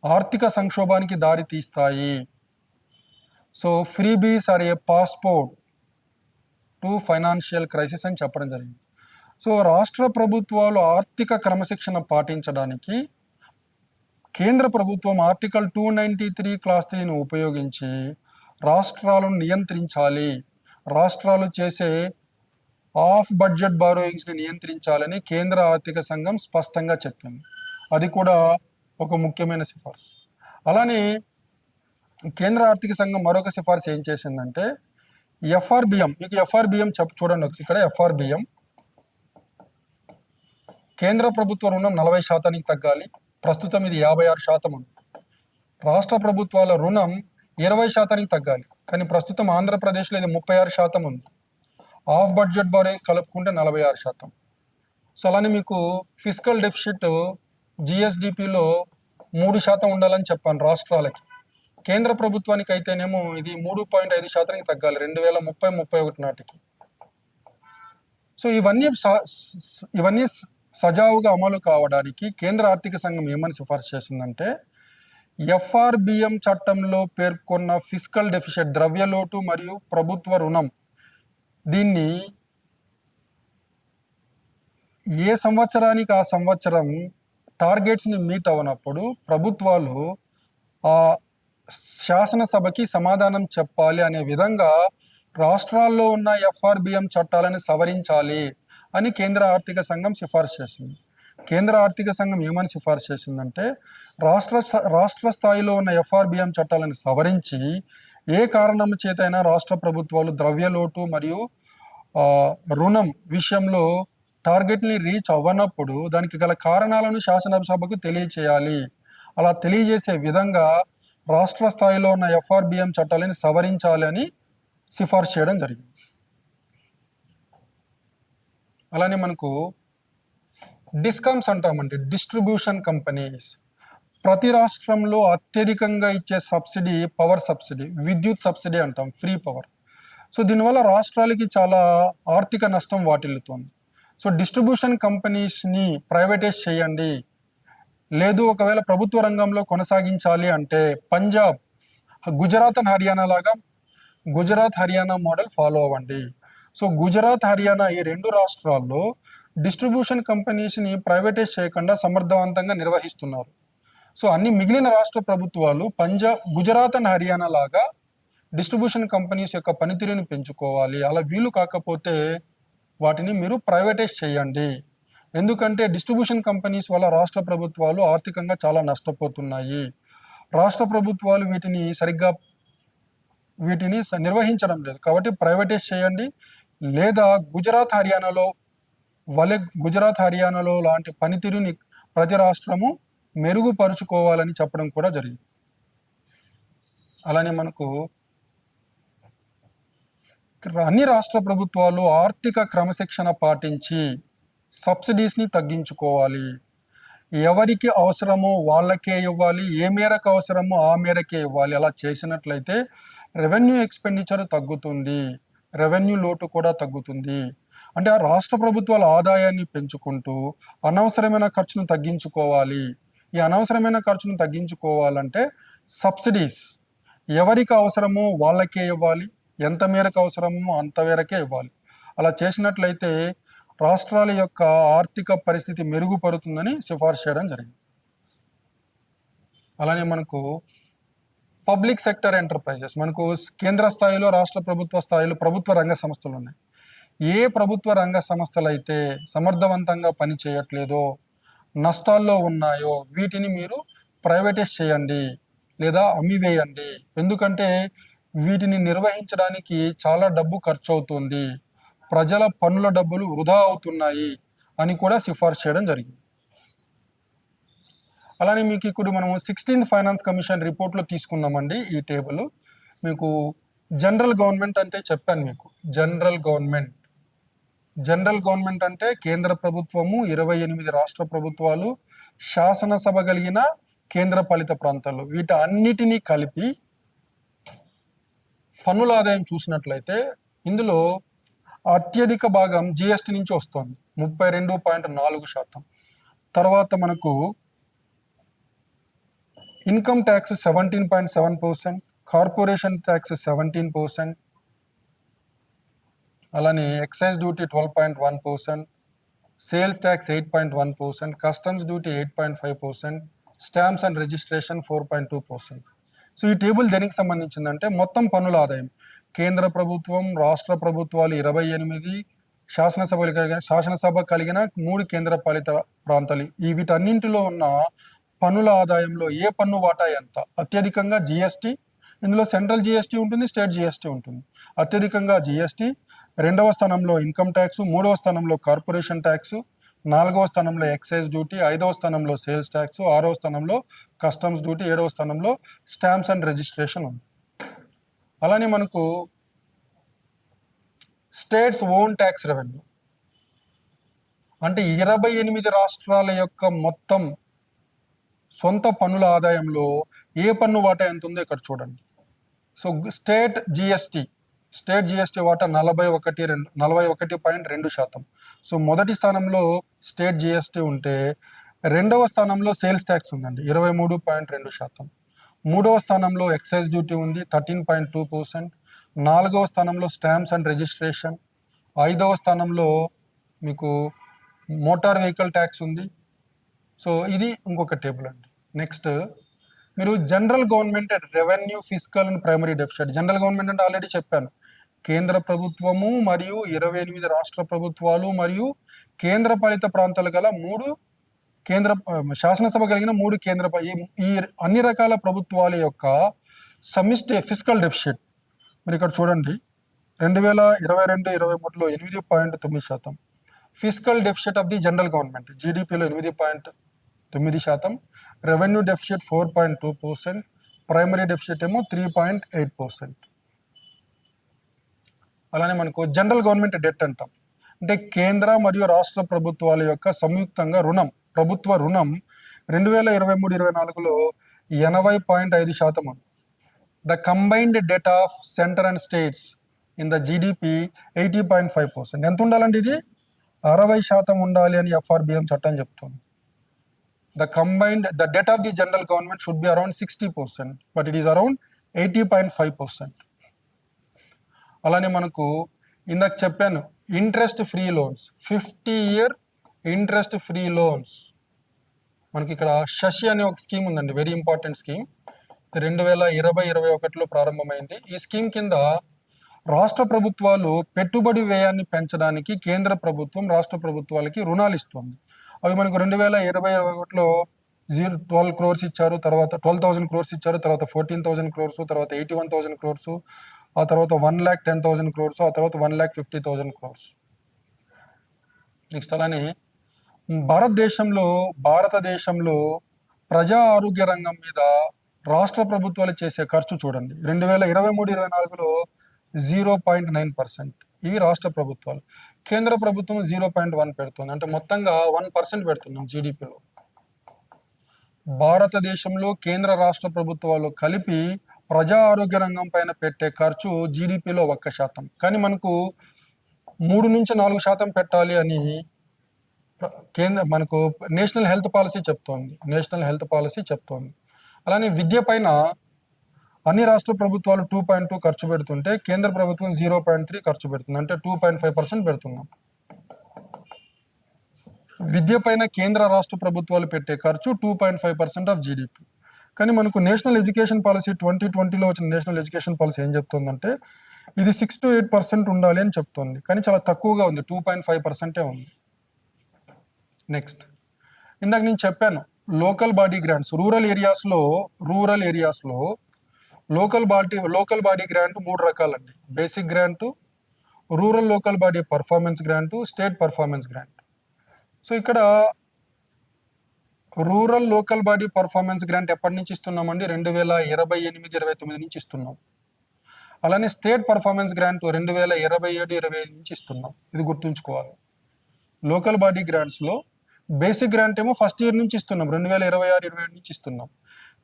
ఆర్థిక సంక్షోభానికి దారి తీస్తాయి. So freebies are a passport to financial crisis అని చెప్పడం జరిగింది. సో రాష్ట్ర ప్రభుత్వాలు ఆర్థిక క్రమశిక్షణ పాటించడానికి కేంద్ర ప్రభుత్వం ఆర్టికల్ 293 క్లాస్ 3ను ఉపయోగించి రాష్ట్రాలను నియంత్రించాలి, రాష్ట్రాలు చేసే ఆఫ్ బడ్జెట్ బారోయింగ్స్ని నియంత్రించాలని కేంద్ర ఆర్థిక సంఘం స్పష్టంగా చెప్పింది. అది కూడా ఒక ముఖ్యమైన సిఫార్సు. అలానే కేంద్ర ఆర్థిక సంఘం మరొక సిఫార్సు ఏం చేసిందంటే ఎఫ్ఆర్బిఎం, మీకు ఎఫ్ఆర్బిఎం చూడండి ఇక్కడ ఎఫ్ఆర్బిఎం కేంద్ర ప్రభుత్వ రుణం 40% తగ్గాలి. ప్రస్తుతం ఇది 56% ఉంది. రాష్ట్ర ప్రభుత్వాల రుణం 20% తగ్గాలి, కానీ ప్రస్తుతం ఆంధ్రప్రదేశ్లో ఇది 36% ఉంది. ఆఫ్ బడ్జెట్ బారోయింగ్స్ కలుపుకుంటే 46%. సో అలానే మీకు ఫిస్కల్ డెఫిసిట్ జిఎస్డిపిలో 3% ఉండాలని చెప్పాను రాష్ట్రాలకి. కేంద్ర ప్రభుత్వానికి అయితేనేమో ఇది 3.5% తగ్గాలి 2030-31 నాటికి. సో ఇవన్నీ సజావుగా అమలు కావడానికి కేంద్ర ఆర్థిక సంఘం ఏమని సిఫార్సు చేసిందంటే, ఎఫ్ఆర్బిఎం చట్టంలో పేర్కొన్న ఫిస్కల్ డెఫిషిట్, ద్రవ్యలోటు మరియు ప్రభుత్వ రుణం, దీన్ని ఏ సంవత్సరానికి ఆ సంవత్సరం టార్గెట్స్ని మీట్ అవనప్పుడు ప్రభుత్వాలు ఆ శాసనసభకి సమాధానం చెప్పాలి అనే విధంగా రాష్ట్రాల్లో ఉన్న ఎఫ్ఆర్బిఎం చట్టాలను సవరించాలి అని కేంద్ర ఆర్థిక సంఘం సిఫార్సు చేసింది. కేంద్ర ఆర్థిక సంఘం ఏమని సిఫార్సు చేసిందంటే, రాష్ట్ర స్థాయిలో ఉన్న ఎఫ్ఆర్బిఎం చట్టాలను సవరించి ఏ కారణం చేతైనా రాష్ట్ర ప్రభుత్వాలు ద్రవ్యలోటు మరియు రుణం విషయంలో టార్గెట్ని రీచ్ అవ్వనప్పుడు దానికి గల కారణాలను శాసనసభకు తెలియచేయాలి. అలా తెలియజేసే విధంగా రాష్ట్ర స్థాయిలో ఉన్న ఎఫ్ఆర్బిఎం చట్టాలను సవరించాలి అని సిఫార్సు చేయడం జరిగింది. అలానే మనకు డిస్కమ్స్ అంటామండి, డిస్ట్రిబ్యూషన్ కంపెనీస్. ప్రతి రాష్ట్రంలో అత్యధికంగా ఇచ్చే సబ్సిడీ పవర్ సబ్సిడీ, విద్యుత్ సబ్సిడీ అంటాం, ఫ్రీ పవర్. సో దీనివల్ల రాష్ట్రాలకి చాలా ఆర్థిక నష్టం వాటిల్లుతోంది. సో డిస్ట్రిబ్యూషన్ కంపెనీస్ని ప్రైవేటైజ్ చేయండి, లేదు ఒకవేళ ప్రభుత్వ రంగంలో కొనసాగించాలి అంటే పంజాబ్, గుజరాత్ అండ్ హర్యానా లాగా గుజరాత్ హర్యానా మోడల్ ఫాలో అవ్వండి. సో గుజరాత్ హర్యానా ఈ రెండు రాష్ట్రాల్లో డిస్ట్రిబ్యూషన్ కంపెనీస్ని ప్రైవేటైజ్ చేయకుండా సమర్థవంతంగా నిర్వహిస్తున్నారు. సో అన్ని మిగిలిన రాష్ట్ర ప్రభుత్వాలు గుజరాత్ అండ్ హర్యానా లాగా డిస్ట్రిబ్యూషన్ కంపెనీస్ యొక్క పనితీరుని పెంచుకోవాలి. అలా వీలు కాకపోతే వాటిని మీరు ప్రైవేటైజ్ చేయండి. ఎందుకంటే డిస్ట్రిబ్యూషన్ కంపెనీస్ వల్ల రాష్ట్ర ప్రభుత్వాలు ఆర్థికంగా చాలా నష్టపోతున్నాయి. రాష్ట్ర ప్రభుత్వాలు వీటిని నిర్వహించడం లేదు. కాబట్టి ప్రైవేటైజ్ చేయండి, లేదా గుజరాత్ హర్యానాలో లాంటి పనితీరుని ప్రతి రాష్ట్రము మెరుగుపరుచుకోవాలని చెప్పడం కూడా జరిగింది. అలానే మనకు అన్ని రాష్ట్ర ప్రభుత్వాలు ఆర్థిక క్రమశిక్షణ పాటించి సబ్సిడీస్ని తగ్గించుకోవాలి. ఎవరికి అవసరమో వాళ్ళకే ఇవ్వాలి, ఏ మేరకు అవసరమో ఆ మేరకే ఇవ్వాలి. అలా చేసినట్లయితే రెవెన్యూ ఎక్స్పెండిచర్ తగ్గుతుంది, రెవెన్యూ లోటు కూడా తగ్గుతుంది. అంటే ఆ రాష్ట్ర ప్రభుత్వాల ఆదాయాన్ని పెంచుకుంటూ అనవసరమైన ఖర్చును తగ్గించుకోవాలి. ఈ అనవసరమైన ఖర్చును తగ్గించుకోవాలంటే సబ్సిడీస్ ఎవరికి అవసరమో వాళ్ళకే ఇవ్వాలి, ఎంత మేరకు అవసరమో అంత మేరకే ఇవ్వాలి. అలా చేసినట్లయితే రాష్ట్రాల యొక్క ఆర్థిక పరిస్థితి మెరుగుపడుతుందని సిఫార్సు చేయడం జరిగింది. అలానే మనకు పబ్లిక్ సెక్టర్ ఎంటర్ప్రైజెస్, మనకు కేంద్ర స్థాయిలో, రాష్ట్ర ప్రభుత్వ స్థాయిలో ప్రభుత్వ రంగ సంస్థలు ఉన్నాయి. ఏ ప్రభుత్వ రంగ సంస్థలు అయితే సమర్థవంతంగా పని చేయట్లేదో, నష్టాల్లో ఉన్నాయో వీటిని మీరు ప్రైవేటైజ్ చేయండి లేదా అమ్మివేయండి. ఎందుకంటే వీటిని నిర్వహించడానికి చాలా డబ్బు ఖర్చు అవుతుంది, ప్రజల పన్నుల డబ్బులు వృధా అవుతున్నాయి అని కూడా సిఫార్సు చేయడం జరిగింది. అలానే మీకు ఇప్పుడు మనము 16th ఫైనాన్స్ కమిషన్ రిపోర్ట్లో తీసుకున్నామండి ఈ టేబుల్. మీకు జనరల్ గవర్నమెంట్ అంటే చెప్పాను మీకు. జనరల్ గవర్నమెంట్ అంటే కేంద్ర ప్రభుత్వము, 28 రాష్ట్ర ప్రభుత్వాలు, శాసనసభ కలిగిన కేంద్ర పాలిత ప్రాంతాలు, వీటన్నిటినీ కలిపి పన్నుల ఆదాయం చూసినట్లయితే ఇందులో అత్యధిక భాగం జిఎస్టీ నుంచి వస్తుంది, 32.4%. తర్వాత మనకు ఇన్కమ్ ట్యాక్స్ 17.7%, కార్పొరేషన్ ట్యాక్స్ 17%, అలానే excise duty 12.1%, sales tax 8.1%, customs duty 8.5%, stamps and registration 4.2%. So ఈ టేబుల్ దేనికి సంబంధించిందంటే మొత్తం పన్నుల ఆదాయం కేంద్ర ప్రభుత్వం, రాష్ట్ర ప్రభుత్వాలు 28, శాసనసభ కలిగిన 3 కేంద్ర పాలిత ప్రాంతాలు, వీటన్నింటిలో ఉన్న పన్నుల ఆదాయంలో ఏ పన్ను వాటా ఎంత. అత్యధికంగా జిఎస్టీ, ఇందులో సెంట్రల్ జిఎస్టీ ఉంటుంది, స్టేట్ జిఎస్టీ ఉంటుంది. అత్యధికంగా జిఎస్టీ, 2వ స్థానంలో ఇన్కమ్ ట్యాక్స్, 3వ స్థానంలో కార్పొరేషన్ ట్యాక్స్, 4వ స్థానంలో ఎక్సైజ్ డ్యూటీ, 5వ స్థానంలో సేల్స్ ట్యాక్స్, 6వ స్థానంలో కస్టమ్స్ డ్యూటీ, 7వ స్థానంలో స్టాంప్స్ అండ్ రిజిస్ట్రేషన్ ఉంది. అలానే మనకు స్టేట్స్ ఓన్ ట్యాక్స్ రెవెన్యూ అంటే 28 రాష్ట్రాల యొక్క మొత్తం సొంత పన్నుల ఆదాయంలో ఏ పన్ను వాటా ఎంత ఉందో ఇక్కడ చూడండి. So state GST state GST వాటా 41.2%. సో మొదటి స్థానంలో స్టేట్ జిఎస్టీ ఉంటే రెండవ స్థానంలో సేల్స్ ట్యాక్స్ ఉందండి 23.2%. మూడవ స్థానంలో ఎక్సైజ్ డ్యూటీ ఉంది 13.2%. నాలుగవ స్థానంలో స్టాంప్స్ అండ్ రిజిస్ట్రేషన్. ఐదవ స్థానంలో మీకు మోటార్ వెహికల్ ట్యాక్స్ ఉంది. సో ఇది ఇంకొక టేబుల్ అండి. నెక్స్ట్ మీరు general government revenue, fiscal and primary deficit. General government అంటే ఆల్రెడీ చెప్పాను, కేంద్ర ప్రభుత్వము మరియు 28 రాష్ట్ర ప్రభుత్వాలు మరియు కేంద్ర పాలిత ప్రాంతాలు గల శాసనసభ కలిగిన 3 కేంద్ర ఈ అన్ని రకాల ప్రభుత్వాల యొక్క సమిష్టి ఫిస్కల్ డెఫిసిట్. మీరు ఇక్కడ చూడండి 2022-23లో 8.9%. Fiscal deficit of the general government జీడిపిలో 8.9%. Revenue deficit 4.2%. ప్రైమరీ డెఫిసిట్ ఏమో 3.8%. అలానే మనకు జనరల్ గవర్నమెంట్ డెట్ అంటాం. అంటే కేంద్ర మరియు రాష్ట్ర ప్రభుత్వాల యొక్క సంయుక్తంగా ప్రభుత్వ రుణం 2023-24లో 80.5% ఉంది. The combined det of centre and states in the GDP 80.5%. ఎంత ఉండాలండి? ఇది 60% ఉండాలి అని FRBM చట్టం చెప్తుంది. the debt of the general government should be around 60%, but it is around 80.5%. అలానే మనకు ఇందాక చెప్పాను interest free loans, 50-year interest free loans. మనకి ఇక్కడ శశి అనే ఒక స్కీమ్ ఉందండి, వెరీ ఇంపార్టెంట్ స్కీమ్. 2020-21లో ప్రారంభమైంది. ఈ స్కీమ్ కింద రాష్ట్ర ప్రభుత్వాలు పెట్టుబడి వ్యయాన్ని పెంచడానికి కేంద్ర ప్రభుత్వం రాష్ట్ర ప్రభుత్వాలకి రుణాలు ఇస్తుంది. అవి మనకు 2020-21లో 12 crores ఇచ్చారు, తర్వాత 12,000 crores ఇచ్చారు, తర్వాత 14,000 crores, తర్వాత 81,000 crores, ఆ తర్వాత 1,10,000 crores, ఆ తర్వాత 1,50,000 crores. నెక్స్ట్ అలానే భారతదేశంలో ప్రజా ఆరోగ్య రంగం మీద రాష్ట్ర ప్రభుత్వాలు చేసే ఖర్చు చూడండి 2023-24లో 0.9%. ఇవి రాష్ట్ర ప్రభుత్వాలు. కేంద్ర ప్రభుత్వం 0.1 పెడుతుంది. అంటే మొత్తంగా 1% పెడుతున్నాం జీడిపిలో. భారతదేశంలో కేంద్ర రాష్ట్ర ప్రభుత్వాలు కలిపి ప్రజా ఆరోగ్య రంగం పైన పెట్టే ఖర్చు జీడిపిలో 1%. కానీ మనకు 3-4% పెట్టాలి అని మనకు నేషనల్ హెల్త్ పాలసీ చెప్తోంది. అలానే విద్య పైన అన్ని రాష్ట్ర ప్రభుత్వాలు 2.2 ఖర్చు పెడుతుంటే కేంద్ర ప్రభుత్వం 0.3 ఖర్చు పెడుతుంది. అంటే 2.5% పెడుతున్నాం. విద్య పైన కేంద్ర రాష్ట్ర ప్రభుత్వాలు పెట్టే ఖర్చు 2.5% ఆఫ్ జీడిపి. కానీ మనకు నేషనల్ ఎడ్యుకేషన్ పాలసీ 2020లో వచ్చిన నేషనల్ ఎడ్యుకేషన్ పాలసీ ఏం చెప్తుందంటే ఇది 6-8% ఉండాలి అని చెప్తుంది. కానీ చాలా తక్కువగా ఉంది, 2.5% ఉంది. నెక్స్ట్ ఇందాక నేను చెప్పాను లోకల్ బాడీ గ్రాంట్స్. రూరల్ ఏరియాస్లో లోకల్ బాడీ గ్రాంట్ 3 రకాలండి. Basic grant, rural local body performance grant, state performance grant. So ఇక్కడ rural local body performance grant ఎప్పటి నుంచి ఇస్తున్నామండి? 2028-29 నుంచి ఇస్తున్నాం. అలానే స్టేట్ పర్ఫార్మెన్స్ గ్రాంట్ 2027-28 నుంచి ఇస్తున్నాం. ఇది గుర్తుంచుకోవాలి. లోకల్ బాడీ గ్రాంట్స్లో బేసిక్ గ్రాంట్ ఏమో ఫస్ట్ ఇయర్ నుంచి ఇస్తున్నాం, 2026-27 నుంచి ఇస్తున్నాం.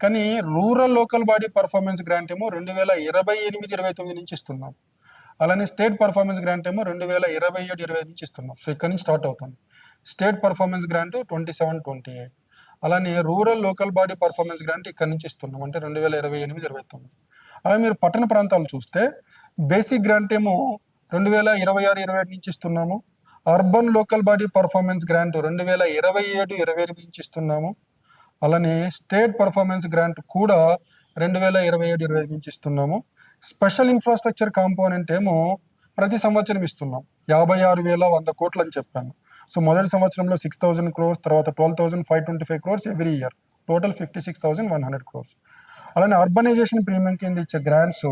కానీ rural local body performance grant ఏమో 2028-29 నుంచి ఇస్తున్నాం. అలానే స్టేట్ పర్ఫార్మెన్స్ గ్రాంట్ ఏమో 2027-28 నుంచి ఇస్తున్నాం. సో ఇక్కడ నుంచి స్టార్ట్ అవుతుంది. State performance grant 27-28. అలానే rural local body performance grant ఇక్కడ నుంచి ఇస్తున్నాం, అంటే 2028-29. అలాగే మీరు పట్టణ ప్రాంతాలు చూస్తే బేసిక్ గ్రాంట్ ఏమో 2026-27 నుంచి ఇస్తున్నాము. Urban local body performance grant 2027-28 నుంచి ఇస్తున్నాము. అలానే స్టేట్ పర్ఫార్మెన్స్ గ్రాంట్ కూడా 2027-28 నుంచి ఇస్తున్నాము. స్పెషల్ ఇన్ఫ్రాస్ట్రక్చర్ కాంపోనెంట్ ఏమో ప్రతి సంవత్సరం ఇస్తున్నాం, 56,100 కోట్లు అని చెప్పాను. సో మొదటి సంవత్సరంలో 6,000 crores, తర్వాత 12,525 crores every year, total 56,100 crores. అలానే అర్బనైజేషన్ ప్రీమియం కింద ఇచ్చే గ్రాంట్స్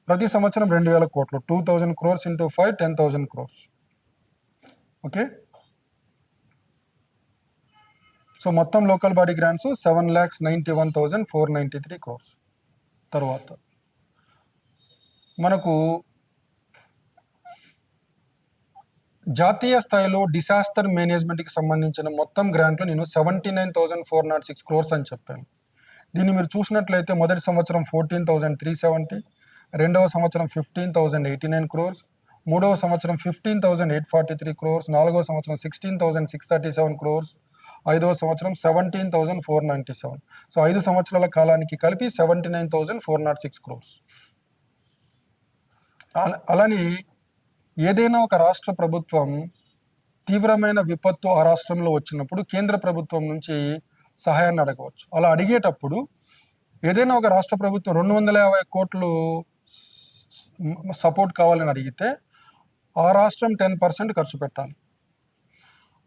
ప్రతి సంవత్సరం 2,000 కోట్లు, 2,000 crores into 5, 10,000 crores. Okay, so మొత్తం లోకల్ బాడీ గ్రాంట్స్ 7,91,493 crores. తర్వాత మనకు జాతీయ స్థాయిలో డిసాస్టర్ మేనేజ్మెంట్కి సంబంధించిన మొత్తం గ్రాంట్లు నేను 79,406 crores అని చెప్పాను. దీన్ని మీరు చూసినట్లయితే మొదటి సంవత్సరం 14,370, రెండవ సంవత్సరం 15,089 crores, మూడవ సంవత్సరం 15,843 crores, నాలుగవ సంవత్సరం 16,637 crores, ఐదవ సంవత్సరం 17,497. సో 5 సంవత్సరాల కాలానికి కలిపి 79,406 crores. అలానే ఏదైనా ఒక రాష్ట్ర ప్రభుత్వం తీవ్రమైన విపత్తు ఆ రాష్ట్రంలో వచ్చినప్పుడు కేంద్ర ప్రభుత్వం నుంచి సహాయాన్ని అడగవచ్చు. అలా అడిగేటప్పుడు ఏదైనా ఒక రాష్ట్ర ప్రభుత్వం 250 కోట్లు సపోర్ట్ కావాలని అడిగితే ఆ రాష్ట్రం 10% ఖర్చు పెట్టాలి.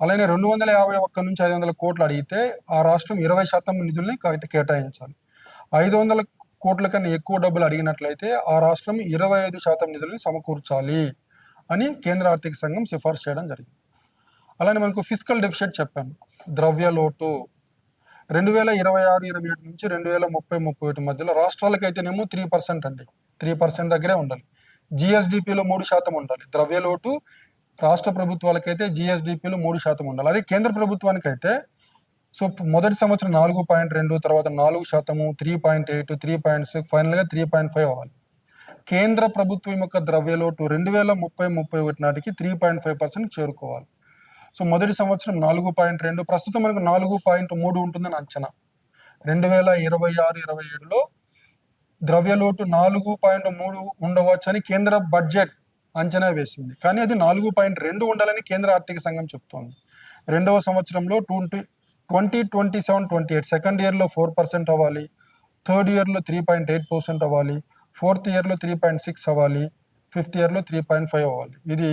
అలానే 251 నుంచి 500 కోట్లు అడిగితే ఆ రాష్ట్రం 20% నిధుల్ని కేటాయించాలి. 500 కోట్ల కన్నా ఎక్కువ డబ్బులు అడిగినట్లయితే ఆ రాష్ట్రం 25% నిధుల్ని సమకూర్చాలి అని కేంద్ర ఆర్థిక సంఘం సిఫార్సు చేయడం జరిగింది. అలానే మనకు ఫిస్కల్ డెఫిసిట్ చెప్పాను, ద్రవ్య లోటు 2026-27 నుంచి 2030-31 మధ్యలో రాష్ట్రాలకైతేనేమో 3% అండి, 3% దగ్గరే ఉండాలి. జిఎస్డిపిలో 3% ఉండాలి. ద్రవ్య లోటు రాష్ట్ర ప్రభుత్వాలకైతే జిఎస్డిపిలో 3% ఉండాలి. అదే కేంద్ర ప్రభుత్వానికి అయితే సో మొదటి సంవత్సరం 4.2, తర్వాత 4%, 3.8, 3.6, ఫైనల్గా 3.5 అవ్వాలి. కేంద్ర ప్రభుత్వం యొక్క ద్రవ్య లోటు 2030-31 నాటికి 3.5% చేరుకోవాలి. సో మొదటి సంవత్సరం 4.2, ప్రస్తుతం మనకు 4.3 ఉంటుందని అంచనా. 2026-27లో ద్రవ్యలోటు 4.3 ఉండవచ్చు అని కేంద్ర బడ్జెట్ అంచనా వేసింది. కానీ అది 4.2 ఉండాలని కేంద్ర ఆర్థిక సంఘం చెప్తోంది. రెండవ సంవత్సరంలో 2027-28 సెకండ్ ఇయర్లో 4% అవ్వాలి, థర్డ్ ఇయర్లో 3.8% అవ్వాలి, ఫోర్త్ ఇయర్లో 3.6 అవ్వాలి, ఫిఫ్త్ ఇయర్లో 3.5 అవ్వాలి. ఇది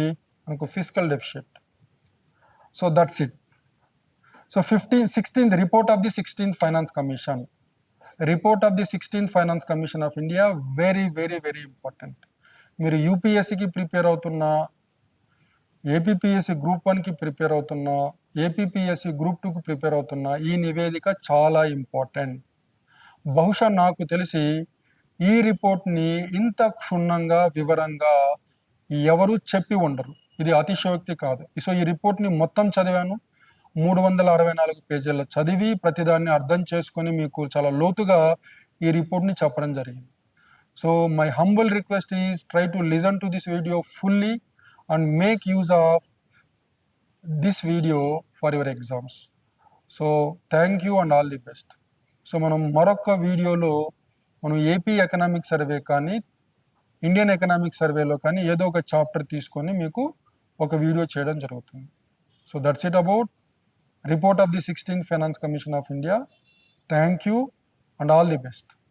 మనకు fiscal deficit. So that's it. So 16th report of the 16th finance commission. Report of the 16th finance commission of India very very very important. మీరు యూపీఎస్సికి ప్రిపేర్ అవుతున్నా, ఏపీపీఎస్సి గ్రూప్ 1కి ప్రిపేర్ అవుతున్నా, ఏపీపీఎస్సి గ్రూప్ 2కి ప్రిపేర్ అవుతున్నా ఈ నివేదిక చాలా ఇంపార్టెంట్. బహుశా నాకు తెలిసి ఈ రిపోర్ట్ని ఇంత క్షుణ్ణంగా వివరంగా ఎవరు చెప్పి ఉండరు. ఇది అతిశయోక్తి కాదు. సో ఈ రిపోర్ట్ని మొత్తం చదివాను, 364 పేజీల్లో చదివి ప్రతిదాన్ని అర్థం చేసుకొని మీకు చాలా లోతుగా ఈ రిపోర్ట్ని చెప్పడం జరిగింది. So my humble request is try to listen to this video fully and make use of this video for your exams. So thank you and all the best. So మనం మరొక వీడియోలో మనం ఏపీ ఎకనామిక్ సర్వే కానీ ఇండియన్ ఎకనామిక్ సర్వేలో కానీ ఏదో ఒక చాప్టర్ తీసుకొని మీకు ఒక వీడియో చేయడం జరుగుతుంది. So that's it about report of the 16th finance commission of India. Thank you and all the best.